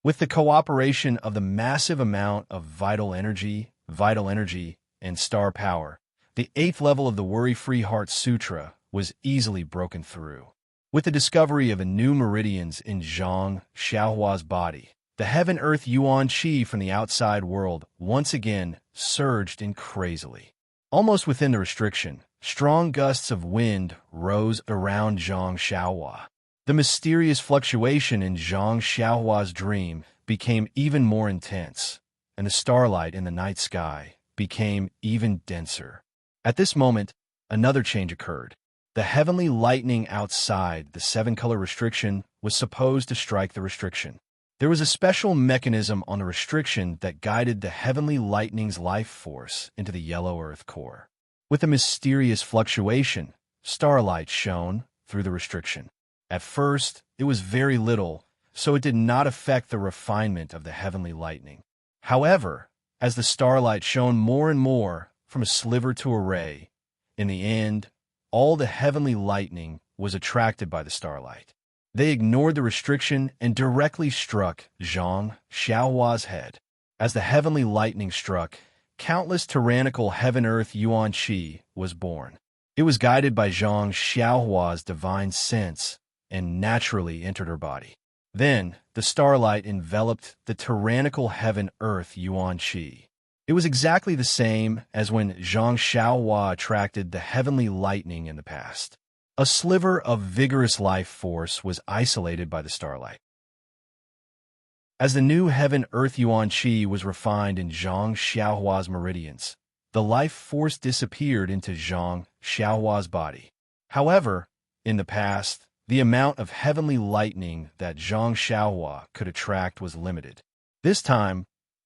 With the cooperation of the massive amount of vital energy, and star power, the 8th level of the Worry-Free Heart Sutra was easily broken through. With the discovery of a new meridians in Zhang Xiaohua's body, the heaven-earth yuan qi from the outside world once again surged in crazily. Almost within the restriction, strong gusts of wind rose around Zhang Xiaohua. The mysterious fluctuation in Zhang Xiaohua's dream became even more intense, and the starlight in the night sky became even denser. At this moment, another change occurred. The heavenly lightning outside the seven-color restriction was supposed to strike the restriction. There was a special mechanism on the restriction that guided the heavenly lightning's life force into the yellow earth core. With a mysterious fluctuation, starlight shone through the restriction. At first, it was very little, so it did not affect the refinement of the heavenly lightning. However, as the starlight shone more and more from a sliver to a ray, in the end, all the heavenly lightning was attracted by the starlight. They ignored the restriction and directly struck Zhang Xiaohua's head. As the heavenly lightning struck, countless tyrannical heaven-earth yuan qi was born. It was guided by Zhang Xiaohua's divine sense and naturally entered her body. Then, the starlight enveloped the tyrannical heaven-earth yuan qi. It was exactly the same as when Zhang Xiaohua attracted the heavenly lightning in the past. A sliver of vigorous life force was isolated by the starlight. As the new heaven-earth yuan qi was refined in Zhang Xiaohua's meridians, the life force disappeared into Zhang Xiaohua's body. However, in the past, the amount of heavenly lightning that Zhang Xiaohua could attract was limited. This time,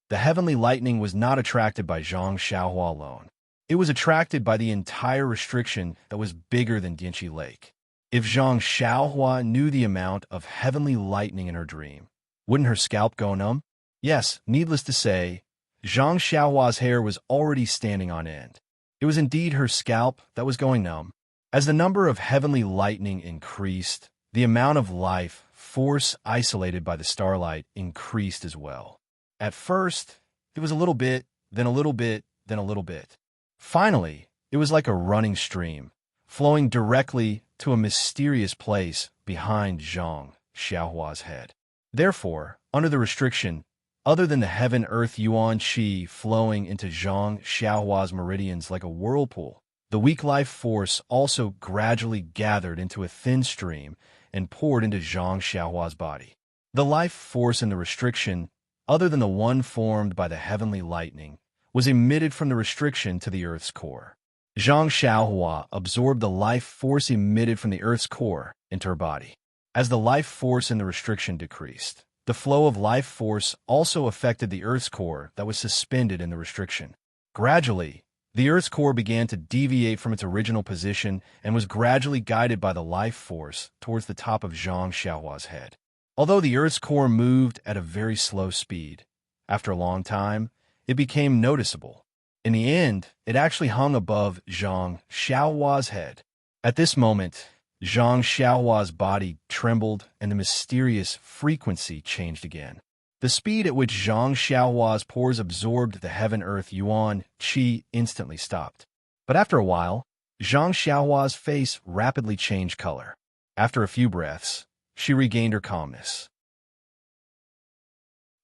the heavenly lightning was not attracted by Zhang Xiaohua alone. It was attracted by the entire restriction that was bigger than Dianchi Lake. If Zhang Xiaohua knew the amount of heavenly lightning in her dream, wouldn't her scalp go numb? Yes, needless to say, Zhang Xiaohua's hair was already standing on end. It was indeed her scalp that was going numb. As the number of heavenly lightning increased, the amount of life force isolated by the starlight increased as well. At first, it was a little bit, then a little bit, then a little bit. Finally, it was like a running stream, flowing directly to a mysterious place behind Zhang Xiaohua's head. Therefore, under the restriction, other than the heaven-earth yuan qi flowing into Zhang Xiaohua's meridians like a whirlpool, the weak life force also gradually gathered into a thin stream and poured into Zhang Xiaohua's body. The life force in the restriction, other than the one formed by the heavenly lightning, was emitted from the restriction to the Earth's core. Zhang Xiaohua absorbed the life force emitted from the Earth's core into her body. As the life force in the restriction decreased, the flow of life force also affected the Earth's core that was suspended in the restriction. Gradually, the Earth's core began to deviate from its original position and was gradually guided by the life force towards the top of Zhang Xiaohua's head. Although the Earth's core moved at a very slow speed, after a long time, it became noticeable. In the end, it actually hung above Zhang Xiaohua's head. At this moment, Zhang Xiaohua's body trembled and the mysterious frequency changed again. The speed at which Zhang Xiaohua's pores absorbed the heaven-earth yuan qi instantly stopped. But after a while, Zhang Xiaohua's face rapidly changed color. After a few breaths, she regained her calmness.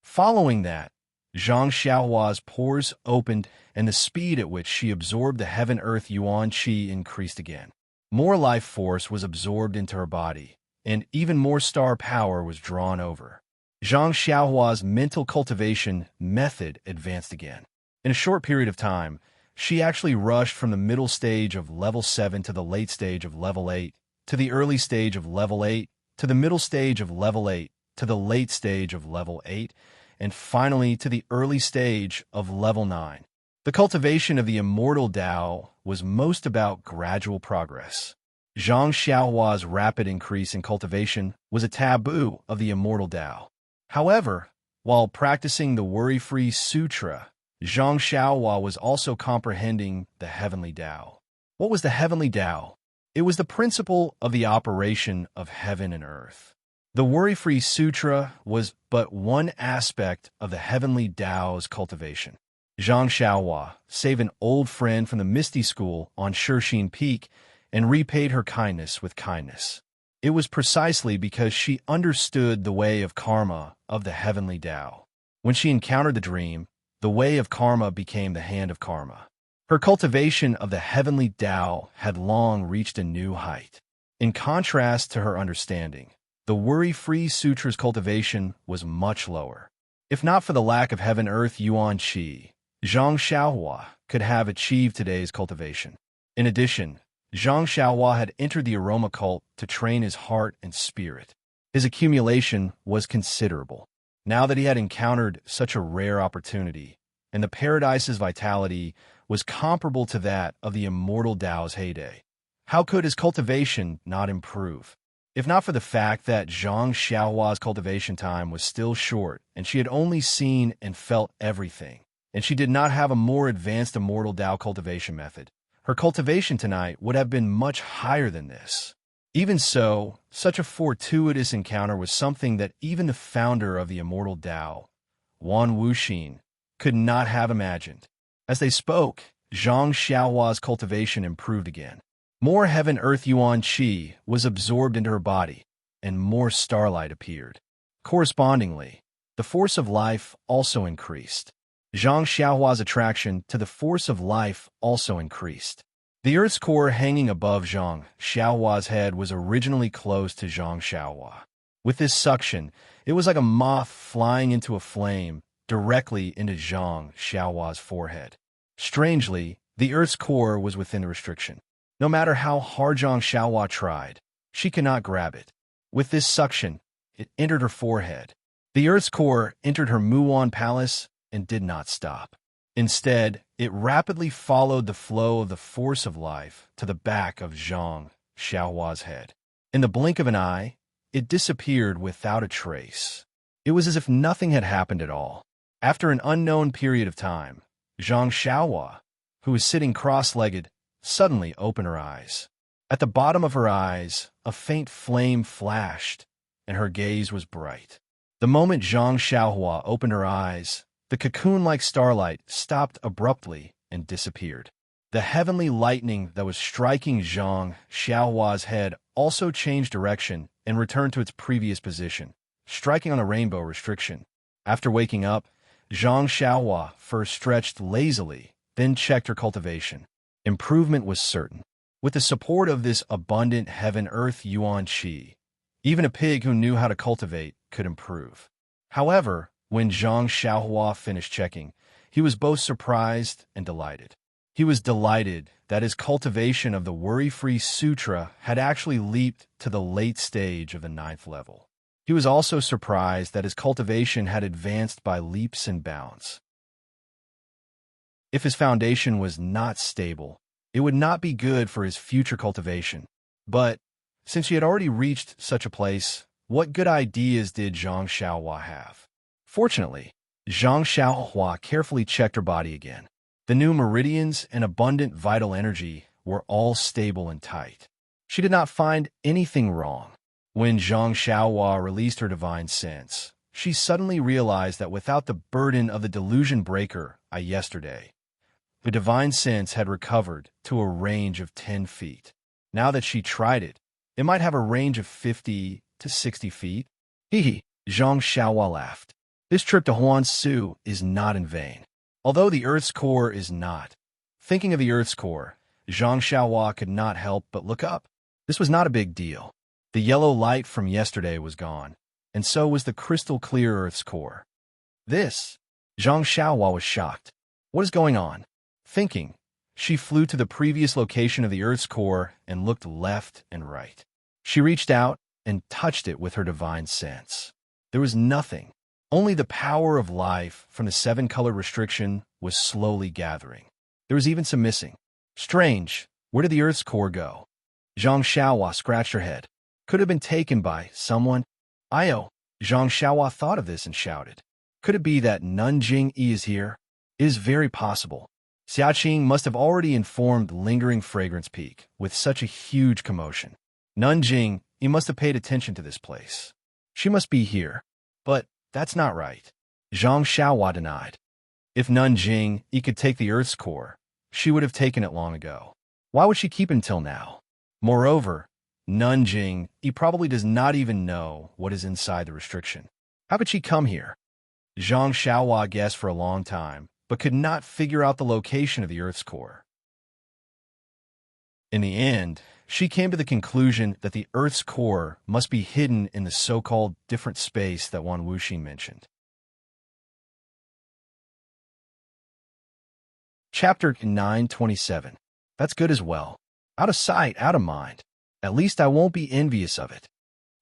Following that, Zhang Xiaohua's pores opened and the speed at which she absorbed the heaven-earth yuan qi increased again. More life force was absorbed into her body, and even more star power was drawn over. Zhang Xiaohua's mental cultivation method advanced again. In a short period of time, she actually rushed from the middle stage of level 7 to the late stage of level 8, to the early stage of level 8, to the middle stage of level 8, to the late stage of level 8, and finally to the early stage of level 9. The cultivation of the immortal Tao was most about gradual progress. Zhang Xiaohua's rapid increase in cultivation was a taboo of the immortal Tao. However, while practicing the Worry-Free Sutra, Zhang Xiaohua was also comprehending the heavenly Tao. What was the heavenly Tao? It was the principle of the operation of heaven and earth. The Worry-Free Sutra was but one aspect of the heavenly Tao's cultivation. Zhang Xiaohua saved an old friend from the Misty School on Shixin Peak and repaid her kindness with kindness. It was precisely because she understood the way of karma of the heavenly Tao. When she encountered the dream, the way of karma became the hand of karma. Her cultivation of the heavenly Tao had long reached a new height. In contrast to her understanding, the Worry-Free Sutra's cultivation was much lower. If not for the lack of heaven-earth yuan qi, Zhang Xiaohua could have achieved today's cultivation. In addition, Zhang Xiaohua had entered the aroma cult to train his heart and spirit. His accumulation was considerable. Now that he had encountered such a rare opportunity, and the paradise's vitality was comparable to that of the immortal Tao's heyday, how could his cultivation not improve? If not for the fact that Zhang Xiaohua's cultivation time was still short, and she had only seen and felt everything, and she did not have a more advanced immortal Tao cultivation method, her cultivation tonight would have been much higher than this. Even so, such a fortuitous encounter was something that even the founder of the immortal Tao, Wan Wuxin, could not have imagined. As they spoke, Zhang Xiaohua's cultivation improved again. More heaven-earth yuan qi was absorbed into her body, and more starlight appeared. Correspondingly, the force of life also increased. Zhang Xiaohua's attraction to the force of life also increased. The Earth's core hanging above Zhang Xiaohua's head was originally close to Zhang Xiaohua. With this suction, it was like a moth flying into a flame directly into Zhang Xiaohua's forehead. Strangely, the Earth's core was within the restriction. No matter how hard Zhang Xiaohua tried, she could not grab it. With this suction, it entered her forehead. The Earth's core entered her Muon palace and did not stop. Instead, it rapidly followed the flow of the force of life to the back of Zhang Xiaohua's head. In the blink of an eye, it disappeared without a trace. It was as if nothing had happened at all. After an unknown period of time, Zhang Xiaohua, who was sitting cross-legged, suddenly opened her eyes. At the bottom of her eyes, a faint flame flashed, and her gaze was bright. The moment Zhang Xiaohua opened her eyes, the cocoon-like starlight stopped abruptly and disappeared. The heavenly lightning that was striking Zhang Xiaohua's head also changed direction and returned to its previous position, striking on a rainbow restriction. After waking up, Zhang Xiaohua first stretched lazily, then checked her cultivation. Improvement was certain. With the support of this abundant heaven-earth yuan qi, even a pig who knew how to cultivate could improve. However, when Zhang Xiaohua finished checking, he was both surprised and delighted. He was delighted that his cultivation of the Worry-Free Sutra had actually leaped to the late stage of the 9th level. He was also surprised that his cultivation had advanced by leaps and bounds. If his foundation was not stable, it would not be good for his future cultivation. But, since he had already reached such a place, what good ideas did Zhang Xiaohua have? Fortunately, Zhang Xiaohua carefully checked her body again. The new meridians and abundant vital energy were all stable and tight. She did not find anything wrong. When Zhang Xiaohua released her divine sense, she suddenly realized that without the burden of the delusion breaker yesterday, the divine sense had recovered to a range of 10 feet. Now that she tried it, it might have a range of 50 to 60 feet. Hee, Zhang Xiaohua laughed. This trip to Huangsu is not in vain. Although the Earth's core is not. Thinking of the Earth's core, Zhang Xiaohua could not help but look up. This was not a big deal. The yellow light from yesterday was gone, and so was the crystal-clear Earth's core. This, Zhang Xiaohua was shocked. What is going on? Thinking, she flew to the previous location of the Earth's core and looked left and right. She reached out and touched it with her divine sense. There was nothing. Only the power of life from the 7-color restriction was slowly gathering. There was even some missing. Strange, where did the Earth's core go? Zhang Xiaohua scratched her head. Could have been taken by someone. Io, Zhang Xiaohua thought of this and shouted. Could it be that Nanjing is here? It is very possible. Xiaoqing must have already informed Lingering Fragrance Peak with such a huge commotion. Nanjing, he must have paid attention to this place. She must be here. But that's not right. Zhang Xiaohua denied. If Nanjing, he could take the Earth's core, she would have taken it long ago. Why would she keep it until now? Moreover, Nanjing, he probably does not even know what is inside the restriction. How could she come here? Zhang Xiaohua guessed for a long time, but could not figure out the location of the Earth's core. In the end, she came to the conclusion that the Earth's core must be hidden in the so-called different space that Wan Wuxing mentioned. Chapter 927. That's good as well. Out of sight, out of mind. At least I won't be envious of it.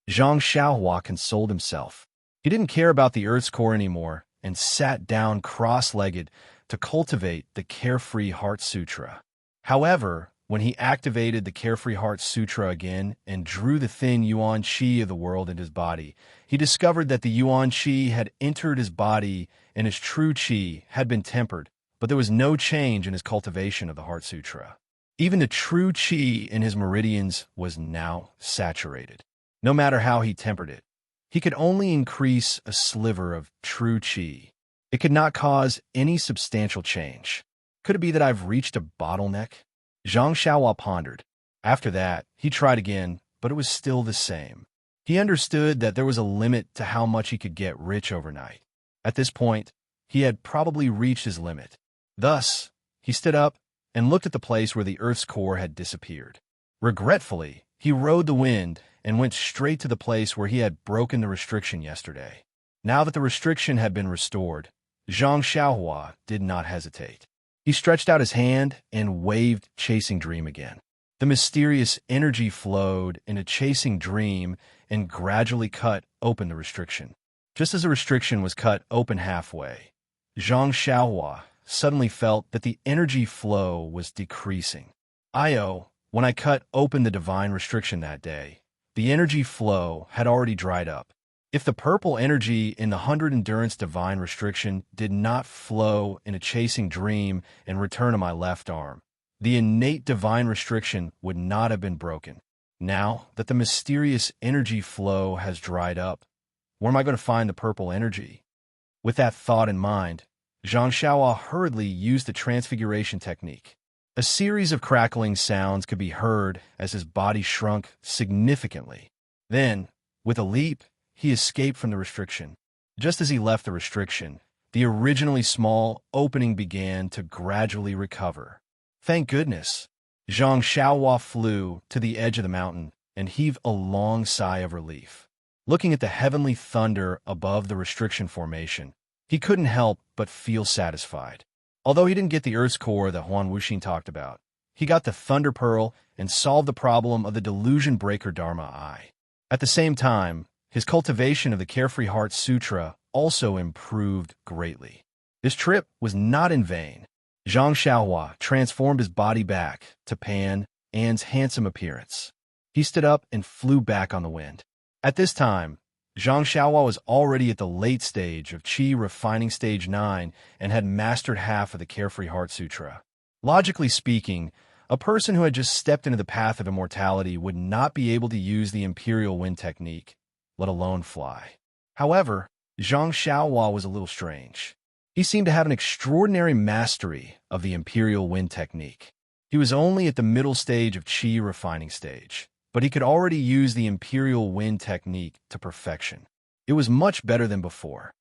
Zhang Xiaohua consoled himself. He didn't care about the Earth's core anymore and sat down cross-legged to cultivate the Carefree Heart Sutra. However, when he activated the Carefree Heart Sutra again and drew the thin yuan qi of the world into his body, he discovered that the yuan qi had entered his body and his true qi had been tempered, but there was no change in his cultivation of the Heart Sutra. Even the true qi in his meridians was now saturated. No matter how he tempered it, he could only increase a sliver of true qi. It could not cause any substantial change. Could it be that I've reached a bottleneck? Zhang Xiaohua pondered. After that, he tried again, but it was still the same. He understood that there was a limit to how much he could get rich overnight. At this point, he had probably reached his limit. Thus, he stood up and looked at the place where the Earth's core had disappeared. Regretfully, he rode the wind and went straight to the place where he had broken the restriction yesterday. Now that the restriction had been restored, Zhang Xiaohua did not hesitate. He stretched out his hand and waved Chasing Dream again. The mysterious energy flowed in a Chasing Dream and gradually cut open the restriction. Just as the restriction was cut open halfway, Zhang Xiaohua suddenly felt that the energy flow was decreasing. When I cut open the divine restriction that day, the energy flow had already dried up. If the purple energy in the 100 endurance divine restriction did not flow in a chasing dream and return to my left arm, the innate divine restriction would not have been broken. Now that the mysterious energy flow has dried up, where am I going to find the purple energy? With that thought in mind, Zhang Xiaohua hurriedly used the transfiguration technique. A series of crackling sounds could be heard as his body shrunk significantly. Then, with a leap, he escaped from the restriction. Just as he left the restriction, the originally small opening began to gradually recover. Thank goodness. Zhang Xiaohua flew to the edge of the mountain and heaved a long sigh of relief. Looking at the heavenly thunder above the restriction formation, he couldn't help but feel satisfied. Although he didn't get the Earth's core that Huan Wuxin talked about, he got the Thunder Pearl and solved the problem of the Delusion Breaker Dharma Eye. At the same time, his cultivation of the Carefree Heart Sutra also improved greatly. This trip was not in vain. Zhang Xiaohua transformed his body back to Pan An's handsome appearance. He stood up and flew back on the wind. At this time, Zhang Xiaohua was already at the late stage of Qi Refining Stage 9 and had mastered half of the Carefree Heart Sutra. Logically speaking, a person who had just stepped into the path of immortality would not be able to use the Imperial Wind technique, let alone fly. However, Zhang Xiaohua was a little strange. He seemed to have an extraordinary mastery of the Imperial Wind technique. He was only at the middle stage of Qi Refining Stage, but he could already use the Imperial Wind technique to perfection. It was much better than before.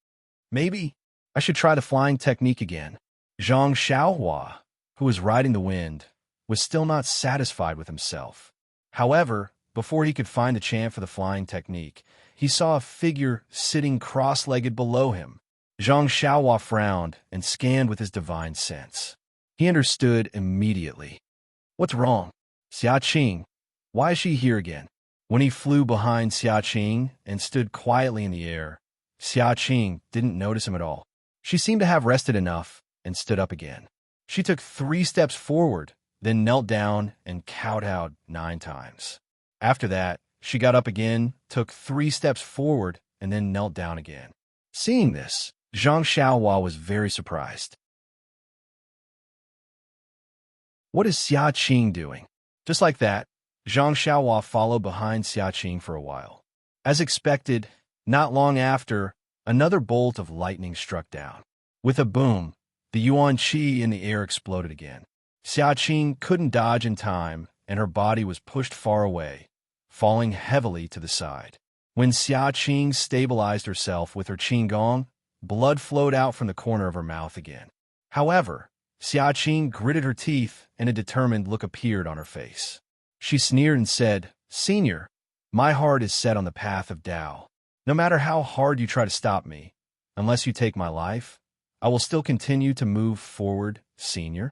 Maybe I should try the flying technique again. Zhang Xiaohua, who was riding the wind, was still not satisfied with himself. However, before he could find the chant for the flying technique, he saw a figure sitting cross-legged below him. Zhang Xiaohua frowned and scanned with his divine sense. He understood immediately. What's wrong? Xia Qing. Why is she here again? When he flew behind Xia Qing and stood quietly in the air, Xia Qing didn't notice him at all. She seemed to have rested enough and stood up again. She took 3 steps forward, then knelt down and kowtowed 9 times. After that, she got up again, took 3 steps forward, and then knelt down again. Seeing this, Zhang Xiaohua was very surprised. What is Xia Qing doing? Just like that, Zhang Xiaohua followed behind Xia Qing for a while. As expected, not long after, another bolt of lightning struck down. With a boom, the Yuan Qi in the air exploded again. Xia Qing couldn't dodge in time, and her body was pushed far away, falling heavily to the side. When Xia Qing stabilized herself with her qinggong, blood flowed out from the corner of her mouth again. However, Xia Qing gritted her teeth and a determined look appeared on her face. She sneered and said, "Senior, my heart is set on the path of Tao. No matter how hard you try to stop me, unless you take my life, I will still continue to move forward, senior."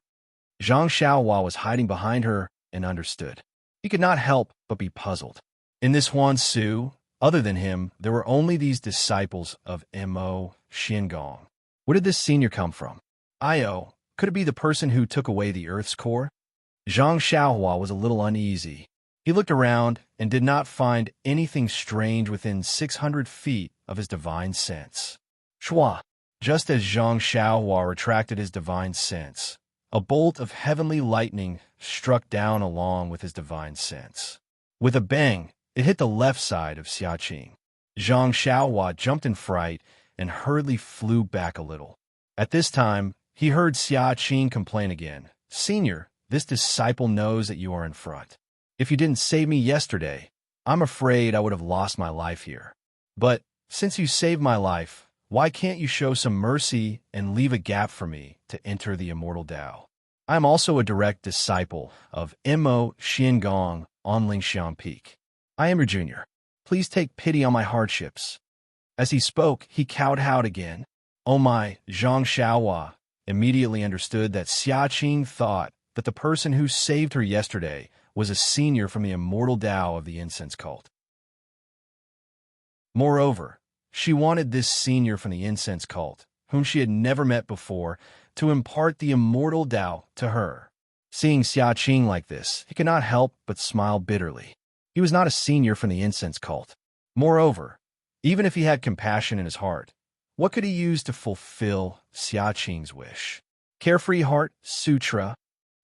Zhang Xiaohua was hiding behind her and understood. He could not help but be puzzled. In this Huan Su, other than him, there were only these disciples of Mo Xiangong. Where did this senior come from? Could it be the person who took away the Earth's core? Zhang Xiaohua was a little uneasy. He looked around and did not find anything strange within 600 feet of his divine sense. Shua! Just as Zhang Xiaohua retracted his divine sense, a bolt of heavenly lightning struck down along with his divine sense. With a bang, it hit the left side of Xia Qing. Zhang Xiaohua jumped in fright and hurriedly flew back a little. At this time, he heard Xia Qing complain again. "Senior, this disciple knows that you are in front. If you didn't save me yesterday, I'm afraid I would have lost my life here. But since you saved my life, why can't you show some mercy and leave a gap for me to enter the immortal Tao? I am also a direct disciple of Mo Xiangong on Lingshan Peak. I am your junior. Please take pity on my hardships." As he spoke, he kowtowed again. Oh my, Zhang Xiaohua immediately understood that Xia Qing thought that the person who saved her yesterday was a senior from the immortal Tao of the incense cult. Moreover, she wanted this senior from the incense cult whom she had never met before, to impart the immortal Tao to her. Seeing Xia Qing like this, he could not help but smile bitterly. He was not a senior from the incense cult. Moreover, even if he had compassion in his heart, what could he use to fulfill Xia Qing's wish? Carefree Heart Sutra.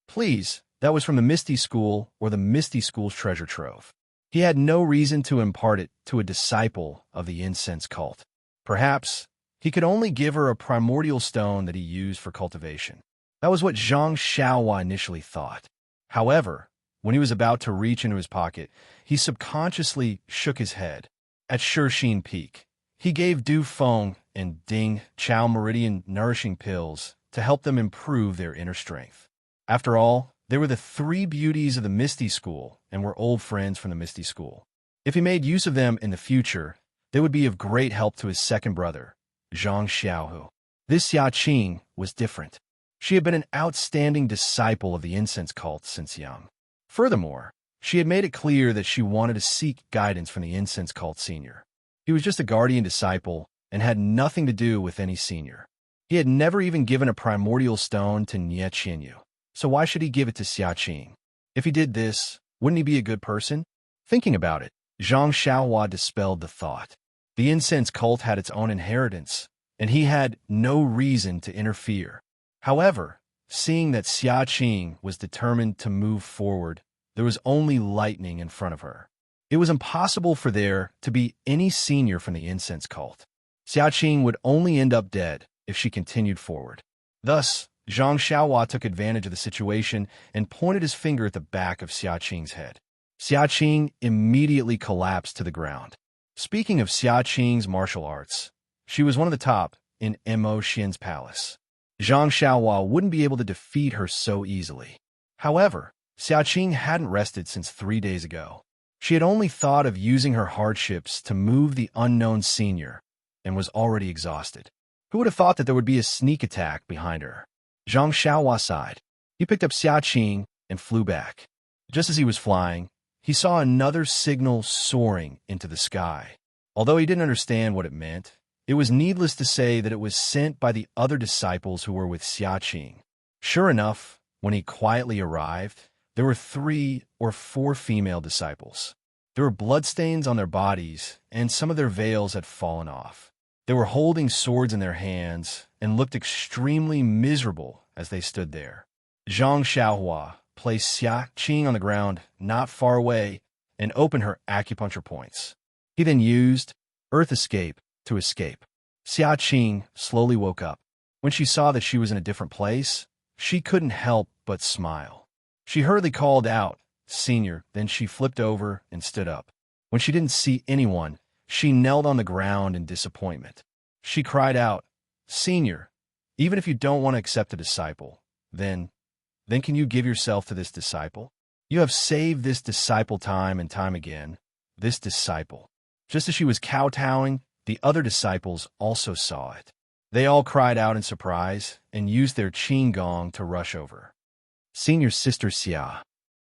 Please, that was from the Misty School or the Misty School's treasure trove. He had no reason to impart it to a disciple of the incense cult. Perhaps he could only give her a primordial stone that he used for cultivation. That was what Zhang Xiaohua initially thought. However, when he was about to reach into his pocket, he subconsciously shook his head. At Shixin Peak, he gave Du Feng and Ding Chao Meridian nourishing pills to help them improve their inner strength. After all, they were the three beauties of the Misty School and were old friends from the Misty School. If he made use of them in the future, they would be of great help to his second brother, Zhang Xiaohu. This Xia Qing was different. She had been an outstanding disciple of the incense cult since young. Furthermore, she had made it clear that she wanted to seek guidance from the incense cult senior. He was just a guardian disciple and had nothing to do with any senior. He had never even given a primordial stone to Nie Qinyu. So why should he give it to Xia Qing? If he did this, wouldn't he be a good person? Thinking about it, Zhang Xiaohua dispelled the thought. The incense cult had its own inheritance, and he had no reason to interfere. However, seeing that Xia Qing was determined to move forward, there was only lightning in front of her. It was impossible for there to be any senior from the incense cult. Xia Qing would only end up dead if she continued forward. Thus, Zhang Xiaohua took advantage of the situation and pointed his finger at the back of Xia Qing's head. Xia Qing immediately collapsed to the ground. Speaking of Xia Qing's martial arts, she was one of the top in Mo Xian's palace. Zhang Xiaohua wouldn't be able to defeat her so easily. However, Xia Qing hadn't rested since 3 days ago. She had only thought of using her hardships to move the unknown senior and was already exhausted. Who would have thought that there would be a sneak attack behind her? Zhang Xiaohua sighed. He picked up Xia Qing and flew back. Just as he was flying, he saw another signal soaring into the sky. Although he didn't understand what it meant, it was needless to say that it was sent by the other disciples who were with Xia Qing. Sure enough, when he quietly arrived, there were 3 or 4 female disciples. There were bloodstains on their bodies, and some of their veils had fallen off. They were holding swords in their hands and looked extremely miserable as they stood there. Zhang Xiaohua placed Xia Qing on the ground not far away and opened her acupuncture points. He then used Earth Escape to escape. Xia Qing slowly woke up. When she saw that she was in a different place, she couldn't help but smile. She hurriedly called out, "Senior," then she flipped over and stood up. When she didn't see anyone, she knelt on the ground in disappointment. She cried out, "Senior, even if you don't want to accept a disciple, then can you give yourself to this disciple? You have saved this disciple time and time again, this disciple." Just as she was kowtowing, the other disciples also saw it. They all cried out in surprise and used their qing gong to rush over. Senior Sister Xia.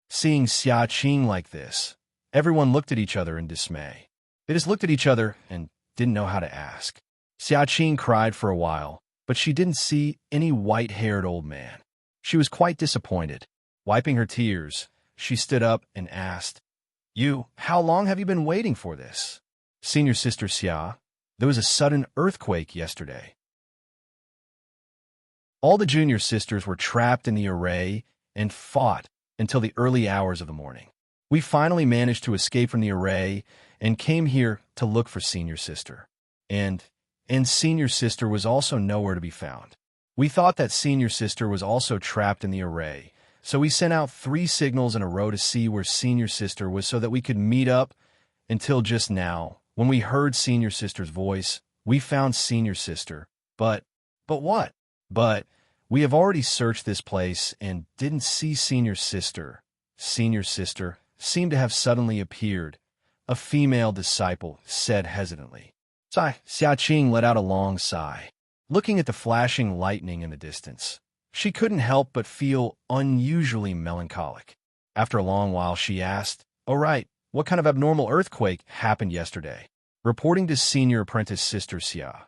Seeing Xia Qing like this, everyone looked at each other in dismay. They just looked at each other and didn't know how to ask. Xia Qing cried for a while, but she didn't see any white-haired old man. She was quite disappointed. Wiping her tears, she stood up and asked, How long have you been waiting for this?" "Senior Sister Xia, there was a sudden earthquake yesterday. All the junior sisters were trapped in the array and fought until the early hours of the morning. We finally managed to escape from the array and came here to look for Senior Sister. And Senior Sister was also nowhere to be found. We thought that Senior Sister was also trapped in the array, so we sent out 3 signals in a row to see where Senior Sister was so that we could meet up until just now. When we heard Senior Sister's voice, we found Senior Sister. But what? But we have already searched this place and didn't see Senior Sister. Senior Sister seemed to have suddenly appeared," a female disciple said hesitantly. Xia Qing let out a long sigh. Looking at the flashing lightning in the distance, she couldn't help but feel unusually melancholic. After a long while, she asked, "Oh right, what kind of abnormal earthquake happened yesterday?" Reporting to Senior Apprentice Sister Xia.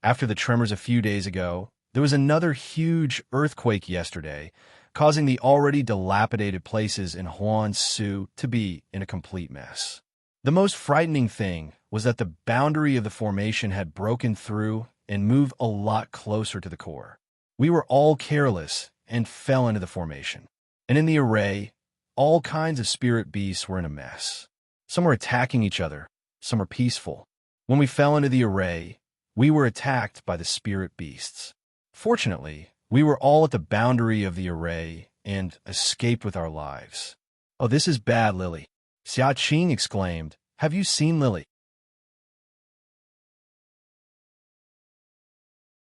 After the tremors a few days ago, there was another huge earthquake yesterday, causing the already dilapidated places in Huangsu to be in a complete mess. The most frightening thing was that the boundary of the formation had broken through and moved a lot closer to the core. We were all careless and fell into the formation. And in the array, all kinds of spirit beasts were in a mess. Some were attacking each other, some were peaceful. When we fell into the array, we were attacked by the spirit beasts. Fortunately, we were all at the boundary of the array and escaped with our lives. "Oh, this is bad, Lily," Xia Qing exclaimed. "Have you seen Lily?"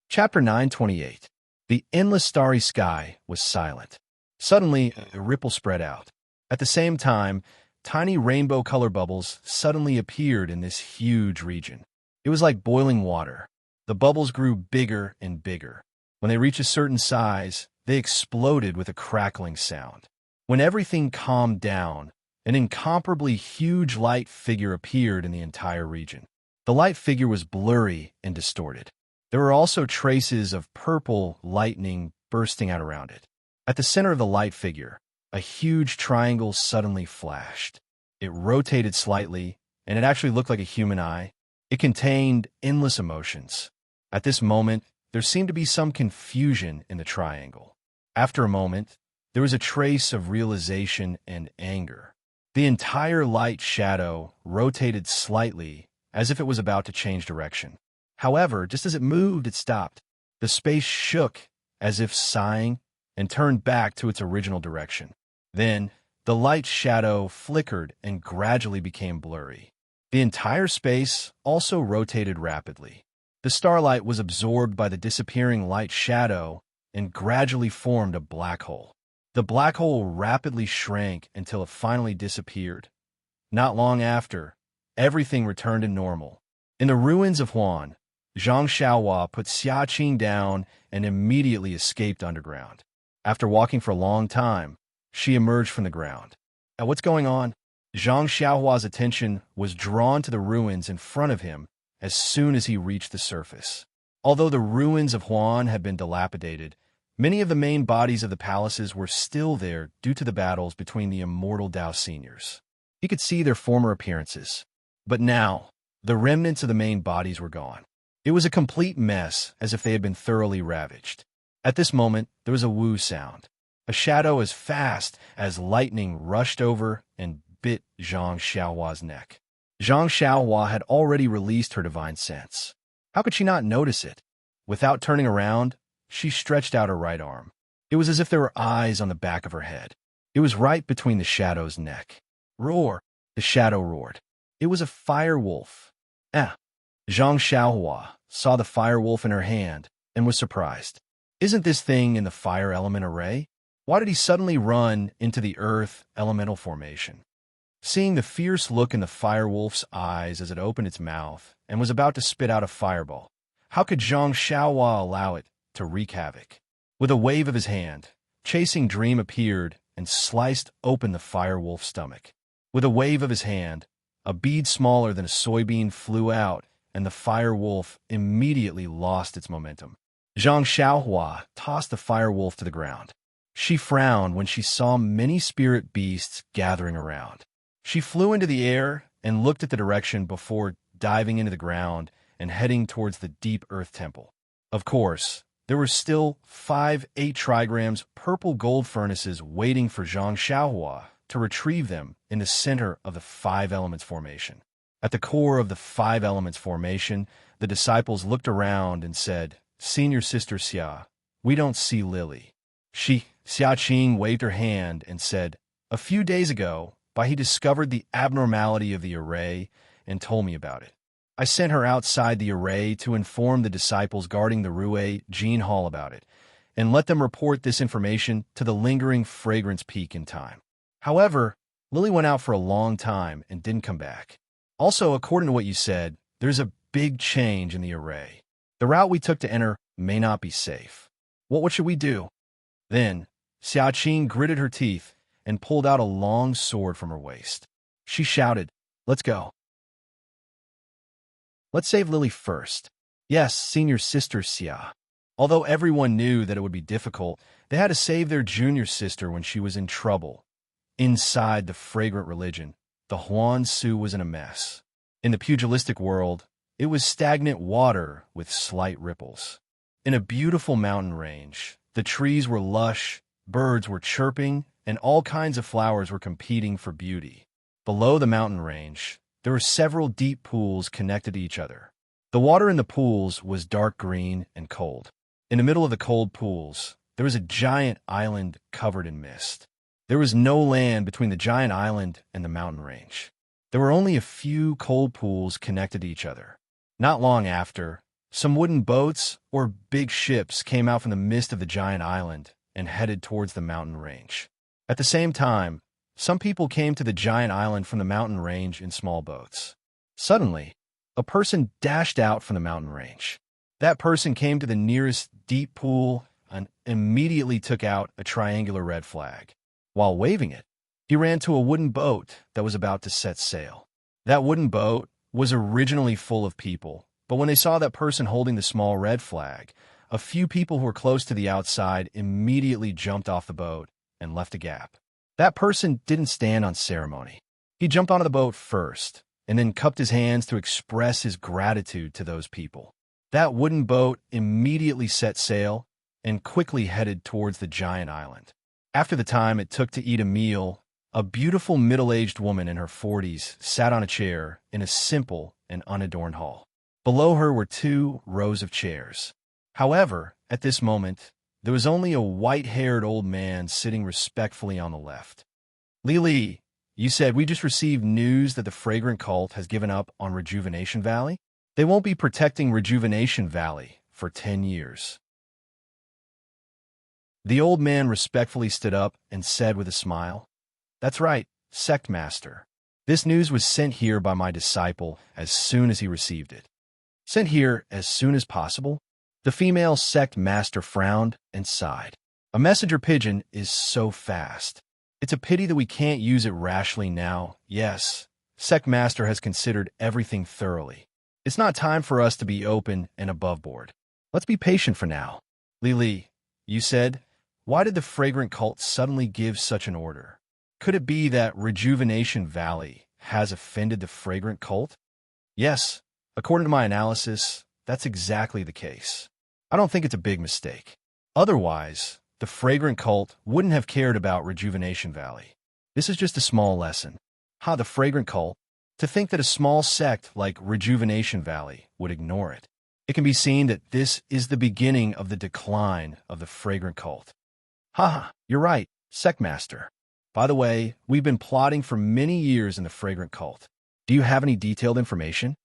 Chapter 928. The endless starry sky was silent. Suddenly, a ripple spread out. At the same time, tiny rainbow color bubbles suddenly appeared in this huge region. It was like boiling water. The bubbles grew bigger and bigger. When they reached a certain size, they exploded with a crackling sound. When everything calmed down, an incomparably huge light figure appeared in the entire region. The light figure was blurry and distorted. There were also traces of purple lightning bursting out around it. At the center of the light figure, a huge triangle suddenly flashed. It rotated slightly, and it actually looked like a human eye. It contained endless emotions. At this moment, there seemed to be some confusion in the triangle. After a moment, there was a trace of realization and anger. The entire light shadow rotated slightly, as if it was about to change direction. However, just as it moved, it stopped. The space shook, as if sighing, and turned back to its original direction. Then, the light shadow flickered and gradually became blurry. The entire space also rotated rapidly. The starlight was absorbed by the disappearing light shadow and gradually formed a black hole. The black hole rapidly shrank until it finally disappeared. Not long after, everything returned to normal. In the ruins of Huan, Zhang Xiaohua put Xia Qing down and immediately escaped underground. After walking for a long time, she emerged from the ground. What's going on? Zhang Xiaohua's attention was drawn to the ruins in front of him as soon as he reached the surface. Although the ruins of Huan had been dilapidated, many of the main bodies of the palaces were still there due to the battles between the immortal Dao seniors. He could see their former appearances. But now, the remnants of the main bodies were gone. It was a complete mess, as if they had been thoroughly ravaged. At this moment, there was a woo sound. A shadow as fast as lightning rushed over and bit Zhang Xiaohua's neck. Zhang Xiaohua had already released her divine sense. How could she not notice it? Without turning around, she stretched out her right arm. It was as if there were eyes on the back of her head. It was right between the shadow's neck. "Roar!" the shadow roared. It was a fire wolf. Zhang Xiaohua saw the fire wolf in her hand and was surprised. Isn't this thing in the fire element array? Why did he suddenly run into the earth elemental formation? Seeing the fierce look in the fire wolf's eyes as it opened its mouth and was about to spit out a fireball, how could Zhang Xiaohua allow it to wreak havoc? With a wave of his hand, Chasing Dream appeared and sliced open the fire wolf's stomach. With a wave of his hand, a bead smaller than a soybean flew out, and the fire wolf immediately lost its momentum. Zhang Xiaohua tossed the fire wolf to the ground. She frowned when she saw many spirit beasts gathering around. She flew into the air and looked at the direction before diving into the ground and heading towards the deep earth temple. Of course, there were still 5 8-trigrams purple gold furnaces waiting for Zhang Xiaohua to retrieve them in the center of the 5 elements formation. At the core of the 5 elements formation, the disciples looked around and said, "Senior Sister Xia, we don't see Lily." Xia Qing waved her hand and said, "A few days ago, he discovered the abnormality of the array and told me about it. I sent her outside the array to inform the disciples guarding the Rue Jean Hall about it, and let them report this information to the lingering fragrance peak in time. However, Lily went out for a long time and didn't come back. Also, according to what you said, there's a big change in the array. The route we took to enter may not be safe. What should we do?" Then, Xia Qing gritted her teeth and pulled out a long sword from her waist. She shouted, "Let's go. Let's save Lily first." Yes, senior sister Xia. Although everyone knew that it would be difficult, they had to save their junior sister when she was in trouble. Inside the fragrant religion, the Huan Su was in a mess. In the pugilistic world, it was stagnant water with slight ripples. In a beautiful mountain range, the trees were lush, birds were chirping, and all kinds of flowers were competing for beauty. Below the mountain range, there were several deep pools connected to each other. The water in the pools was dark green and cold. In the middle of the cold pools, there was a giant island covered in mist. There was no land between the giant island and the mountain range. There were only a few cold pools connected to each other. Not long after, some wooden boats or big ships came out from the mist of the giant island and headed towards the mountain range. At the same time, some people came to the giant island from the mountain range in small boats. Suddenly, a person dashed out from the mountain range. That person came to the nearest deep pool and immediately took out a triangular red flag. While waving it, he ran to a wooden boat that was about to set sail. That wooden boat was originally full of people, but when they saw that person holding the small red flag, a few people who were close to the outside immediately jumped off the boat and left a gap. That person didn't stand on ceremony. He jumped onto the boat first, and then cupped his hands to express his gratitude to those people. That wooden boat immediately set sail and quickly headed towards the giant island. After the time it took to eat a meal, a beautiful middle-aged woman in her 40s sat on a chair in a simple and unadorned hall. Below her were 2 rows of chairs. However, at this moment, there was only a white-haired old man sitting respectfully on the left. Li, you said we just received news that the Fragrant Cult has given up on Rejuvenation Valley? They won't be protecting Rejuvenation Valley for 10 years. The old man respectfully stood up and said with a smile, "That's right, Sect Master. This news was sent here by my disciple as soon as he received it." Sent here as soon as possible? The female Sect Master frowned and sighed. A messenger pigeon is so fast. It's a pity that we can't use it rashly now. Yes, Sect Master has considered everything thoroughly. It's not time for us to be open and above board. Let's be patient for now. Li, you said, why did the Fragrant Cult suddenly give such an order? Could it be that Rejuvenation Valley has offended the Fragrant Cult? Yes, according to my analysis, that's exactly the case. I don't think it's a big mistake. Otherwise, the Fragrant Cult wouldn't have cared about Rejuvenation Valley. This is just a small lesson. The Fragrant Cult? To think that a small sect like Rejuvenation Valley would ignore it. It can be seen that this is the beginning of the decline of the Fragrant Cult. You're right, Sect Master. By the way, we've been plotting for many years in the Fragrant Cult. Do you have any detailed information?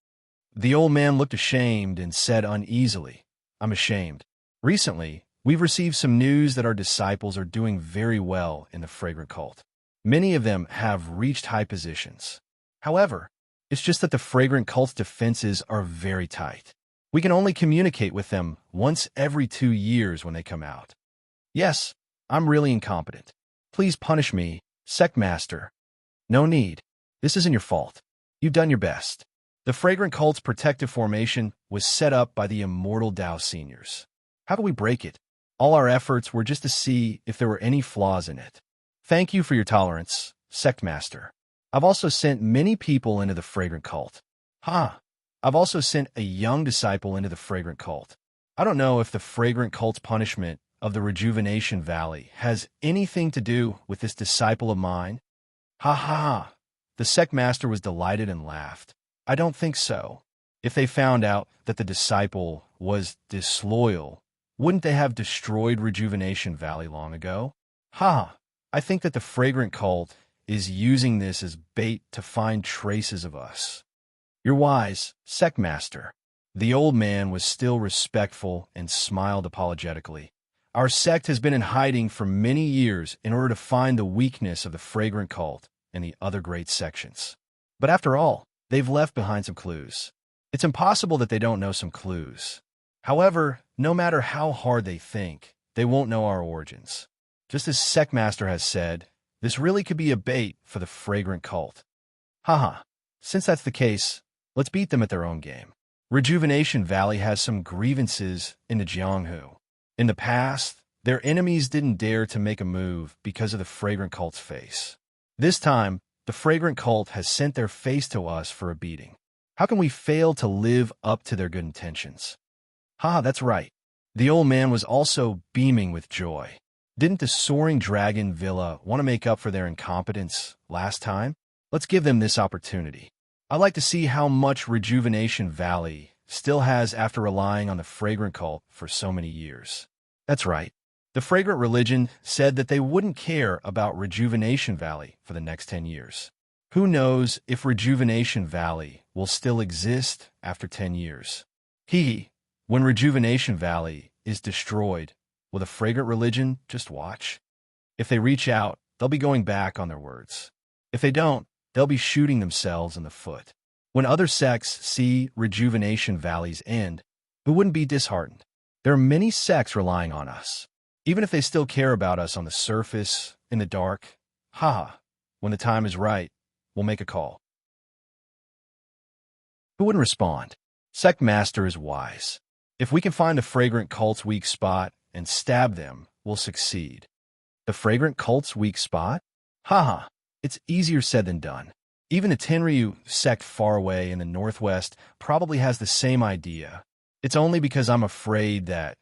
The old man looked ashamed and said uneasily, I'm ashamed. Recently, we've received some news that our disciples are doing very well in the Fragrant Cult. Many of them have reached high positions. However, it's just that the Fragrant Cult's defenses are very tight. We can only communicate with them once every 2 years when they come out. Yes, I'm really incompetent. Please punish me, Sect Master. No need. This isn't your fault. You've done your best. The Fragrant Cult's protective formation was set up by the immortal Dao Seniors. How do we break it? All our efforts were just to see if there were any flaws in it. Thank you for your tolerance, Sect Master. I've also sent many people into the Fragrant Cult. I've also sent a young disciple into the Fragrant Cult. I don't know if the Fragrant Cult's punishment of the Rejuvenation Valley has anything to do with this disciple of mine. The Sect Master was delighted and laughed. I don't think so. If they found out that the disciple was disloyal, wouldn't they have destroyed Rejuvenation Valley long ago? I think that the Fragrant Cult is using this as bait to find traces of us. You're wise, Sect Master. The old man was still respectful and smiled apologetically. Our sect has been in hiding for many years in order to find the weakness of the Fragrant Cult and the other great sections. But after all, they've left behind some clues. It's impossible that they don't know some clues. However, no matter how hard they think, they won't know our origins. Just as Sect Master has said, this really could be a bait for the Fragrant Cult. Since that's the case, let's beat them at their own game. Rejuvenation Valley has some grievances in the Jianghu. In the past, their enemies didn't dare to make a move because of the fragrant cult's face. This time, the fragrant cult has sent their face to us for a beating. How can we fail to live up to their good intentions? Ha, that's right. The old man was also beaming with joy. Didn't the soaring dragon villa want to make up for their incompetence last time? Let's give them this opportunity. I'd like to see how much Rejuvenation Valley still has after relying on the fragrant cult for so many years. That's right. The fragrant religion said that they wouldn't care about Rejuvenation Valley for the next 10 years. Who knows if Rejuvenation Valley will still exist after 10 years? When Rejuvenation Valley is destroyed, will the fragrant religion just watch? If they reach out, they'll be going back on their words. If they don't, they'll be shooting themselves in the foot. When other sects see Rejuvenation Valley's end, who wouldn't be disheartened? There are many sects relying on us. Even if they still care about us on the surface, in the dark, when the time is right, we'll make a call. Who wouldn't respond? Sect Master is wise. If we can find the fragrant cult's weak spot and stab them, we'll succeed. The fragrant cult's weak spot? It's easier said than done. Even the Tenryu sect far away in the northwest probably has the same idea. It's only because I'm afraid that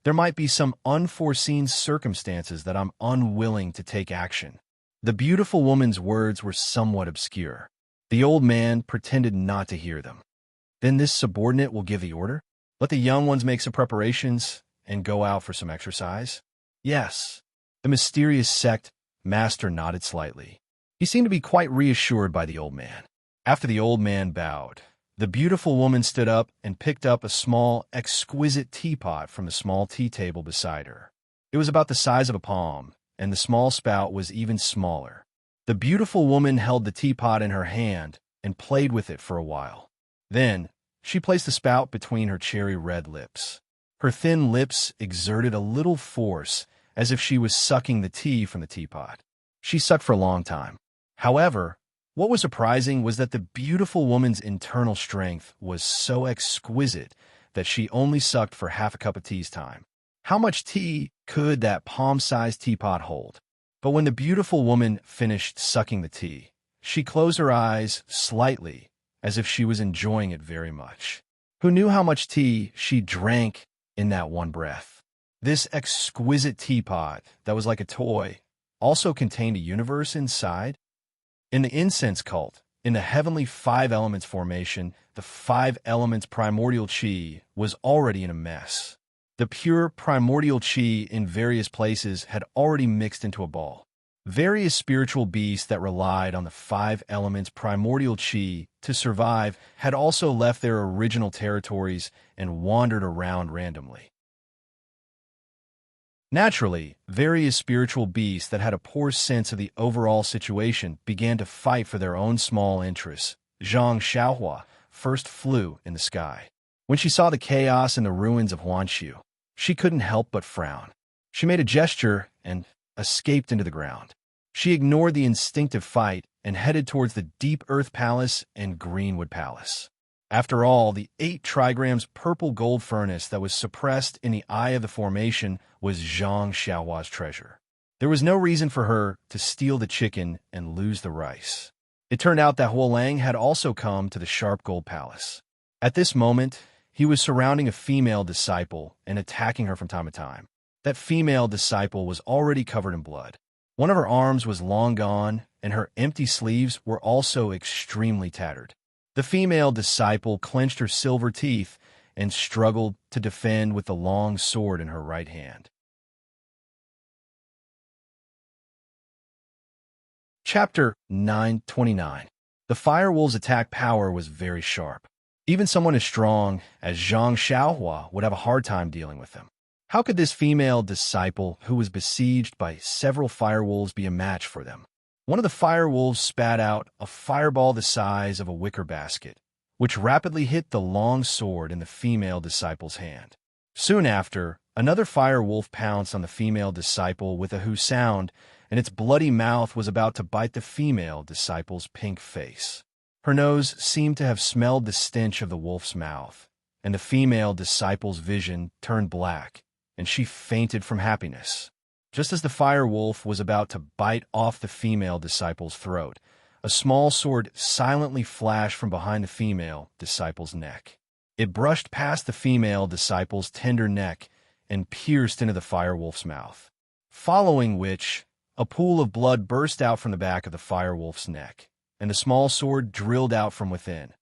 there might be some unforeseen circumstances that I'm unwilling to take action. The beautiful woman's words were somewhat obscure. The old man pretended not to hear them. Then this subordinate will give the order? Let the young ones make some preparations and go out for some exercise? Yes. The mysterious sect master nodded slightly. He seemed to be quite reassured by the old man. After the old man bowed, the beautiful woman stood up and picked up a small, exquisite teapot from the small tea table beside her. It was about the size of a palm, and the small spout was even smaller. The beautiful woman held the teapot in her hand and played with it for a while. Then, she placed the spout between her cherry-red lips. Her thin lips exerted a little force, as if she was sucking the tea from the teapot. She sucked for a long time. However, what was surprising was that the beautiful woman's internal strength was so exquisite that she only sucked for half a cup of tea's time. How much tea could that palm-sized teapot hold? But when the beautiful woman finished sucking the tea, she closed her eyes slightly, as if she was enjoying it very much. Who knew how much tea she drank in that one breath? This exquisite teapot that was like a toy also contained a universe inside. In the incense cult, in the heavenly 5 elements formation, the 5 elements primordial chi was already in a mess. The pure primordial chi in various places had already mixed into a ball. Various spiritual beasts that relied on the 5 elements primordial chi to survive had also left their original territories and wandered around randomly. Naturally, various spiritual beasts that had a poor sense of the overall situation began to fight for their own small interests. Zhang Xiaohua first flew in the sky. When she saw the chaos in the ruins of Huanshu, she couldn't help but frown. She made a gesture and escaped into the ground. She ignored the instinctive fight and headed towards the Deep Earth Palace and Greenwood Palace. After all, the 8 trigrams purple gold furnace that was suppressed in the eye of the formation was Zhang Xiaohua's treasure. There was no reason for her to steal the chicken and lose the rice. It turned out that Huolang had also come to the Sharp Gold Palace. At this moment, he was surrounding a female disciple and attacking her from time to time. That female disciple was already covered in blood. One of her arms was long gone, and her empty sleeves were also extremely tattered. The female disciple clenched her silver teeth and struggled to defend with the long sword in her right hand. Chapter 929. The Firewolves' attack power was very sharp. Even someone as strong as Zhang Xiaohua would have a hard time dealing with them. How could this female disciple, who was besieged by several firewolves, be a match for them? One of the firewolves spat out a fireball the size of a wicker basket, which rapidly hit the long sword in the female disciple's hand. Soon after, another firewolf pounced on the female disciple with a hoo sound, and its bloody mouth was about to bite the female disciple's pink face. Her nose seemed to have smelled the stench of the wolf's mouth, and the female disciple's vision turned black, and she fainted from happiness. Just as the fire wolf was about to bite off the female disciple's throat, a small sword silently flashed from behind the female disciple's neck. It brushed past the female disciple's tender neck and pierced into the fire wolf's mouth, following which a pool of blood burst out from the back of the fire wolf's neck, and the small sword drilled out from within.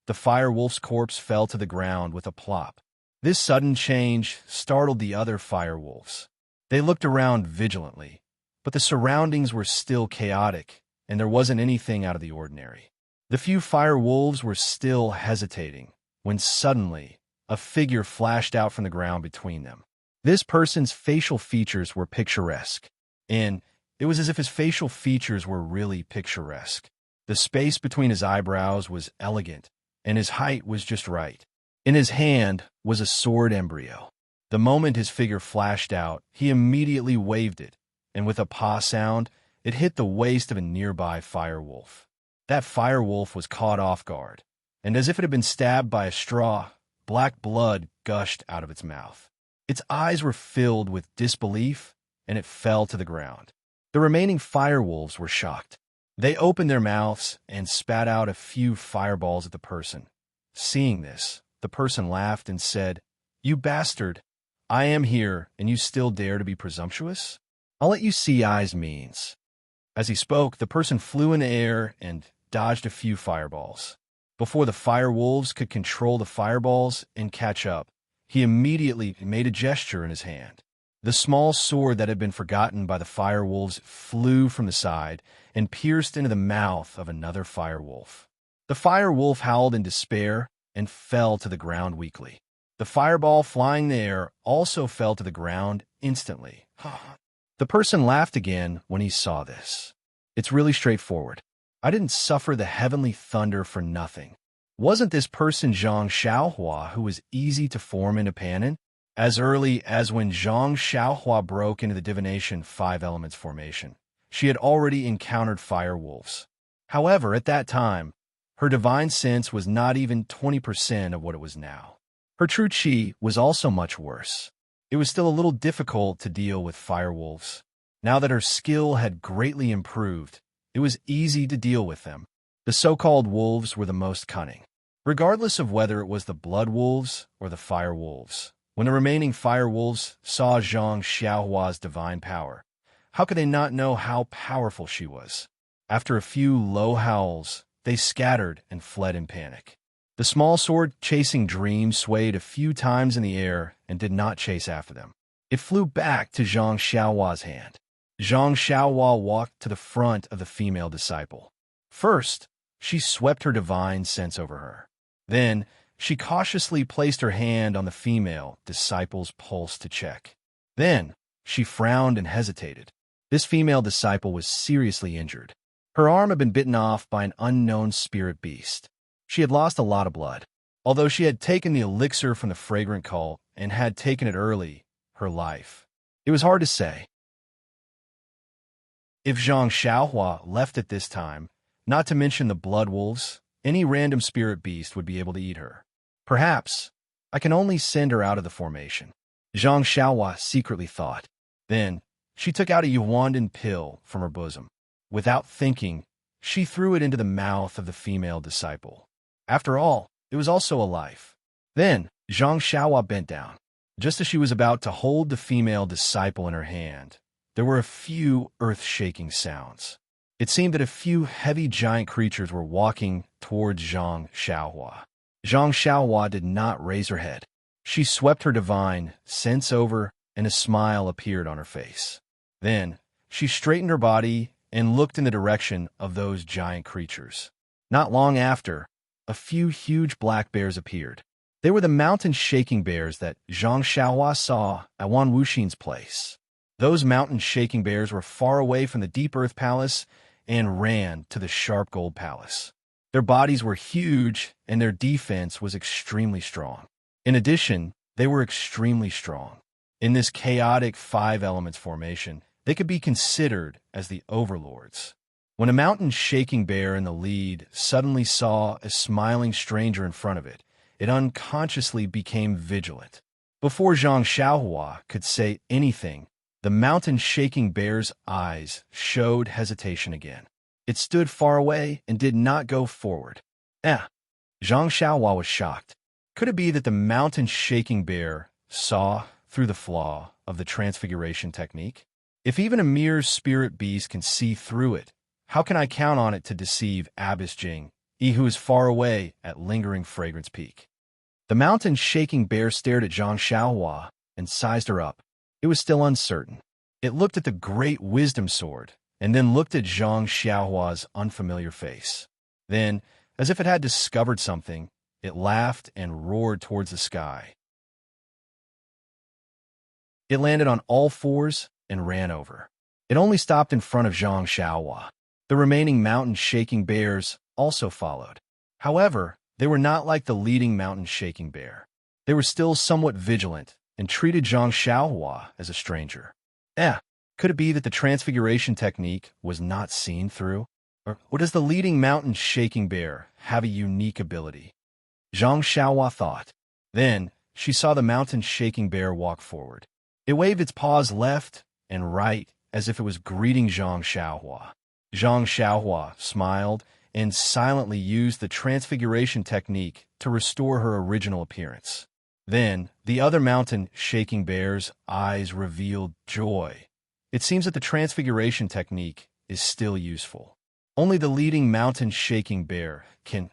The fire wolf's corpse fell to the ground with a plop. This sudden change startled the other fire wolves. They looked around vigilantly, but the surroundings were still chaotic, and there wasn't anything out of the ordinary. The few fire wolves were still hesitating, when suddenly a figure flashed out from the ground between them. This person's facial features were picturesque, and it was as if his facial features were really picturesque. The space between his eyebrows was elegant, and his height was just right. In his hand was a sword embryo. The moment his figure flashed out, he immediately waved it, and with a paw sound, it hit the waist of a nearby fire wolf. That fire wolf was caught off guard, and as if it had been stabbed by a straw, black blood gushed out of its mouth. Its eyes were filled with disbelief, and it fell to the ground. The remaining fire wolves were shocked. They opened their mouths and spat out a few fireballs at the person. Seeing this, the person laughed and said, "You bastard! I am here, and you still dare to be presumptuous? I'll let you see I's means." As he spoke, the person flew in the air and dodged a few fireballs. Before the fire wolves could control the fireballs and catch up, he immediately made a gesture in his hand. The small sword that had been forgotten by the fire wolves flew from the side and pierced into the mouth of another fire wolf. The fire wolf howled in despair and fell to the ground weakly. The fireball flying in the air also fell to the ground instantly. The person laughed again when he saw this. "It's really straightforward. I didn't suffer the heavenly thunder for nothing. Wasn't this person Zhang Xiaohua, who was easy to form into Panin? As early as when Zhang Xiaohua broke into the divination 5 elements formation, she had already encountered fire wolves. However, at that time, her divine sense was not even 20% of what it was now. Her true chi was also much worse. It was still a little difficult to deal with fire wolves. Now that her skill had greatly improved, it was easy to deal with them. The so-called wolves were the most cunning. Regardless of whether it was the blood wolves or the fire wolves, when the remaining fire wolves saw Zhang Xiaohua's divine power, how could they not know how powerful she was? After a few low howls, they scattered and fled in panic. The small sword-chasing dream swayed a few times in the air and did not chase after them. It flew back to Zhang Xiaohua's hand. Zhang Xiaohua walked to the front of the female disciple. First, she swept her divine sense over her. Then, she cautiously placed her hand on the female disciple's pulse to check. Then, she frowned and hesitated. This female disciple was seriously injured. Her arm had been bitten off by an unknown spirit beast. She had lost a lot of blood. Although she had taken the elixir from the fragrant cult and had taken it early, her life. It was hard to say. If Zhang Xiaohua left at this time, not to mention the blood wolves, any random spirit beast would be able to eat her. Perhaps I can only send her out of the formation, Zhang Xiaohua secretly thought. Then she took out a Yuandan pill from her bosom. Without thinking, she threw it into the mouth of the female disciple. After all, it was also a life. Then Zhang Xiaohua bent down. Just as she was about to hold the female disciple in her hand, there were a few earth-shaking sounds. It seemed that a few heavy giant creatures were walking towards Zhang Xiaohua. Zhang Xiaohua did not raise her head. She swept her divine sense over, and a smile appeared on her face. Then she straightened her body and looked in the direction of those giant creatures. Not long after, a few huge black bears appeared. They were the mountain-shaking bears that Zhang Xiaohua saw at Wan Wuxin's place. Those mountain-shaking bears were far away from the Deep Earth Palace and ran to the Sharp Gold Palace. Their bodies were huge, and their defense was extremely strong. In addition, they were extremely strong. In this chaotic 5 elements formation, they could be considered as the overlords. When a mountain-shaking bear in the lead suddenly saw a smiling stranger in front of it, it unconsciously became vigilant. Before Zhang Xiaohua could say anything, the mountain-shaking bear's eyes showed hesitation again. It stood far away and did not go forward. Zhang Xiaohua was shocked. Could it be that the mountain-shaking bear saw through the flaw of the transfiguration technique? If even a mere spirit beast can see through it, how can I count on it to deceive Abbess Jing, who is far away at lingering fragrance peak? The mountain-shaking bear stared at Zhang Xiaohua and sized her up. It was still uncertain. It looked at the great wisdom sword, and then looked at Zhang Xiaohua's unfamiliar face. Then, as if it had discovered something, it laughed and roared towards the sky. It landed on all fours and ran over. It only stopped in front of Zhang Xiaohua. The remaining mountain-shaking bears also followed. However, they were not like the leading mountain-shaking bear. They were still somewhat vigilant and treated Zhang Xiaohua as a stranger. Could it be that the transfiguration technique was not seen through? Or does the leading mountain-shaking bear have a unique ability? Zhang Xiaohua thought. Then, she saw the mountain-shaking bear walk forward. It waved its paws left and right as if it was greeting Zhang Xiaohua. Zhang Xiaohua smiled and silently used the transfiguration technique to restore her original appearance. Then, the other mountain-shaking bear's eyes revealed joy. It seems that the transfiguration technique is still useful. Only the leading mountain-shaking bear can...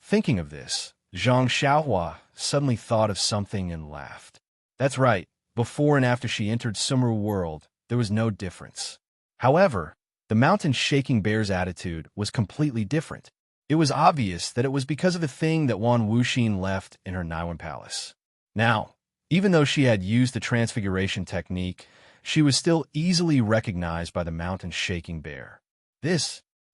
Thinking of this, Zhang Xiaohua suddenly thought of something and laughed. That's right, before and after she entered Summer World, there was no difference. However, the mountain-shaking bear's attitude was completely different. It was obvious that it was because of the thing that Wan Wuxin left in her Naiwan palace. Now, even though she had used the transfiguration technique, she was still easily recognized by the mountain-shaking bear.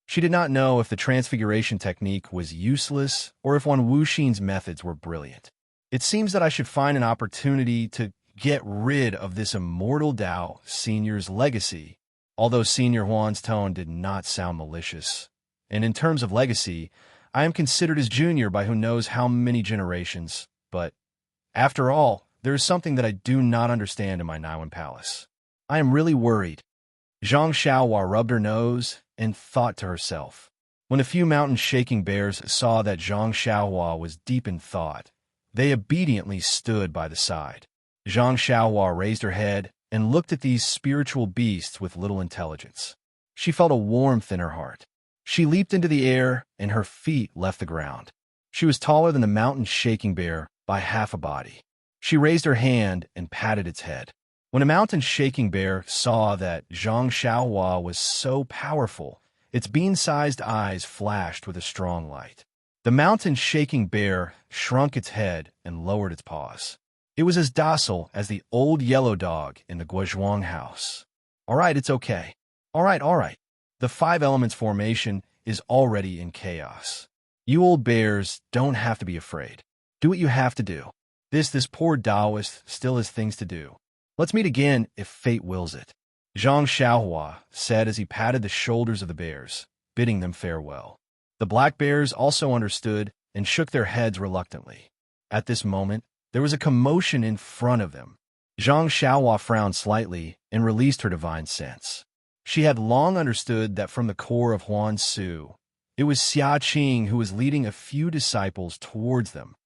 She did not know if the transfiguration technique was useless or if Wan Wuxin's methods were brilliant. It seems that I should find an opportunity to get rid of this immortal Dao Senior's legacy, although Senior Huan's tone did not sound malicious. And in terms of legacy, I am considered his junior by who knows how many generations, but after all, there is something that I do not understand in my Naiwan palace. I am really worried. Zhang Xiaohua rubbed her nose and thought to herself. When a few mountain-shaking bears saw that Zhang Xiaohua was deep in thought, they obediently stood by the side. Zhang Xiaohua raised her head and looked at these spiritual beasts with little intelligence. She felt a warmth in her heart. She leaped into the air, and her feet left the ground. She was taller than the mountain-shaking bear by half a body. She raised her hand and patted its head. When a mountain-shaking bear saw that Zhang Xiaohua was so powerful, its bean-sized eyes flashed with a strong light. The mountain-shaking bear shrunk its head and lowered its paws. It was as docile as the old yellow dog in the Guozhuang house. All right, it's okay. All right. The five elements formation is already in chaos. You old bears don't have to be afraid. Do what you have to do. This poor Taoist still has things to do. Let's meet again if fate wills it. Zhang Xiaohua said as he patted the shoulders of the bears, bidding them farewell. The black bears also understood and shook their heads reluctantly. At this moment, there was a commotion in front of them. Zhang Xiaohua frowned slightly and released her divine sense. She had long understood that from the core of Huan Su, it was Xia Qing who was leading a few disciples towards them.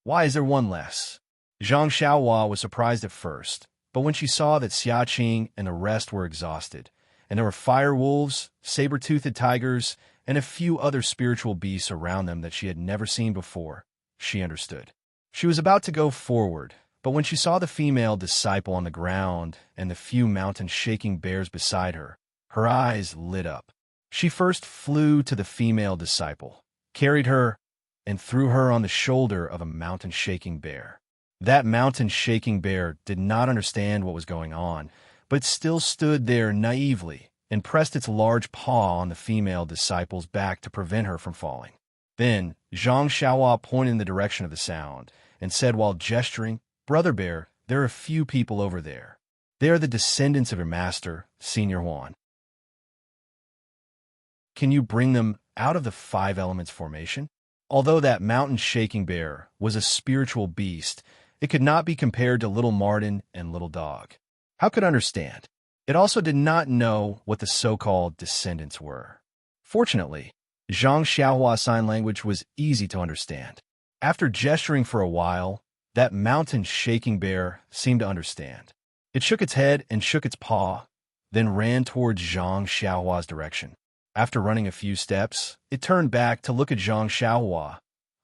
Why is there one less? Zhang Xiaohua was surprised at first, but when she saw that Xia Qing and the rest were exhausted, and there were fire wolves, saber-toothed tigers, and a few other spiritual beasts around them that she had never seen before, she understood. She was about to go forward, but when she saw the female disciple on the ground and the few mountain-shaking bears beside her, her eyes lit up. She first flew to the female disciple, carried her, and threw her on the shoulder of a mountain-shaking bear. That mountain-shaking bear did not understand what was going on, but still stood there naively and pressed its large paw on the female disciple's back to prevent her from falling. Then, Zhang Xiaohua pointed in the direction of the sound and said while gesturing, "Brother Bear, there are a few people over there. They are the descendants of your master, Senior Huan. Can you bring them out of the five elements formation?" Although that mountain-shaking bear was a spiritual beast, it could not be compared to little Martin and little dog. How could it understand? It also did not know what the so-called descendants were. Fortunately, Zhang Xiaohua's sign language was easy to understand. After gesturing for a while, that mountain-shaking bear seemed to understand. It shook its head and shook its paw, then ran towards Zhang Xiaohua's direction. After running a few steps, it turned back to look at Zhang Xiaohua,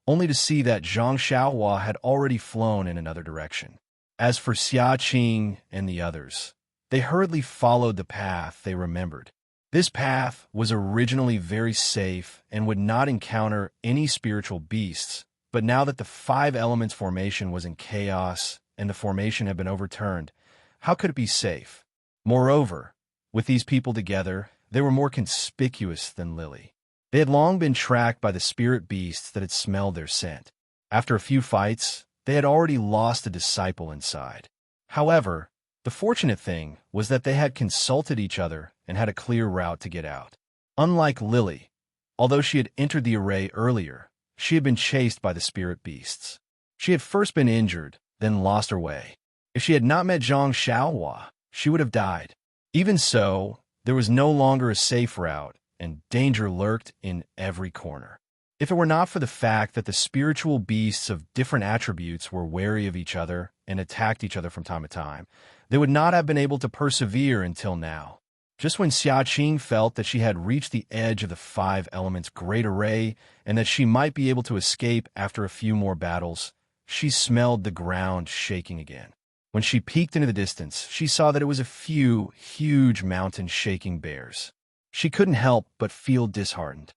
only to see that Zhang Xiaohua had already flown in another direction. As for Xia Qing and the others, they hurriedly followed the path they remembered. This path was originally very safe and would not encounter any spiritual beasts, but now that the five elements formation was in chaos and the formation had been overturned, how could it be safe? Moreover, with these people together, they were more conspicuous than Lily. They had long been tracked by the spirit beasts that had smelled their scent. After a few fights, they had already lost a disciple inside. However, the fortunate thing was that they had consulted each other and had a clear route to get out. Unlike Lily, although she had entered the array earlier, she had been chased by the spirit beasts. She had first been injured, then lost her way. If she had not met Zhang Xiaohua, she would have died. Even so, there was no longer a safe route, and danger lurked in every corner. If it were not for the fact that the spiritual beasts of different attributes were wary of each other and attacked each other from time to time, they would not have been able to persevere until now. Just when Xia Qing felt that she had reached the edge of the five elements' great array and that she might be able to escape after a few more battles, she smelled the ground shaking again. When she peeked into the distance, she saw that it was a few huge mountain-shaking bears. She couldn't help but feel disheartened.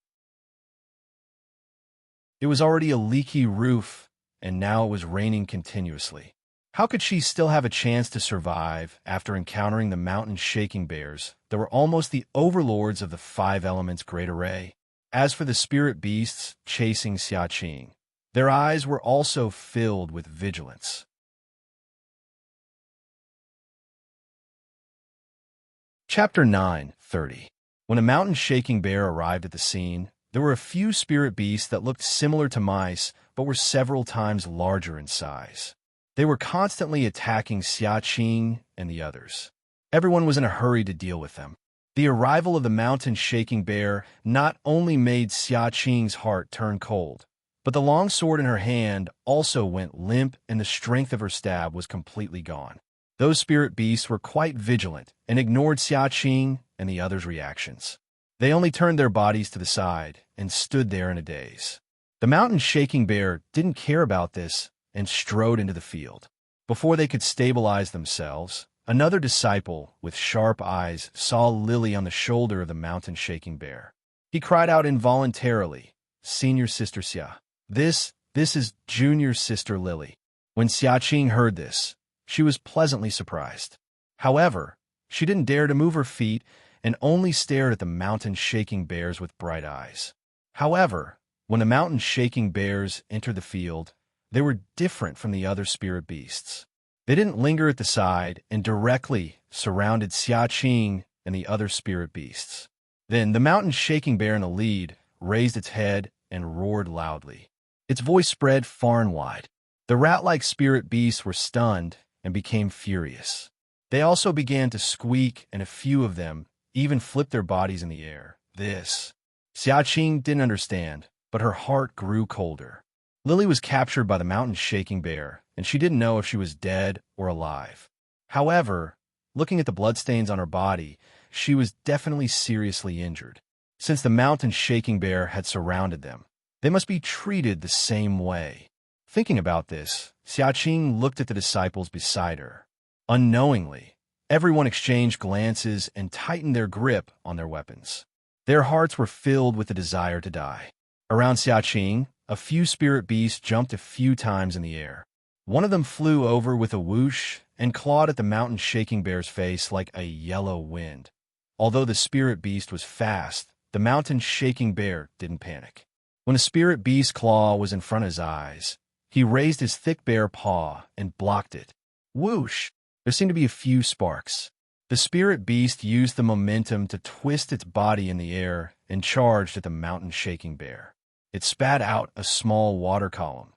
It was already a leaky roof, and now it was raining continuously. How could she still have a chance to survive after encountering the mountain-shaking bears that were almost the overlords of the five elements' great array? As for the spirit beasts chasing Xia Qing, their eyes were also filled with vigilance. Chapter 9:30. When a mountain-shaking bear arrived at the scene, there were a few spirit beasts that looked similar to mice but were several times larger in size. They were constantly attacking Xia Qing and the others. Everyone was in a hurry to deal with them. The arrival of the mountain-shaking bear not only made Xia Qing's heart turn cold, but the long sword in her hand also went limp and the strength of her stab was completely gone. Those spirit beasts were quite vigilant and ignored Xia Qing and the others' reactions. They only turned their bodies to the side and stood there in a daze. The mountain-shaking bear didn't care about this and strode into the field. Before they could stabilize themselves, another disciple with sharp eyes saw Lily on the shoulder of the mountain-shaking bear. He cried out involuntarily, "Senior Sister Xia. This is Junior Sister Lily." When Xia Qing heard this, she was pleasantly surprised. However, she didn't dare to move her feet and only stared at the mountain-shaking bears with bright eyes. However, when the mountain-shaking bears entered the field, they were different from the other spirit beasts. They didn't linger at the side and directly surrounded Xia Qing and the other spirit beasts. Then the mountain-shaking bear in the lead raised its head and roared loudly. Its voice spread far and wide. The rat-like spirit beasts were stunned and became furious. They also began to squeak, and a few of them even flipped their bodies in the air. Xia Qing didn't understand, but her heart grew colder. Lily was captured by the mountain-shaking bear, and she didn't know if she was dead or alive. However, looking at the bloodstains on her body, she was definitely seriously injured. Since the mountain-shaking bear had surrounded them, they must be treated the same way. Thinking about this, Xia Qing looked at the disciples beside her. Unknowingly, everyone exchanged glances and tightened their grip on their weapons. Their hearts were filled with the desire to die. Around Xia Qing, a few spirit beasts jumped a few times in the air. One of them flew over with a whoosh and clawed at the mountain-shaking bear's face like a yellow wind. Although the spirit beast was fast, the mountain-shaking bear didn't panic. When a spirit beast's claw was in front of his eyes, he raised his thick bare paw and blocked it. Whoosh! There seemed to be a few sparks. The spirit beast used the momentum to twist its body in the air and charged at the mountain-shaking bear. it spat out a small water column.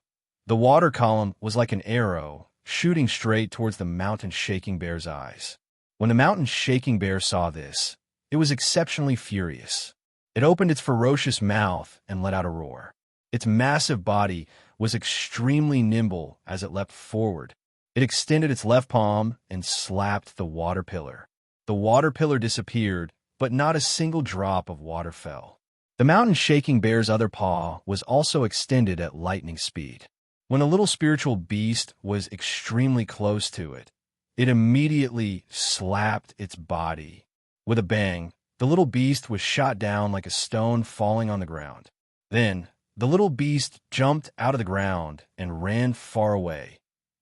The water column was like an arrow, shooting straight towards the mountain-shaking bear's eyes. When the mountain-shaking bear saw this, it was exceptionally furious. It opened its ferocious mouth and let out a roar. Its massive body was extremely nimble as it leapt forward. It extended its left palm and slapped the water pillar. The water pillar disappeared, but not a single drop of water fell. The mountain-shaking bear's other paw was also extended at lightning speed. When the little spiritual beast was extremely close to it, it immediately slapped its body. With a bang, the little beast was shot down like a stone falling on the ground. Then, the little beast jumped out of the ground and ran far away,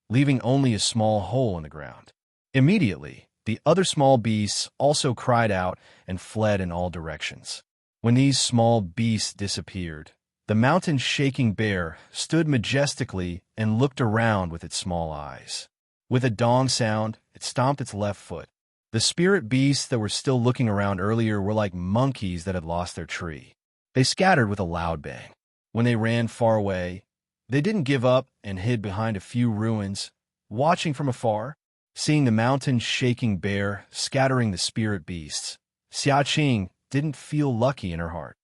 leaving only a small hole in the ground. Immediately, the other small beasts also cried out and fled in all directions. When these small beasts disappeared, the mountain-shaking bear stood majestically and looked around with its small eyes. With a dong sound, it stomped its left foot. The spirit beasts that were still looking around earlier were like monkeys that had lost their tree. They scattered with a loud bang. When they ran far away, they didn't give up and hid behind a few ruins, watching from afar. Seeing the mountain-shaking bear scattering the spirit beasts, Xiaqing didn't feel lucky in her heart.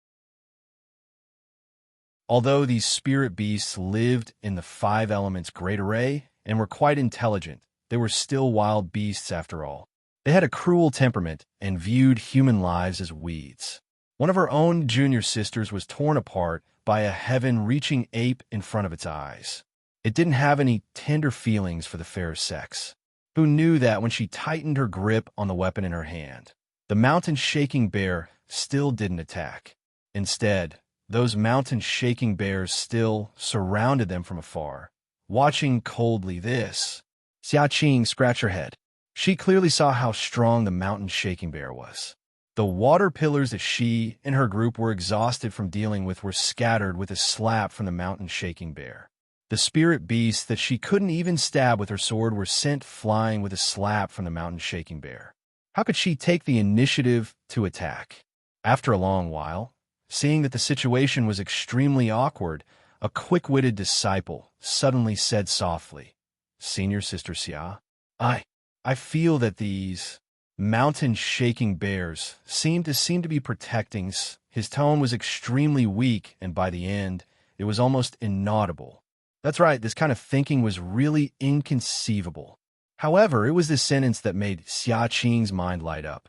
Although these spirit beasts lived in the five elements' great array and were quite intelligent, they were still wild beasts after all. They had a cruel temperament and viewed human lives as weeds. One of her own junior sisters was torn apart by a heaven-reaching ape in front of its eyes. It didn't have any tender feelings for the fair sex, who knew that when she tightened her grip on the weapon in her hand, the mountain-shaking bear still didn't attack. Instead, those mountain-shaking bears still surrounded them from afar, watching coldly. This, Xiaqing scratched her head. She clearly saw how strong the mountain-shaking bear was. The water pillars that she and her group were exhausted from dealing with were scattered with a slap from the mountain-shaking bear. The spirit beasts that she couldn't even stab with her sword were sent flying with a slap from the mountain-shaking bear. How could she take the initiative to attack? After a long while, seeing that the situation was extremely awkward, a quick-witted disciple suddenly said softly, "Senior Sister Xia, I feel that these mountain-shaking bears seem to be protecting us." His tone was extremely weak, and by the end, it was almost inaudible. That's right, this kind of thinking was really inconceivable. However, it was this sentence that made Xiaqing's mind light up.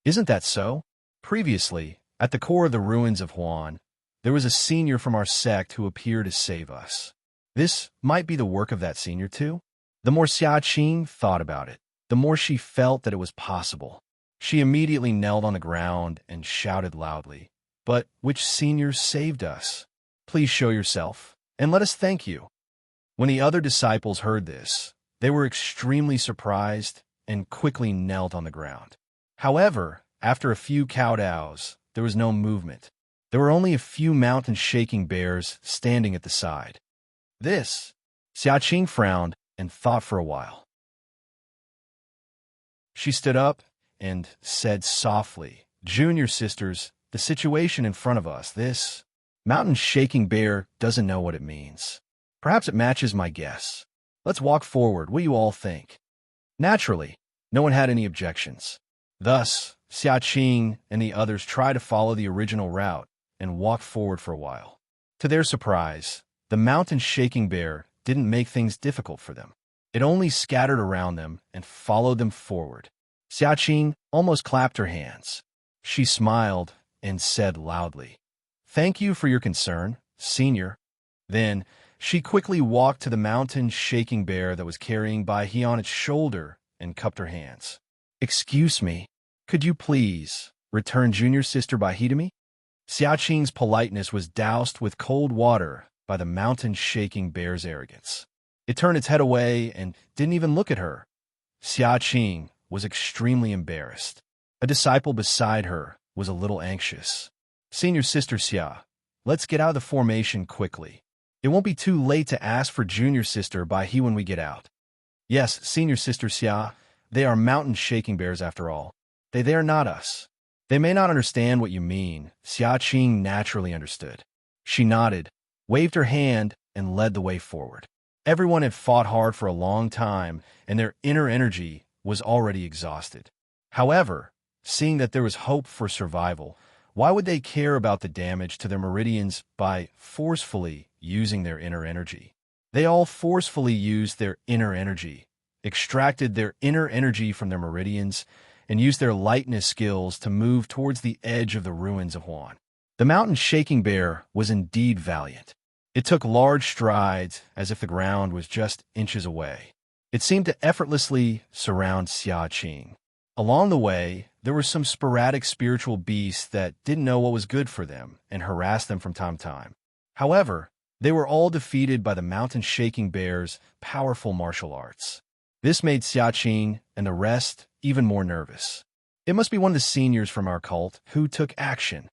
Isn't that so? Previously, at the core of the ruins of Huan, there was a senior from our sect who appeared to save us. This might be the work of that senior too? The more Xiaqing thought about it, the more she felt that it was possible. She immediately knelt on the ground and shouted loudly, "But which senior saved us? Please show yourself, and let us thank you." When the other disciples heard this, they were extremely surprised and quickly knelt on the ground. However, after a few kowtows, there was no movement. There were only a few mountain-shaking bears standing at the side. This, Xiaqing frowned and thought for a while. She stood up and said softly, "Junior sisters, the situation in front of us, this mountain-shaking bear doesn't know what it means. Perhaps it matches my guess. Let's walk forward. What do you all think?" Naturally, no one had any objections. Thus, Xiaqing and the others tried to follow the original route and walked forward for a while. To their surprise, the mountain-shaking bear didn't make things difficult for them. It only scattered around them and followed them forward. Xiaqing almost clapped her hands. She smiled and said loudly, "Thank you for your concern, Senior." Then, she quickly walked to the mountain-shaking bear that was carrying Baihe on its shoulder and cupped her hands. "Excuse me, could you please return Junior Sister Baihe to me?" Xiaqing's politeness was doused with cold water by the mountain-shaking bear's arrogance. It turned its head away and didn't even look at her. Xiaqing was extremely embarrassed. A disciple beside her was a little anxious. "Senior Sister Xia, let's get out of the formation quickly. It won't be too late to ask for Junior Sister Baihe when we get out." "Yes, Senior Sister Xia, they are mountain-shaking bears after all. They are not us." They may not understand what you mean. Xiaqing naturally understood. She nodded, waved her hand, and led the way forward. Everyone had fought hard for a long time, and their inner energy was already exhausted. However, seeing that there was hope for survival, why would they care about the damage to their meridians by forcefully using their inner energy? They all forcefully used their inner energy, extracted their inner energy from their meridians, and used their lightness skills to move towards the edge of the ruins of Huan. The mountain shaking bear was indeed valiant. It took large strides as if the ground was just inches away. It seemed to effortlessly surround Xia Qing. Along the way, there were some sporadic spiritual beasts that didn't know what was good for them and harassed them from time to time. However, they were all defeated by the mountain-shaking bear's powerful martial arts. This made Xia Qing and the rest even more nervous. It must be one of the seniors from our cult who took action.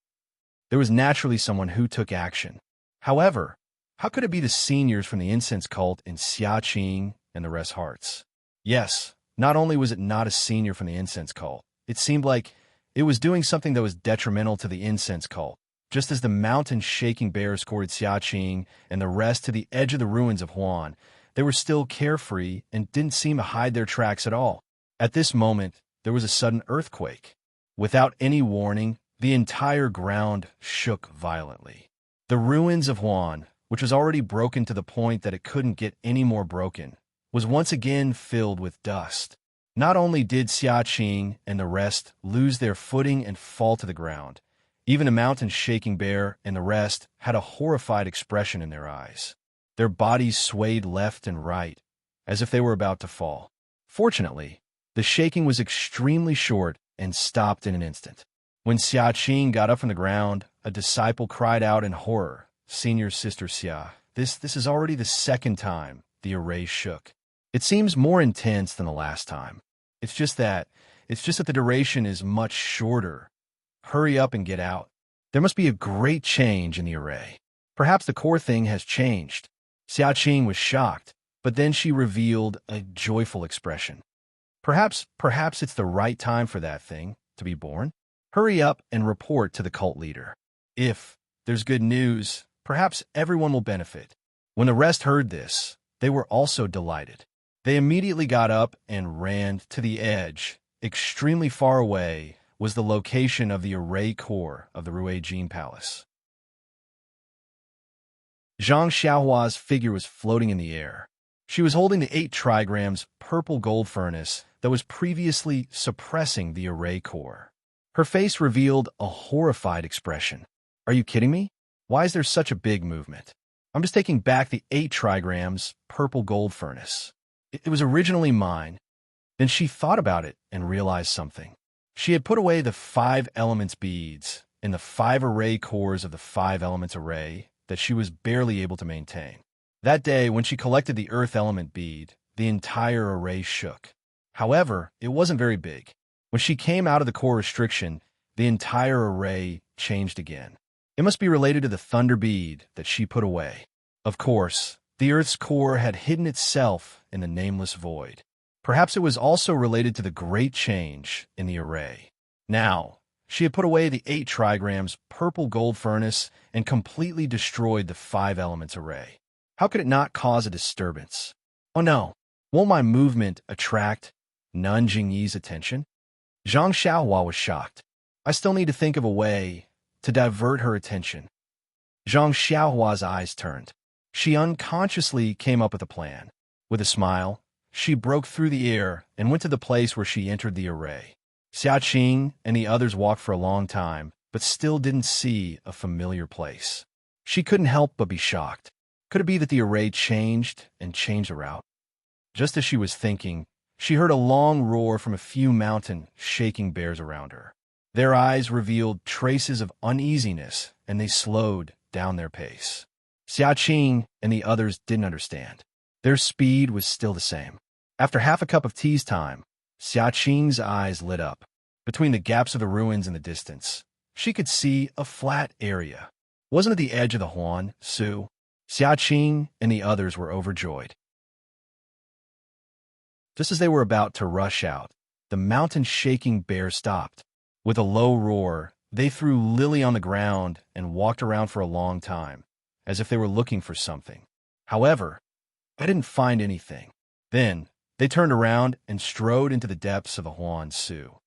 There was naturally someone who took action. However, how could it be the seniors from the incense cult in Xia Qing and the rest's hearts? Yes, not only was it not a senior from the incense cult, it seemed like it was doing something that was detrimental to the incense cult. Just as the mountain-shaking bear escorted Xia Qing and the rest to the edge of the ruins of Huan, they were still carefree and didn't seem to hide their tracks at all. At this moment, there was a sudden earthquake. Without any warning, the entire ground shook violently. The ruins of Huan, which was already broken to the point that it couldn't get any more broken, was once again filled with dust. Not only did Xia Qing and the rest lose their footing and fall to the ground, even the mountain-shaking bear and the rest had a horrified expression in their eyes. Their bodies swayed left and right, as if they were about to fall. Fortunately, the shaking was extremely short and stopped in an instant. When Xia Qing got up from the ground, a disciple cried out in horror, "Senior Sister Xia, this is already the second time the array shook. It seems more intense than the last time. It's just that the duration is much shorter. Hurry up and get out. There must be a great change in the array. Perhaps the core thing has changed." Xia Qing was shocked, but then she revealed a joyful expression. Perhaps it's the right time for that thing to be born. Hurry up and report to the cult leader. If there's good news, perhaps everyone will benefit. When the rest heard this, they were also delighted. They immediately got up and ran to the edge. Extremely far away was the location of the array core of the Rui Jin Palace. Zhang Xiaohua's figure was floating in the air. She was holding the 8 trigrams purple gold furnace that was previously suppressing the array core. Her face revealed a horrified expression. Are you kidding me? Why is there such a big movement? I'm just taking back the 8 trigrams purple gold furnace. It was originally mine. Then she thought about it and realized something. She had put away the 5 elements beads in the 5 array cores of the 5 elements array that she was barely able to maintain. That day, when she collected the earth element bead, the entire array shook. However, it wasn't very big. When she came out of the core restriction, the entire array changed again. It must be related to the thunder bead that she put away. Of course, the Earth's core had hidden itself in the nameless void. Perhaps it was also related to the great change in the array. Now, she had put away the 8 trigrams purple gold furnace and completely destroyed the 5 elements array. How could it not cause a disturbance? Oh no, won't my movement attract Nun Jingyi's attention? Zhang Xiaohua was shocked. I still need to think of a way to divert her attention. Zhang Xiaohua's eyes turned. She unconsciously came up with a plan. With a smile, she broke through the air and went to the place where she entered the array. Xia Qing and the others walked for a long time, but still didn't see a familiar place. She couldn't help but be shocked. Could it be that the array changed and changed the route? Just as she was thinking, she heard a long roar from a few mountain-shaking bears around her. Their eyes revealed traces of uneasiness, and they slowed down their pace. Xia Qing and the others didn't understand. Their speed was still the same. After half a cup of tea's time, Xia Qing's eyes lit up. Between the gaps of the ruins in the distance, she could see a flat area. Wasn't it the edge of the Huan, Su? Xia Qing and the others were overjoyed. Just as they were about to rush out, the mountain-shaking bear stopped. With a low roar, They threw Lily on the ground and walked around for a long time, as if they were looking for something. However, I didn't find anything. Then, they turned around and strode into the depths of the Huan Su.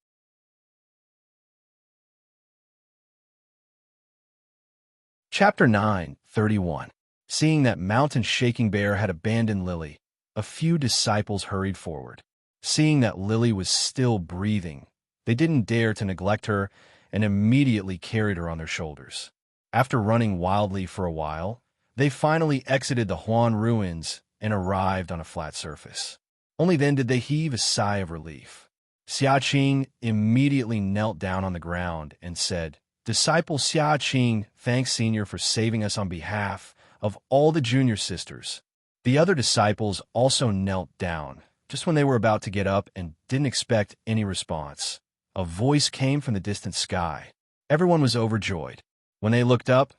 Chapter 9:31. Seeing that mountain-shaking bear had abandoned Lily, a few disciples hurried forward. Seeing that Lily was still breathing, they didn't dare to neglect her and immediately carried her on their shoulders. After running wildly for a while, they finally exited the Huan ruins and arrived on a flat surface. Only then did they heave a sigh of relief. Xiaqing immediately knelt down on the ground and said, "Disciple Xiaqing, thanks, Senior, for saving us on behalf of all the junior sisters." The other disciples also knelt down, just when they were about to get up and didn't expect any response. A voice came from the distant sky. Everyone was overjoyed. When they looked up,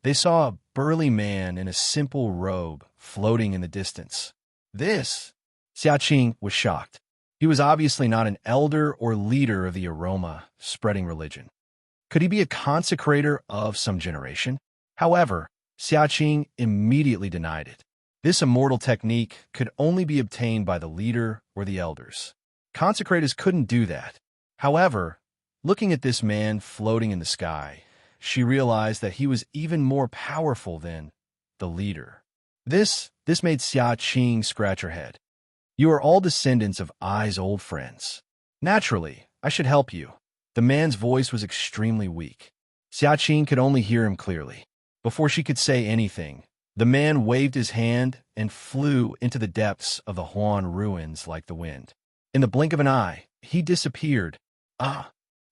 they saw a burly man in a simple robe floating in the distance. Xiaqing was shocked. He was obviously not an elder or leader of the aroma-spreading religion. Could he be a consecrator of some generation? However, Xiaqing immediately denied it. This immortal technique could only be obtained by the leader or the elders. Consecrators couldn't do that. However, looking at this man floating in the sky, she realized that he was even more powerful than the leader. This made Xiaqing scratch her head. "You are all descendants of Ai's old friends. Naturally, I should help you." The man's voice was extremely weak. Xiaqing could only hear him clearly. Before she could say anything, the man waved his hand and flew into the depths of the Huan ruins like the wind. In the blink of an eye, he disappeared.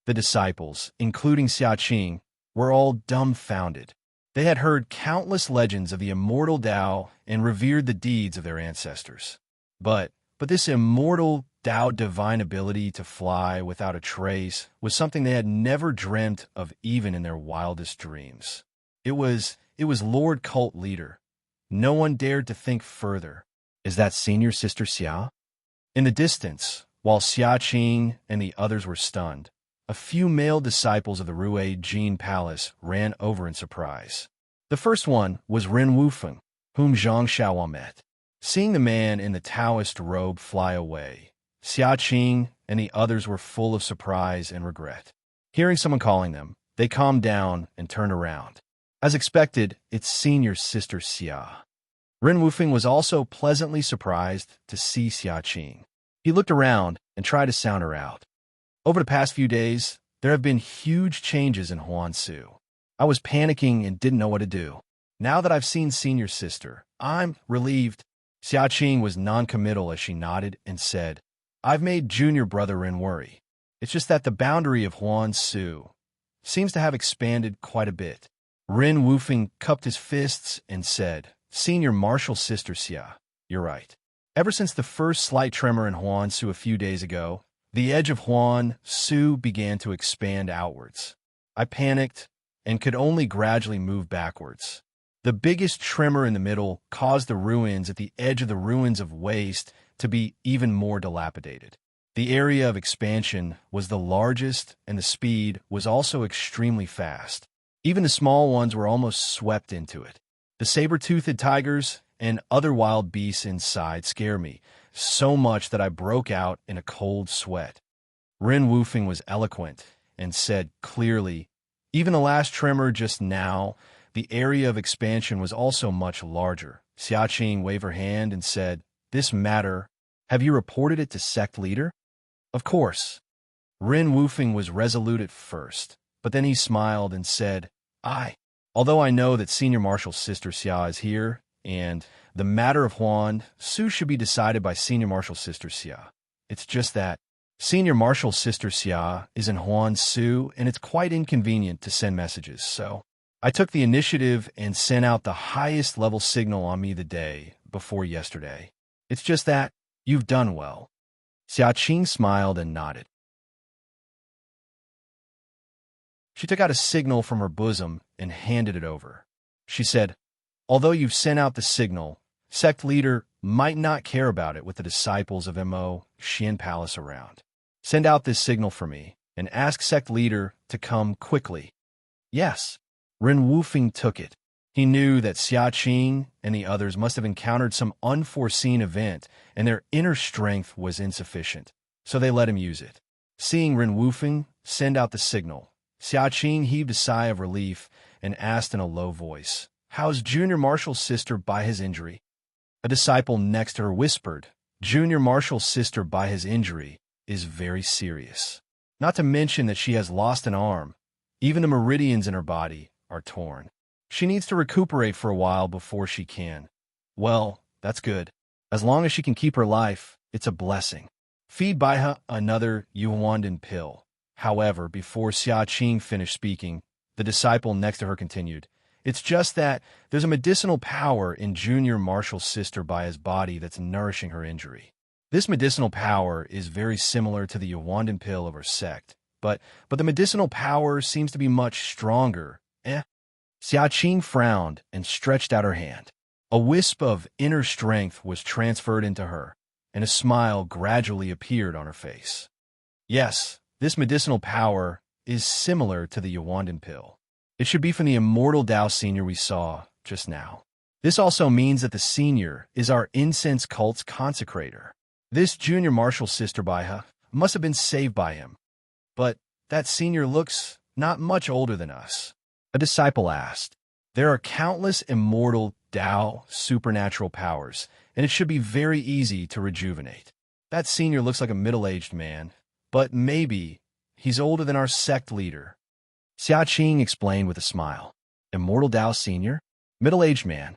The disciples, including Xiaqing, were all dumbfounded. They had heard countless legends of the immortal Tao and revered the deeds of their ancestors. But this immortal Tao divine ability to fly without a trace was something they had never dreamt of even in their wildest dreams. It was Lord Cult Leader. No one dared to think further. Is that senior sister Xia? In the distance, while Xiaqing and the others were stunned, a few male disciples of the Rue Jin Palace ran over in surprise. The first one was Ren Wufeng, whom Zhang Xiaowan met. Seeing the man in the Taoist robe fly away, Xiaqing and the others were full of surprise and regret. Hearing someone calling them, they calmed down and turned around. As expected, it's senior sister Xia. Ren Wufeng was also pleasantly surprised to see Xiaqing. He looked around and tried to sound her out. Over the past few days, there have been huge changes in Huansu. I was panicking and didn't know what to do. Now that I've seen senior sister, I'm relieved. Xiaqing was non-committal as she nodded and said, "I've made junior brother Ren worry. It's just that the boundary of Huansu seems to have expanded quite a bit." Ren Wufeng cupped his fists and said, "Senior martial sister Xia, you're right. Ever since the first slight tremor in Huansu a few days ago, the edge of Huansu began to expand outwards. I panicked and could only gradually move backwards. The biggest tremor in the middle caused the ruins at the edge of the ruins of waste to be even more dilapidated. The area of expansion was the largest and the speed was also extremely fast. Even the small ones were almost swept into it. The saber-toothed tigers and other wild beasts inside scare me so much that I broke out in a cold sweat." Ren Wufeng was eloquent and said clearly, "Even the last tremor just now, the area of expansion was also much larger." Xiaqing waved her hand and said, "This matter, have you reported it to sect leader?" "Of course." Ren Wufeng was resolute at first, but then he smiled and said, Although I know that senior martial sister Xia is here, and the matter of Huan Su should be decided by senior martial sister Xia. It's just that senior martial sister Xia is in Huan Su, and it's quite inconvenient to send messages, so I took the initiative and sent out the highest level signal on me the day before yesterday. It's just that you've done well." Xiaqing smiled and nodded. She took out a signal from her bosom and handed it over. She said, "Although you've sent out the signal, sect leader might not care about it with the disciples of Mo Xian Palace around. Send out this signal for me, and ask sect leader to come quickly. Yes, Ren Wufeng took it. He knew that Xia Qing and the others must have encountered some unforeseen event, and their inner strength was insufficient, so they let him use it. Seeing Ren Wufeng send out the signal, Xia Qing heaved a sigh of relief and asked in a low voice, "How's Junior Marshall's sister by his injury?" A disciple next to her whispered, "Junior Marshall's sister by his injury is very serious. Not to mention that she has lost an arm. Even the meridians in her body are torn. She needs to recuperate for a while before she can." "Well, that's good. As long as she can keep her life, it's a blessing. Feed Baihe another Yuandan pill." However, before Xia Qing finished speaking, the disciple next to her continued, "It's just that there's a medicinal power in Junior Marshall's sister Baihe's body that's nourishing her injury. This medicinal power is very similar to the Yuandan pill of her sect, but the medicinal power seems to be much stronger." Xia Qing frowned and stretched out her hand. A wisp of inner strength was transferred into her, and a smile gradually appeared on her face. "Yes, this medicinal power is similar to the Yuandan pill. It should be from the immortal Dao senior we saw just now. This also means that the senior is our incense cult's consecrator. This Junior Marshall sister Baihe must have been saved by him. But that senior looks not much older than us." A disciple asked, "There are countless immortal Dao supernatural powers, and it should be very easy to rejuvenate. That senior looks like a middle-aged man, but maybe he's older than our sect leader." Xia Qing explained with a smile. "Immortal Dao senior? Middle-aged man?"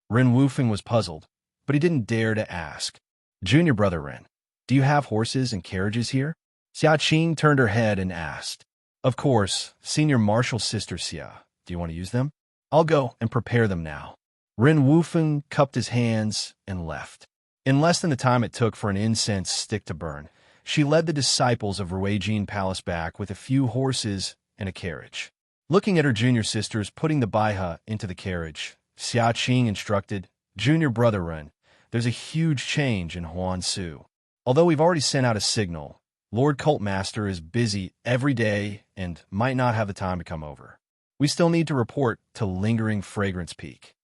Ren Wufeng was puzzled, but he didn't dare to ask. "Junior brother Ren, do you have horses and carriages here?" Xia Qing turned her head and asked. "Of course, Senior Marshall's sister Xia. Do you want to use them? I'll go and prepare them now." Ren Wufeng cupped his hands and left. In less than the time it took for an incense stick to burn, she led the disciples of Ruijin Palace back with a few horses and a carriage. Looking at her junior sisters putting the Baihe into the carriage, Xia Qing instructed, "Junior brother Ren, there's a huge change in Huansu. Although we've already sent out a signal, Lord Cult Master is busy every day and might not have the time to come over. We still need to report to Lingering Fragrance Peak.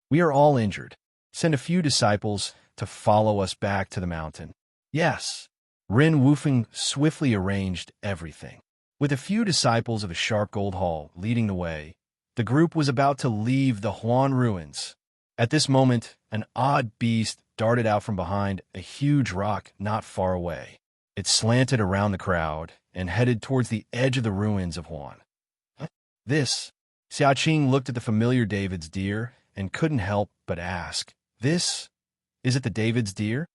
We are all injured. Send a few disciples to follow us back to the mountain." "Yes." Ren Wufeng swiftly arranged everything. With a few disciples of the Sharp Gold Hall leading the way, the group was about to leave the Huan ruins. At this moment, an odd beast darted out from behind a huge rock not far away. It slanted around the crowd and headed towards the edge of the ruins of Huan. "This?" Xia Qing looked at the familiar David's deer and couldn't help but ask, "This? Is it the David's deer?"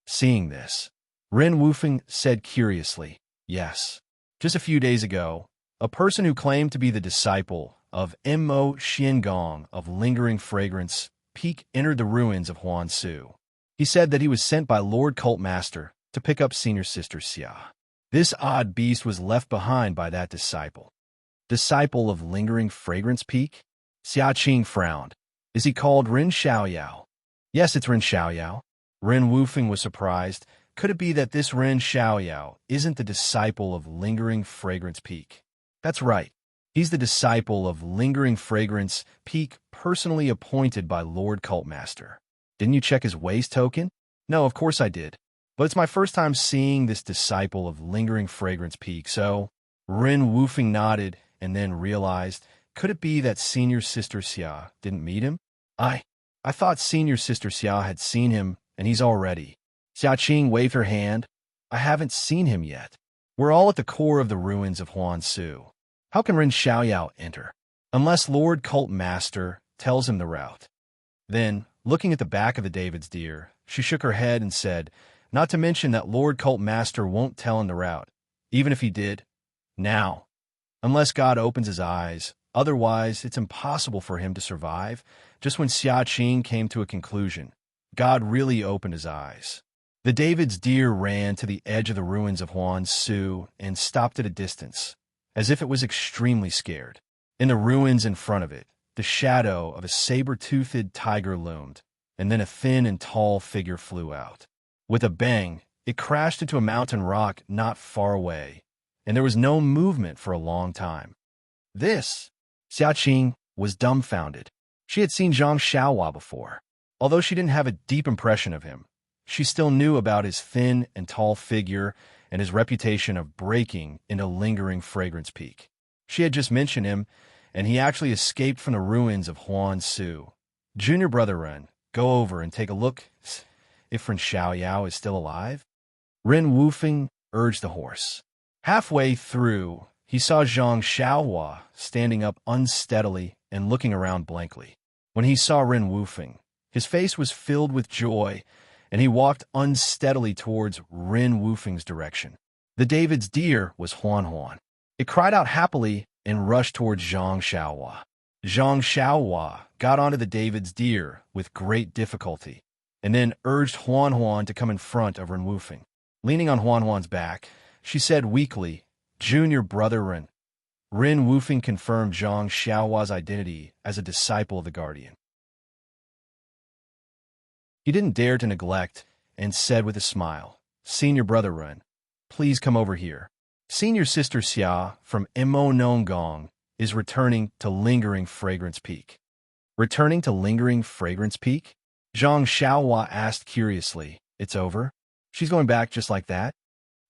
Seeing this, Ren Wufeng said curiously, "Yes. Just a few days ago, a person who claimed to be the disciple of Mo Xiangong of Lingering Fragrance Peak entered the ruins of Huansu. He said that he was sent by Lord Cult Master to pick up senior sister Xia. This odd beast was left behind by that disciple." "Disciple of Lingering Fragrance Peak?" Xia Qing frowned. "Is he called Ren Xiaoyao?" "Yes, it's Ren Xiaoyao." Ren Wufeng was surprised. Could it be that this Ren Xiaoyao isn't the disciple of Lingering Fragrance Peak? That's right. He's the disciple of Lingering Fragrance Peak personally appointed by Lord Cult Master. Didn't you check his waist token? No, of course I did. But it's my first time seeing this disciple of Lingering Fragrance Peak, so... Ren Wufeng nodded and then realized, could it be that Senior Sister Xia didn't meet him? I thought Senior Sister Xia had seen him, and he's all ready. Xia Qing waved her hand. "I haven't seen him yet. We're all at the core of the ruins of Huansu. How can Ren Xiaoyao enter? Unless Lord Cult Master tells him the route." Then, looking at the back of the David's deer, she shook her head and said, "Not to mention that Lord Cult Master won't tell him the route, even if he did. Now, unless God opens his eyes, otherwise it's impossible for him to survive." Just when Xia Qing came to a conclusion, God really opened his eyes. The David's deer ran to the edge of the ruins of Huansu and stopped at a distance, as if it was extremely scared. In the ruins in front of it, the shadow of a saber-toothed tiger loomed, and then a thin and tall figure flew out. With a bang, It crashed into a mountain rock not far away, and there was no movement for a long time. This, Xiaqing was dumbfounded. She had seen Zhang Xiaohua before. Although she didn't have a deep impression of him, she still knew about his thin and tall figure and his reputation of breaking into lingering fragrance peak. She had just mentioned him, and he actually escaped from the ruins of Huan Su. Junior brother Ren, go over and take a look if Ren Xiaoyao is still alive. Ren Wufeng urged the horse. Halfway through, he saw Zhang Xiaohua standing up unsteadily and looking around blankly. When he saw Ren Wufeng, his face was filled with joy, and he walked unsteadily towards Ren Wufeng's direction. The David's deer was Huan Huan. It cried out happily and rushed towards Zhang Xiaohua. Zhang Xiaohua got onto the David's deer with great difficulty, and then urged Huan Huan to come in front of Ren Wufeng. Leaning on Huan Huan's back, she said weakly, "Junior brother Ren." Ren Wufeng confirmed Zhang Xiaohua's identity as a disciple of the Guardian. He didn't dare to neglect and said with a smile, "Senior brother Ren, please come over here. Senior sister Xia from Mo Nonggong is returning to Lingering Fragrance Peak." Returning to Lingering Fragrance Peak? Zhang Xiaohua asked curiously. It's over? She's going back just like that?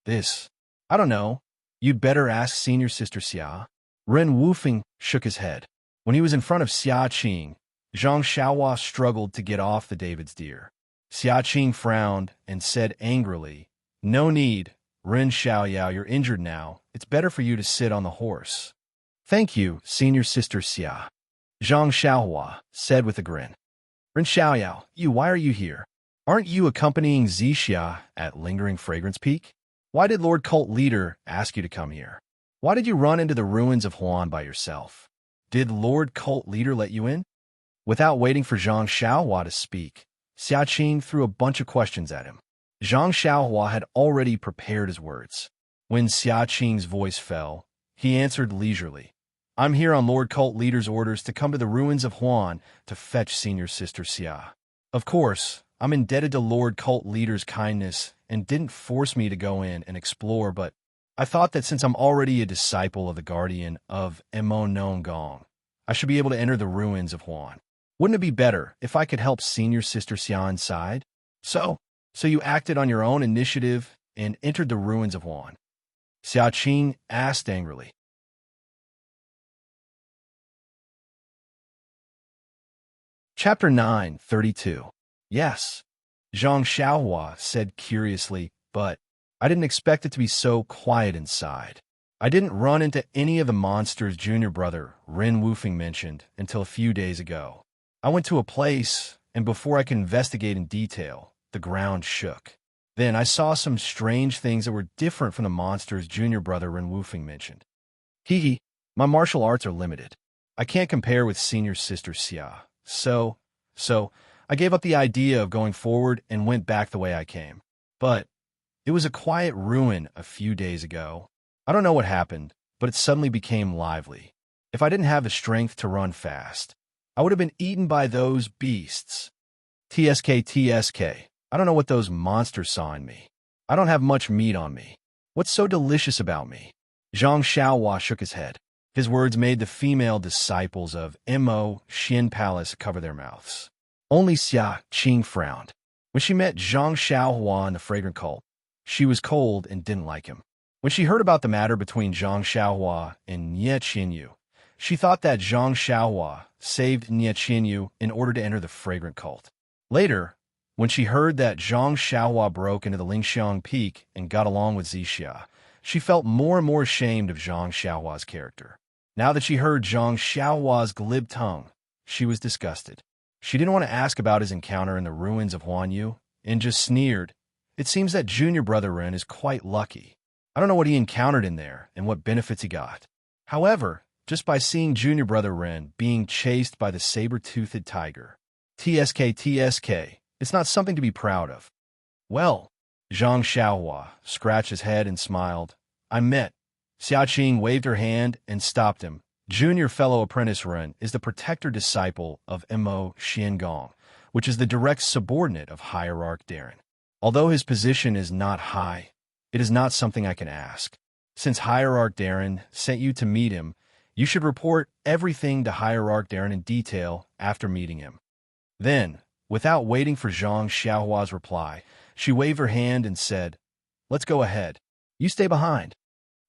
I don't know. You'd better ask senior sister Xia. Ren Wufeng shook his head. When he was in front of Xiaqing, Zhang Xiaohua struggled to get off the David's deer. Xiaqing frowned and said angrily, "No need, Ren Xiaoyao, you're injured now. It's better for you to sit on the horse." "Thank you, senior sister Xia," Zhang Xiaohua said with a grin. "Ren Xiaoyao, why are you here? Aren't you accompanying Zixia at Lingering Fragrance Peak? Why did Lord Cult Leader ask you to come here? Why did you run into the ruins of Huan by yourself? Did Lord Cult Leader let you in?" Without waiting for Zhang Xiaohua to speak, Xiaqing threw a bunch of questions at him. Zhang Xiaohua had already prepared his words. When Xiaqing's voice fell, he answered leisurely, "I'm here on Lord Cult Leader's orders to come to the ruins of Huan to fetch senior sister Xia. Of course, I'm indebted to Lord Cult Leader's kindness and didn't force me to go in and explore, but I thought that since I'm already a disciple of the Guardian of Mo Nonggong, I should be able to enter the ruins of Huan. Wouldn't it be better if I could help senior sister Xia inside? So you acted on your own initiative and entered the ruins of Huan?" Xiaqing asked angrily. Chapter 9:32. Yes, Zhang Xiaohua said curiously, but I didn't expect it to be so quiet inside. I didn't run into any of the monsters junior brother Ren Wufeng mentioned until a few days ago. I went to a place, and before I could investigate in detail, the ground shook. Then I saw some strange things that were different from the monsters junior brother Ren Wufeng mentioned. Hee, my martial arts are limited. I can't compare with senior sister Xia. So I gave up the idea of going forward and went back the way I came. But it was a quiet ruin a few days ago. I don't know what happened, but it suddenly became lively. If I didn't have the strength to run fast, I would have been eaten by those beasts. TSK. I don't know what those monsters saw in me. I don't have much meat on me. What's so delicious about me? Zhang Xiaohua shook his head. His words made the female disciples of Mo Xin Palace cover their mouths. Only Xiaqing frowned. When she met Zhang Xiaohua and the fragrant cult, she was cold and didn't like him. When she heard about the matter between Zhang Xiaohua and Nie Qinyu, she thought that Zhang Xiaohua saved Nie Qinyu in order to enter the fragrant cult. Later, when she heard that Zhang Xiaohua broke into the Lingxiang Peak and got along with Zixia, she felt more and more ashamed of Zhang Xiaohua's character. Now that she heard Zhang Xiaohua's glib tongue, she was disgusted. She didn't want to ask about his encounter in the ruins of Huanyu, and just sneered. It seems that junior brother Ren is quite lucky. I don't know what he encountered in there and what benefits he got. However, just by seeing junior brother Ren being chased by the saber-toothed tiger, TSK, it's not something to be proud of. Well, Zhang Xiaohua scratched his head and smiled. I met. Xiaqing waved her hand and stopped him. Junior fellow apprentice Ren is the protector disciple of Mo Xiangong, which is the direct subordinate of Hierarch Darren. Although his position is not high, it is not something I can ask. Since Hierarch Darren sent you to meet him, you should report everything to Hierarch Darren in detail after meeting him." Then, without waiting for Zhang Xiaohua's reply, she waved her hand and said, "Let's go ahead. You stay behind."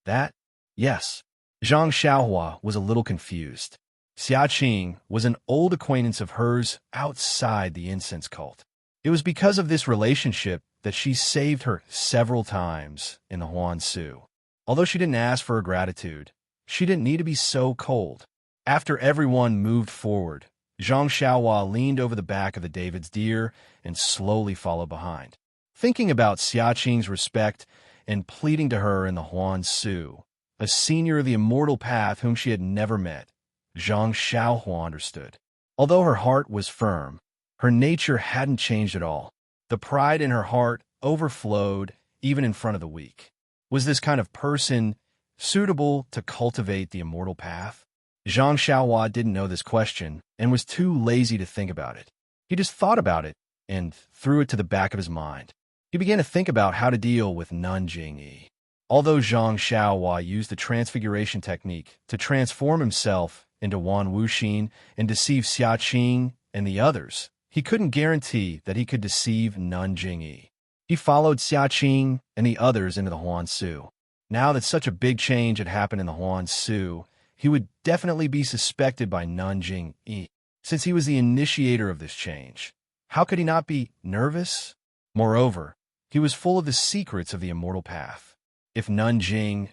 "That? Yes." Zhang Xiaohua was a little confused. Xia Qing was an old acquaintance of hers outside the incense cult. It was because of this relationship that she saved her several times in the Huan Su. Although she didn't ask for her gratitude, she didn't need to be so cold. After everyone moved forward, Zhang Xiaohua leaned over the back of the David's deer and slowly followed behind. Thinking about Xia Qing's respect and pleading to her in the Huan Su, a senior of the Immortal Path whom she had never met, Zhang Xiaohua understood. Although her heart was firm, her nature hadn't changed at all. The pride in her heart overflowed even in front of the weak. Was this kind of person suitable to cultivate the Immortal Path? Zhang Xiaohua didn't know this question and was too lazy to think about it. He just thought about it and threw it to the back of his mind. He began to think about how to deal with Nun Jingyi. Although Zhang Xiaohua used the transfiguration technique to transform himself into Wan Wuxin and deceive Xia Qing and the others, he couldn't guarantee that he could deceive Nun Jingyi. He followed Xia Qing and the others into the Huan Su. Now that such a big change had happened in the Huan Su, he would definitely be suspected by Nun Jingyi. Since he was the initiator of this change, how could he not be nervous? Moreover, he was full of the secrets of the Immortal Path. If Nun Jingyi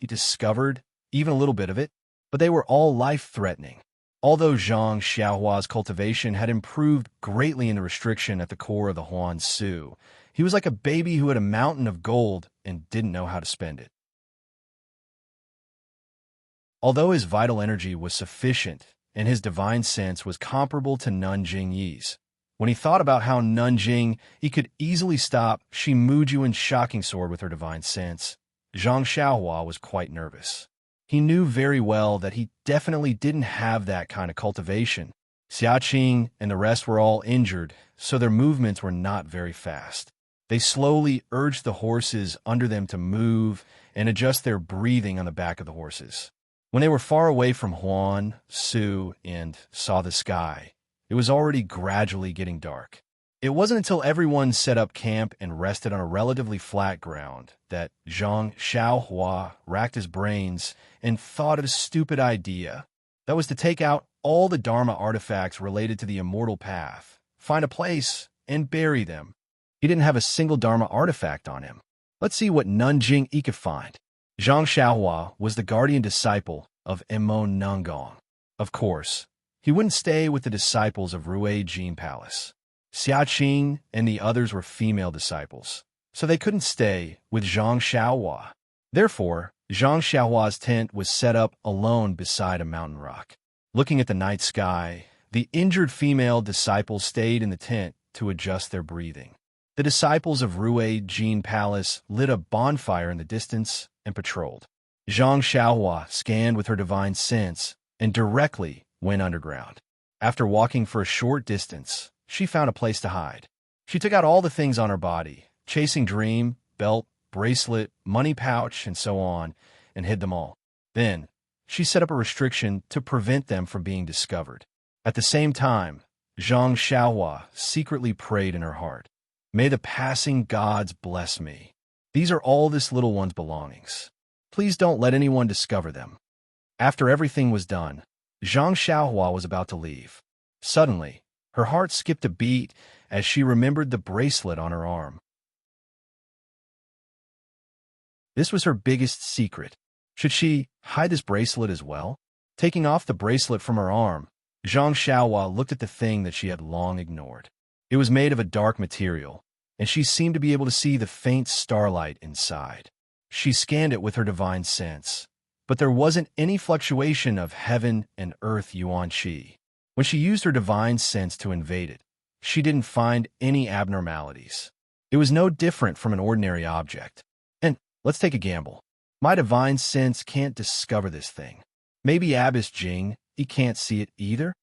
discovered even a little bit of it, but they were all life-threatening. Although Zhang Xiaohua's cultivation had improved greatly in the restriction at the core of the Huan Su, he was like a baby who had a mountain of gold and didn't know how to spend it. Although his vital energy was sufficient and his divine sense was comparable to Nun Jingyi's, when he thought about how Nun Jingyi could easily stop Shi Mujuan's shocking sword with her divine sense, Zhang Xiaohua was quite nervous. He knew very well that he definitely didn't have that kind of cultivation. Xia Qing and the rest were all injured, so their movements were not very fast. They slowly urged the horses under them to move and adjust their breathing on the back of the horses. When they were far away from Huan Su and saw the sky, it was already gradually getting dark. It wasn't until everyone set up camp and rested on a relatively flat ground that Zhang Xiaohua racked his brains and thought of a stupid idea. That was to take out all the Dharma artifacts related to the Immortal Path, find a place, and bury them. He didn't have a single Dharma artifact on him. Let's see what Nun Jingyi could find. Zhang Xiaohua was the guardian disciple of Emon Nangong. Of course, he wouldn't stay with the disciples of Rui Jin Palace. Xia Qing and the others were female disciples, so they couldn't stay with Zhang Xiaohua. Therefore, Zhang Xiaohua's tent was set up alone beside a mountain rock. Looking at the night sky, the injured female disciples stayed in the tent to adjust their breathing. The disciples of Rui Jin Palace lit a bonfire in the distance and patrolled. Zhang Xiaohua scanned with her divine sense and directly went underground. After walking for a short distance, she found a place to hide. She took out all the things on her body, chasing dream, belt, bracelet, money pouch, and so on, and hid them all. Then, she set up a restriction to prevent them from being discovered. At the same time, Zhang Xiaohua secretly prayed in her heart, "May the passing gods bless me. These are all this little one's belongings. Please don't let anyone discover them." After everything was done, Zhang Xiaohua was about to leave. Suddenly, her heart skipped a beat as she remembered the bracelet on her arm. This was her biggest secret. Should she hide this bracelet as well? Taking off the bracelet from her arm, Zhang Xiaohua looked at the thing that she had long ignored. It was made of a dark material, and she seemed to be able to see the faint starlight inside. She scanned it with her divine sense, but there wasn't any fluctuation of heaven and earth yuan qi. When she used her divine sense to invade it, she didn't find any abnormalities. It was no different from an ordinary object. And let's take a gamble. My divine sense can't discover this thing. Maybe Abbess Jing, he can't see it either?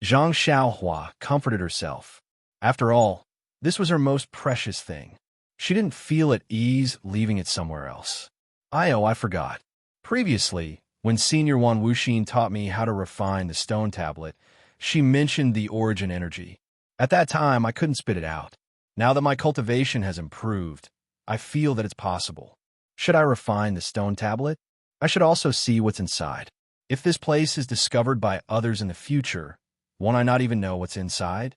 Zhang Xiaohua comforted herself. After all, this was her most precious thing. She didn't feel at ease leaving it somewhere else. I forgot. Previously, when Senior Wan Wuxin taught me how to refine the stone tablet, she mentioned the origin energy. At that time, I couldn't spit it out. Now that my cultivation has improved, I feel that it's possible. Should I refine the stone tablet? I should also see what's inside. If this place is discovered by others in the future, won't I not even know what's inside?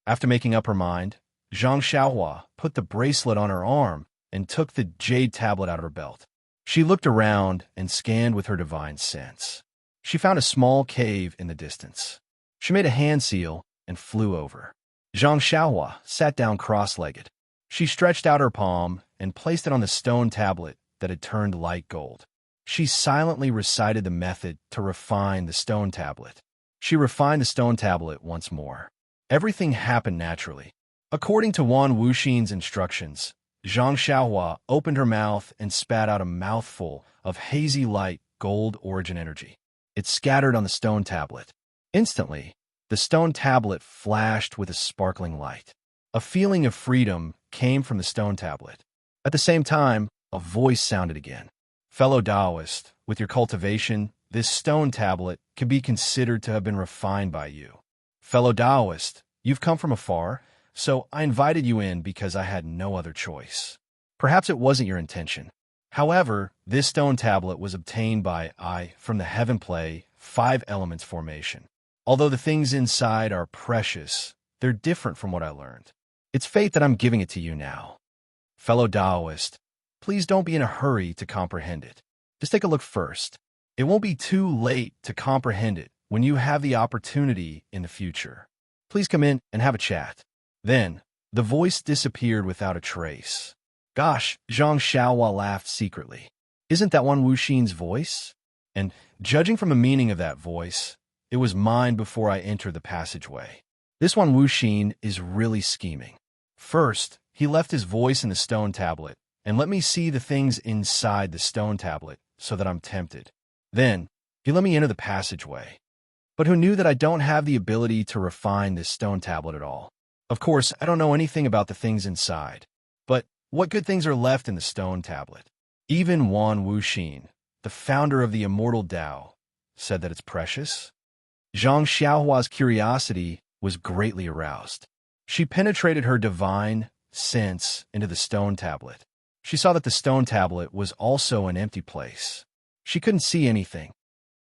After making up her mind, Zhang Xiaohua put the bracelet on her arm and took the jade tablet out of her belt. She looked around and scanned with her divine sense. She found a small cave in the distance. She made a hand seal and flew over. Zhang Xiaohua sat down cross-legged. She stretched out her palm and placed it on the stone tablet that had turned light gold. She silently recited the method to refine the stone tablet. She refined the stone tablet once more. Everything happened naturally. According to Wan Wuxin's instructions, Zhang Xiaohua opened her mouth and spat out a mouthful of hazy light gold origin energy. It scattered on the stone tablet. Instantly, the stone tablet flashed with a sparkling light. A feeling of freedom came from the stone tablet. At the same time, a voice sounded again. Fellow Taoist, with your cultivation, this stone tablet can be considered to have been refined by you. Fellow Taoist, you've come from afar, so I invited you in because I had no other choice. Perhaps it wasn't your intention. However, this stone tablet was obtained by from the heaven play 5 elements formation. Although the things inside are precious, they're different from what I learned. It's fate that I'm giving it to you now. Fellow Taoist, please don't be in a hurry to comprehend it. Just take a look first. It won't be too late to comprehend it when you have the opportunity in the future. Please come in and have a chat. Then, the voice disappeared without a trace. Gosh, Zhang Xiaohua laughed secretly. Isn't that Wan Wuxin's voice? And, judging from the meaning of that voice, it was mine before I entered the passageway. This Wan Wuxin is really scheming. First, he left his voice in the stone tablet, and let me see the things inside the stone tablet so that I'm tempted. Then, he let me enter the passageway. But who knew that I don't have the ability to refine this stone tablet at all? Of course, I don't know anything about the things inside. But what good things are left in the stone tablet? Even Wan Wuxin, the founder of the immortal Tao, said that it's precious. Zhang Xiaohua's curiosity was greatly aroused. She penetrated her divine sense into the stone tablet. She saw that the stone tablet was also an empty place. She couldn't see anything.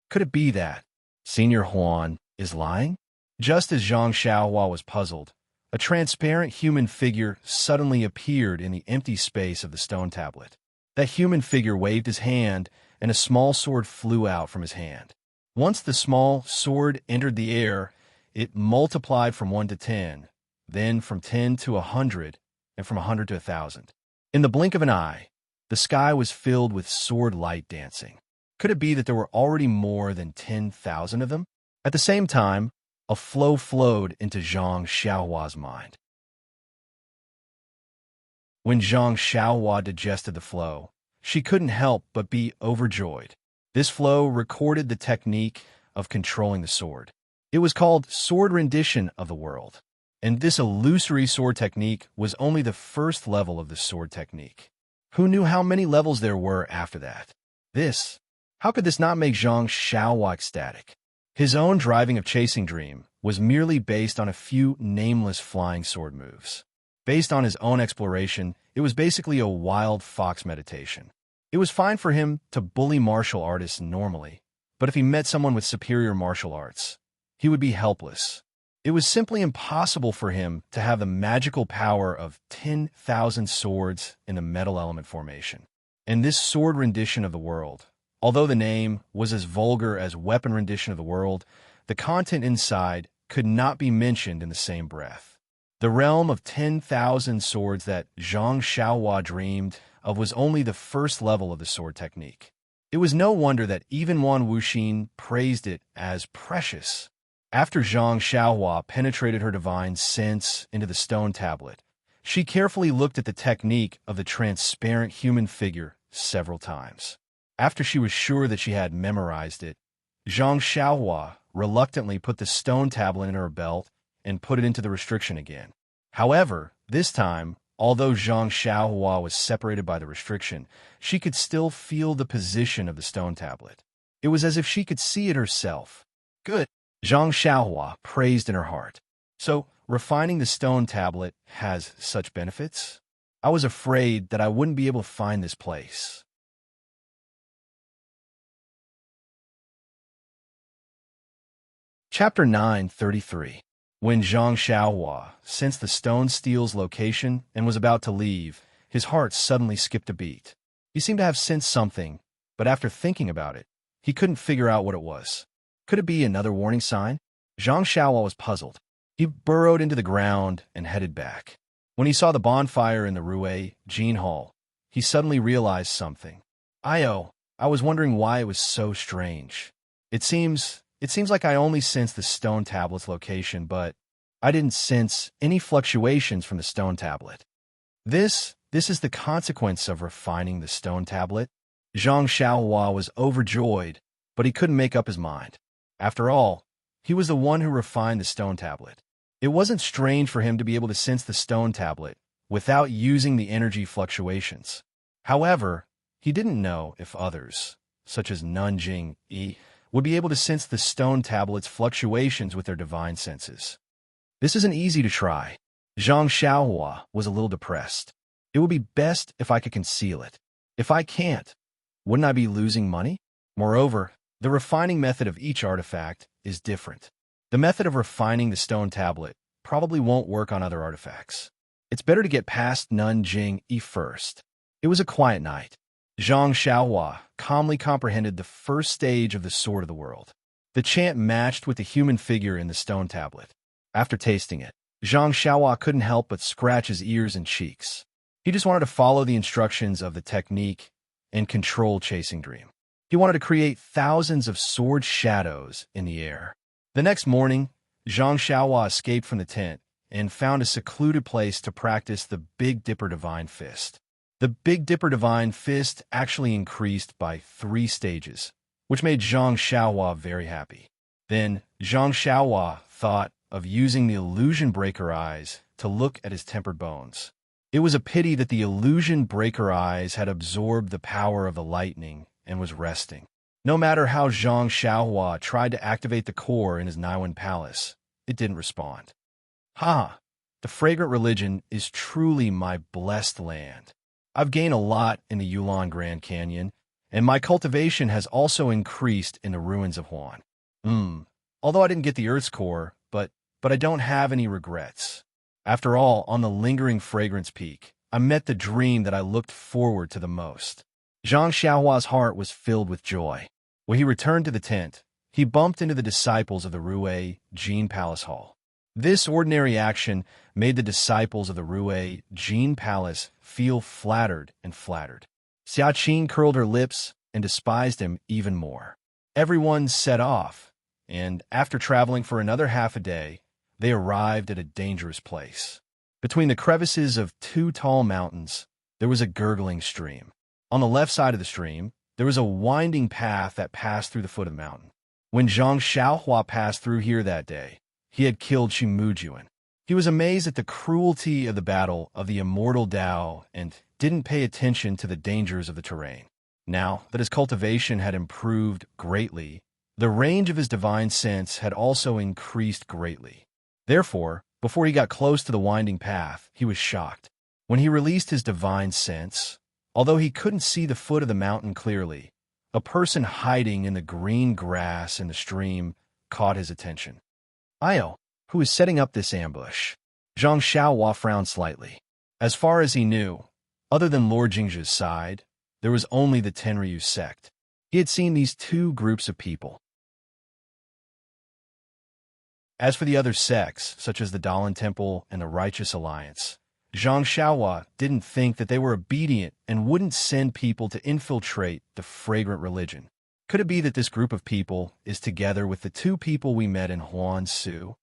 Could it be that Senior Huan is lying? Just as Zhang Xiaohua was puzzled, a transparent human figure suddenly appeared in the empty space of the stone tablet. That human figure waved his hand, and a small sword flew out from his hand. Once the small sword entered the air, it multiplied from 1 to 10, then from 10 to 100, and from 100 to 1,000. In the blink of an eye, the sky was filled with sword light dancing. Could it be that there were already more than 10,000 of them? At the same time, a flow flowed into Zhang Xiaohua's mind. When Zhang Xiaohua digested the flow, she couldn't help but be overjoyed. This flow recorded the technique of controlling the sword. It was called sword rendition of the world. And this illusory sword technique was only the first level of the sword technique. Who knew how many levels there were after that? How could this not make Zhang Xiaohua ecstatic? His own driving of Chasing Dream was merely based on a few nameless flying sword moves. Based on his own exploration, it was basically a wild fox meditation. It was fine for him to bully martial artists normally, but if he met someone with superior martial arts, he would be helpless. It was simply impossible for him to have the magical power of 10,000 swords in the metal element formation. And this sword rendition of the world, although the name was as vulgar as weapon rendition of the world, the content inside could not be mentioned in the same breath. The realm of 10,000 swords that Zhang Xiaohua dreamed of was only the first level of the sword technique. It was no wonder that even Wan Wuxin praised it as precious. After Zhang Xiaohua penetrated her divine sense into the stone tablet, she carefully looked at the technique of the transparent human figure several times. After she was sure that she had memorized it, Zhang Xiaohua reluctantly put the stone tablet in her belt and put it into the restriction again. However, this time, Although Zhang Xiaohua was separated by the restriction, she could still feel the position of the stone tablet. It was as if she could see it herself. Good, Zhang Xiaohua praised in her heart. So, refining the stone tablet has such benefits? I was afraid that I wouldn't be able to find this place. Chapter 9:33. When Zhang Xiaohua sensed the stone steel's location and was about to leave, his heart suddenly skipped a beat. He seemed to have sensed something, but after thinking about it, he couldn't figure out what it was. Could it be another warning sign? Zhang Xiaohua was puzzled. He burrowed into the ground and headed back. When he saw the bonfire in the Rue Jean Hall, he suddenly realized something. I was wondering why it was so strange. It seems like I only sensed the stone tablet's location, but I didn't sense any fluctuations from the stone tablet. This is the consequence of refining the stone tablet. Zhang Xiaohua was overjoyed, but he couldn't make up his mind. After all, he was the one who refined the stone tablet. It wasn't strange for him to be able to sense the stone tablet without using the energy fluctuations. However, he didn't know if others, such as Nanjing Yi, would be able to sense the stone tablet's fluctuations with their divine senses. This isn't easy to try. Zhang Xiaohua was a little depressed. It would be best if I could conceal it. If I can't, wouldn't I be losing money? Moreover, the refining method of each artifact is different. The method of refining the stone tablet probably won't work on other artifacts. It's better to get past Nanjing Yi first. It was a quiet night. Zhang Xiaohua calmly comprehended the first stage of the Sword of the World. The chant matched with the human figure in the stone tablet. After tasting it, Zhang Xiaohua couldn't help but scratch his ears and cheeks. He just wanted to follow the instructions of the technique and control Chasing Dream. He wanted to create thousands of sword shadows in the air. The next morning, Zhang Xiaohua escaped from the tent and found a secluded place to practice the Big Dipper Divine Fist. The Big Dipper Divine Fist actually increased by 3 stages, which made Zhang Xiaohua very happy. Then, Zhang Xiaohua thought of using the Illusion Breaker Eyes to look at his tempered bones. It was a pity that the Illusion Breaker Eyes had absorbed the power of the lightning and was resting. No matter how Zhang Xiaohua tried to activate the core in his Naiwan Palace, it didn't respond. The fragrant religion is truly my blessed land. I've gained a lot in the Yulon Grand Canyon, and my cultivation has also increased in the ruins of Huan. Although I didn't get the Earth's core, but I don't have any regrets. After all, on the lingering fragrance peak, I met the dream that I looked forward to the most. Zhang Xiaohua's heart was filled with joy. When he returned to the tent, he bumped into the disciples of the Rue Jean Palace Hall. This ordinary action made the disciples of the Rue Jean Palace feel flattered and flattered. Xiaqin curled her lips and despised him even more. Everyone set off, and after traveling for another half a day, they arrived at a dangerous place. Between the crevices of 2 tall mountains, there was a gurgling stream. On the left side of the stream, there was a winding path that passed through the foot of the mountain. When Zhang Xiaohua passed through here that day, he had killed Qimujuan. He was amazed at the cruelty of the battle of the immortal Dao and didn't pay attention to the dangers of the terrain. Now that his cultivation had improved greatly, the range of his divine sense had also increased greatly. Therefore, before he got close to the winding path, he was shocked. When he released his divine sense, although he couldn't see the foot of the mountain clearly, a person hiding in the green grass in the stream caught his attention. Who is setting up this ambush? Zhang Xiaohua frowned slightly. As far as he knew, other than Lord Jingzhi's side, there was only the Tenryu sect. He had seen these 2 groups of people. As for the other sects, such as the Dalan Temple and the Righteous Alliance, Zhang Xiaohua didn't think that they were obedient and wouldn't send people to infiltrate the fragrant religion. Could it be that this group of people is together with the 2 people we met in Huansu?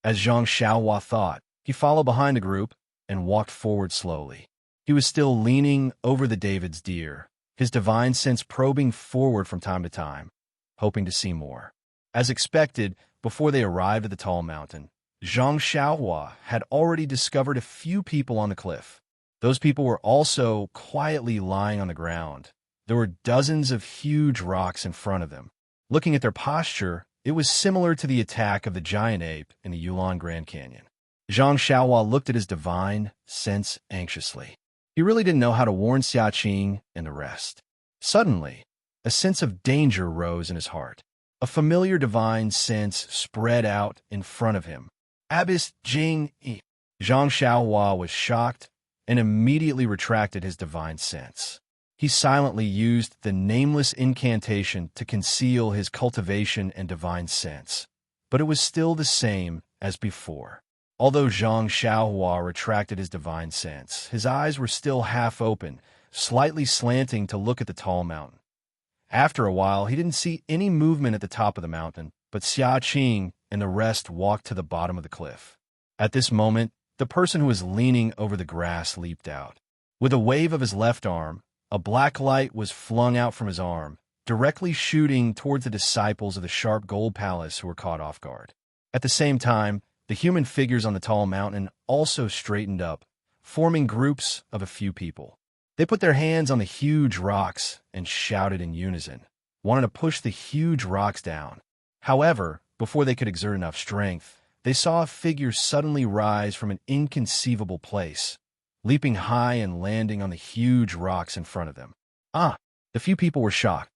As Zhang Xiaohua thought, he followed behind the group and walked forward slowly. He was still leaning over the David's deer, his divine sense probing forward from time to time, hoping to see more. As expected, before they arrived at the tall mountain, Zhang Xiaohua had already discovered a few people on the cliff. Those people were also quietly lying on the ground. There were dozens of huge rocks in front of them. Looking at their posture, it was similar to the attack of the giant ape in the Yulon Grand Canyon. Zhang Xiaohua looked at his divine sense anxiously. He really didn't know how to warn Xiaqing and the rest. Suddenly, a sense of danger rose in his heart. A familiar divine sense spread out in front of him. Abyss Jing Yi. Zhang Xiaohua was shocked and immediately retracted his divine sense. He silently used the nameless incantation to conceal his cultivation and divine sense, but it was still the same as before. Although Zhang Xiaohua retracted his divine sense, his eyes were still half open, slightly slanting to look at the tall mountain. After a while, he didn't see any movement at the top of the mountain, but Xiaqing and the rest walked to the bottom of the cliff. At this moment, the person who was leaning over the grass leaped out. With a wave of his left arm, a black light was flung out from his arm, directly shooting towards the disciples of the Sharp Gold Palace who were caught off guard. At the same time, the human figures on the tall mountain also straightened up, forming groups of a few people. They put their hands on the huge rocks and shouted in unison, wanting to push the huge rocks down. However, before they could exert enough strength, they saw a figure suddenly rise from an inconceivable place, leaping high and landing on the huge rocks in front of them. The few people were shocked.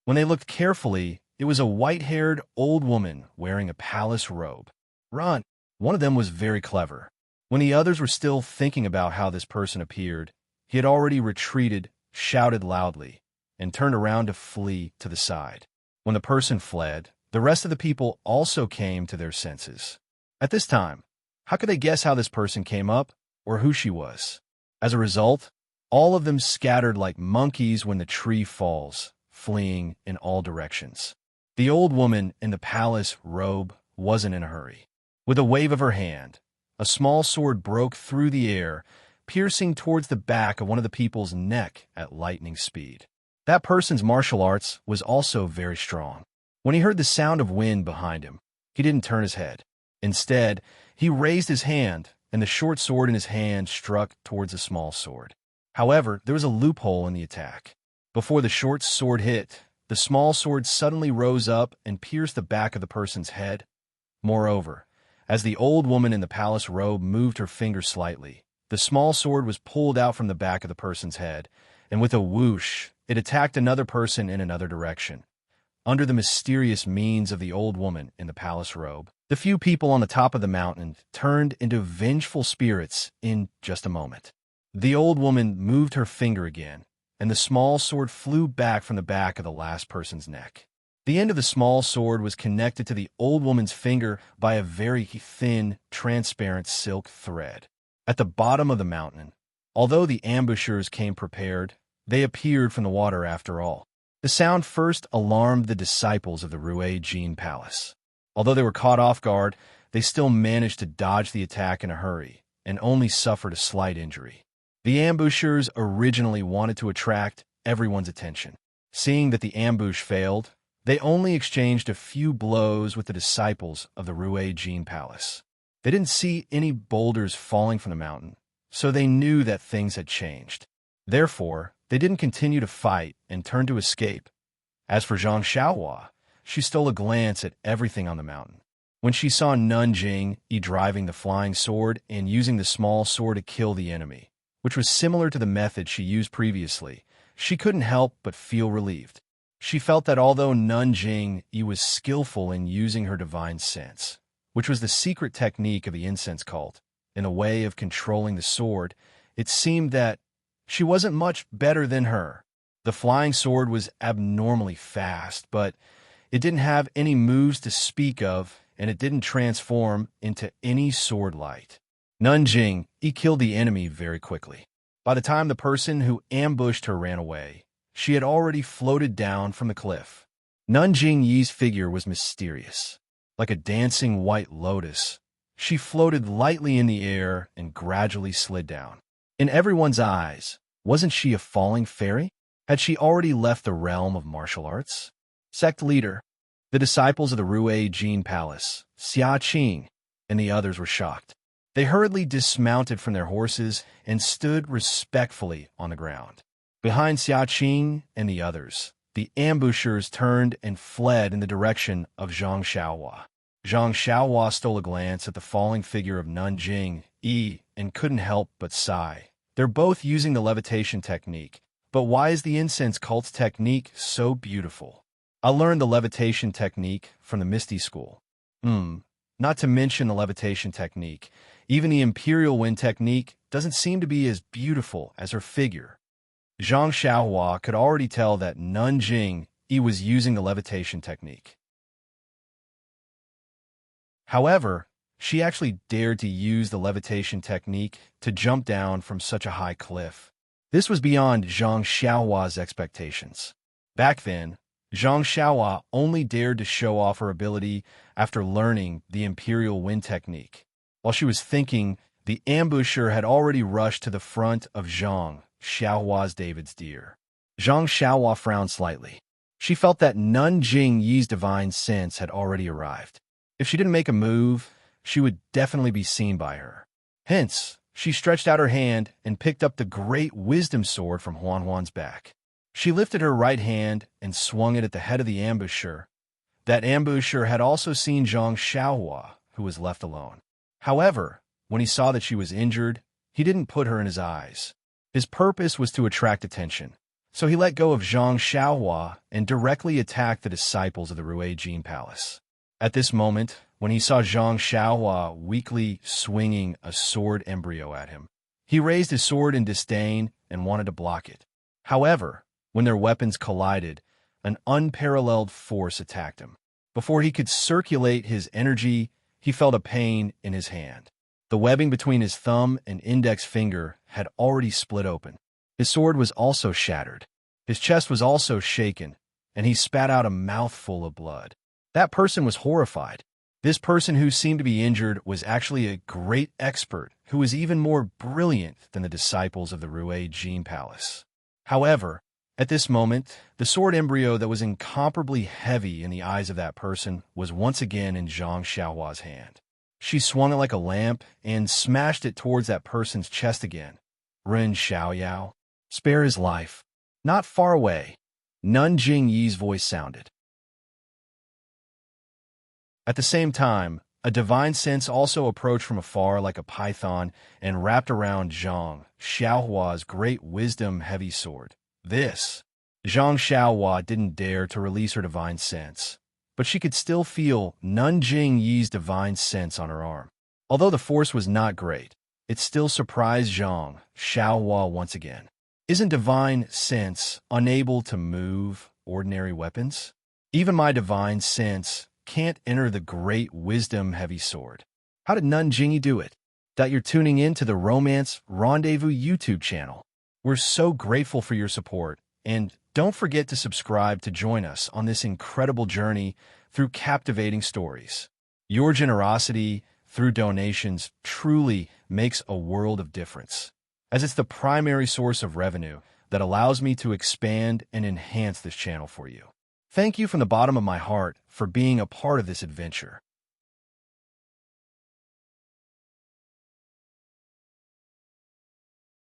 When they looked carefully, it was a white-haired old woman wearing a palace robe. Run! One of them was very clever. When the others were still thinking about how this person appeared, he had already retreated, shouted loudly, and turned around to flee to the side. When the person fled, the rest of the people also came to their senses. At this time, how could they guess how this person came up or who she was? As a result, all of them scattered like monkeys when the tree falls, fleeing in all directions. The old woman in the palace robe wasn't in a hurry. With a wave of her hand, a small sword broke through the air, piercing towards the back of one of the people's neck at lightning speed. That person's martial arts was also very strong. When he heard the sound of wind behind him, he didn't turn his head. Instead, he raised his hand, and the short sword in his hand struck towards the small sword. However, there was a loophole in the attack. Before the short sword hit, the small sword suddenly rose up and pierced the back of the person's head. Moreover, as the old woman in the palace robe moved her finger slightly, the small sword was pulled out from the back of the person's head, and with a whoosh, it attacked another person in another direction. Under the mysterious means of the old woman in the palace robe, the few people on the top of the mountain turned into vengeful spirits in just a moment. The old woman moved her finger again, and the small sword flew back from the back of the last person's neck. The end of the small sword was connected to the old woman's finger by a very thin, transparent silk thread. At the bottom of the mountain, although the ambushers came prepared, they appeared from the water after all. The sound first alarmed the disciples of the Rue Jean Palace. Although they were caught off guard, they still managed to dodge the attack in a hurry and only suffered a slight injury. The ambushers originally wanted to attract everyone's attention. Seeing that the ambush failed, they only exchanged a few blows with the disciples of the Rue Jean Palace. They didn't see any boulders falling from the mountain, so they knew that things had changed. Therefore, they didn't continue to fight and turned to escape. As for Zhang Xiaohua, she stole a glance at everything on the mountain. When she saw Nanjing driving the flying sword and using the small sword to kill the enemy, which was similar to the method she used previously, she couldn't help but feel relieved. She felt that although Nanjing was skillful in using her divine sense, which was the secret technique of the incense cult, in a way of controlling the sword, it seemed that she wasn't much better than her. The flying sword was abnormally fast, but it didn't have any moves to speak of, and it didn't transform into any sword light. Nanjing killed the enemy very quickly. By the time the person who ambushed her ran away, she had already floated down from the cliff. Nanjing Yi's figure was mysterious. Like a dancing white lotus, she floated lightly in the air and gradually slid down. In everyone's eyes, wasn't she a falling fairy? Had she already left the realm of martial arts? Sect leader, The disciples of the Rue Jin Palace, Xia Qing, and the others were shocked. They hurriedly dismounted from their horses and stood respectfully on the ground. Behind Xia Qing and the others, the ambushers turned and fled in the direction of Zhang Xiaohua. Zhang Xiaohua stole a glance at the falling figure of Nanjing Yi and couldn't help but sigh. They're both using the levitation technique, but why is the incense cult's technique so beautiful? I learned the levitation technique from the Misty School. Not to mention the levitation technique, even the Imperial Wind technique doesn't seem to be as beautiful as her figure. Zhang Xiaohua could already tell that Nanjing Yi was using the levitation technique. However, she actually dared to use the levitation technique to jump down from such a high cliff. This was beyond Zhang Xiaohua's expectations. Back then, Zhang Xiaohua only dared to show off her ability after learning the Imperial Wind technique. While she was thinking, the ambusher had already rushed to the front of Zhang Xiaohua's David's deer. Zhang Xiaohua frowned slightly. She felt that Nanjing Yi's divine sense had already arrived. If she didn't make a move, she would definitely be seen by her. Hence, she stretched out her hand and picked up the great wisdom sword from Huan Huan's back. She lifted her right hand and swung it at the head of the ambusher. That ambusher had also seen Zhang Xiaohua, who was left alone. However, when he saw that she was injured, he didn't put her in his eyes. His purpose was to attract attention, so he let go of Zhang Xiaohua and directly attacked the disciples of the Rue Jin Palace. At this moment, when he saw Zhang Xiaohua weakly swinging a sword embryo at him, he raised his sword in disdain and wanted to block it. However, when their weapons collided, an unparalleled force attacked him. Before he could circulate his energy, he felt a pain in his hand. The webbing between his thumb and index finger had already split open. His sword was also shattered. His chest was also shaken, and he spat out a mouthful of blood. That person was horrified. This person who seemed to be injured was actually a great expert who was even more brilliant than the disciples of the Rue Jin Palace. However, at this moment, the sword embryo that was incomparably heavy in the eyes of that person was once again in Zhang Xiaohua's hand. She swung it like a lamp and smashed it towards that person's chest again. Ren Xiaoyao, spare his life. Not far away, Nanjing Yi's voice sounded. At the same time, a divine sense also approached from afar like a python and wrapped around Zhang Xiaohua's great wisdom-heavy sword. Zhang Xiaohua didn't dare to release her divine sense, but she could still feel Nanjing Yi's divine sense on her arm. Although the force was not great, it still surprised Zhang Xiaohua once again. Isn't divine sense unable to move ordinary weapons? Even my divine sense can't enter the great wisdom-heavy sword. How did Nanjing Yi do it? That you're tuning in to the Romance Rendezvous YouTube channel. We're so grateful for your support, and don't forget to subscribe to join us on this incredible journey through captivating stories. Your generosity through donations truly makes a world of difference, as it's the primary source of revenue that allows me to expand and enhance this channel for you. Thank you from the bottom of my heart for being a part of this adventure.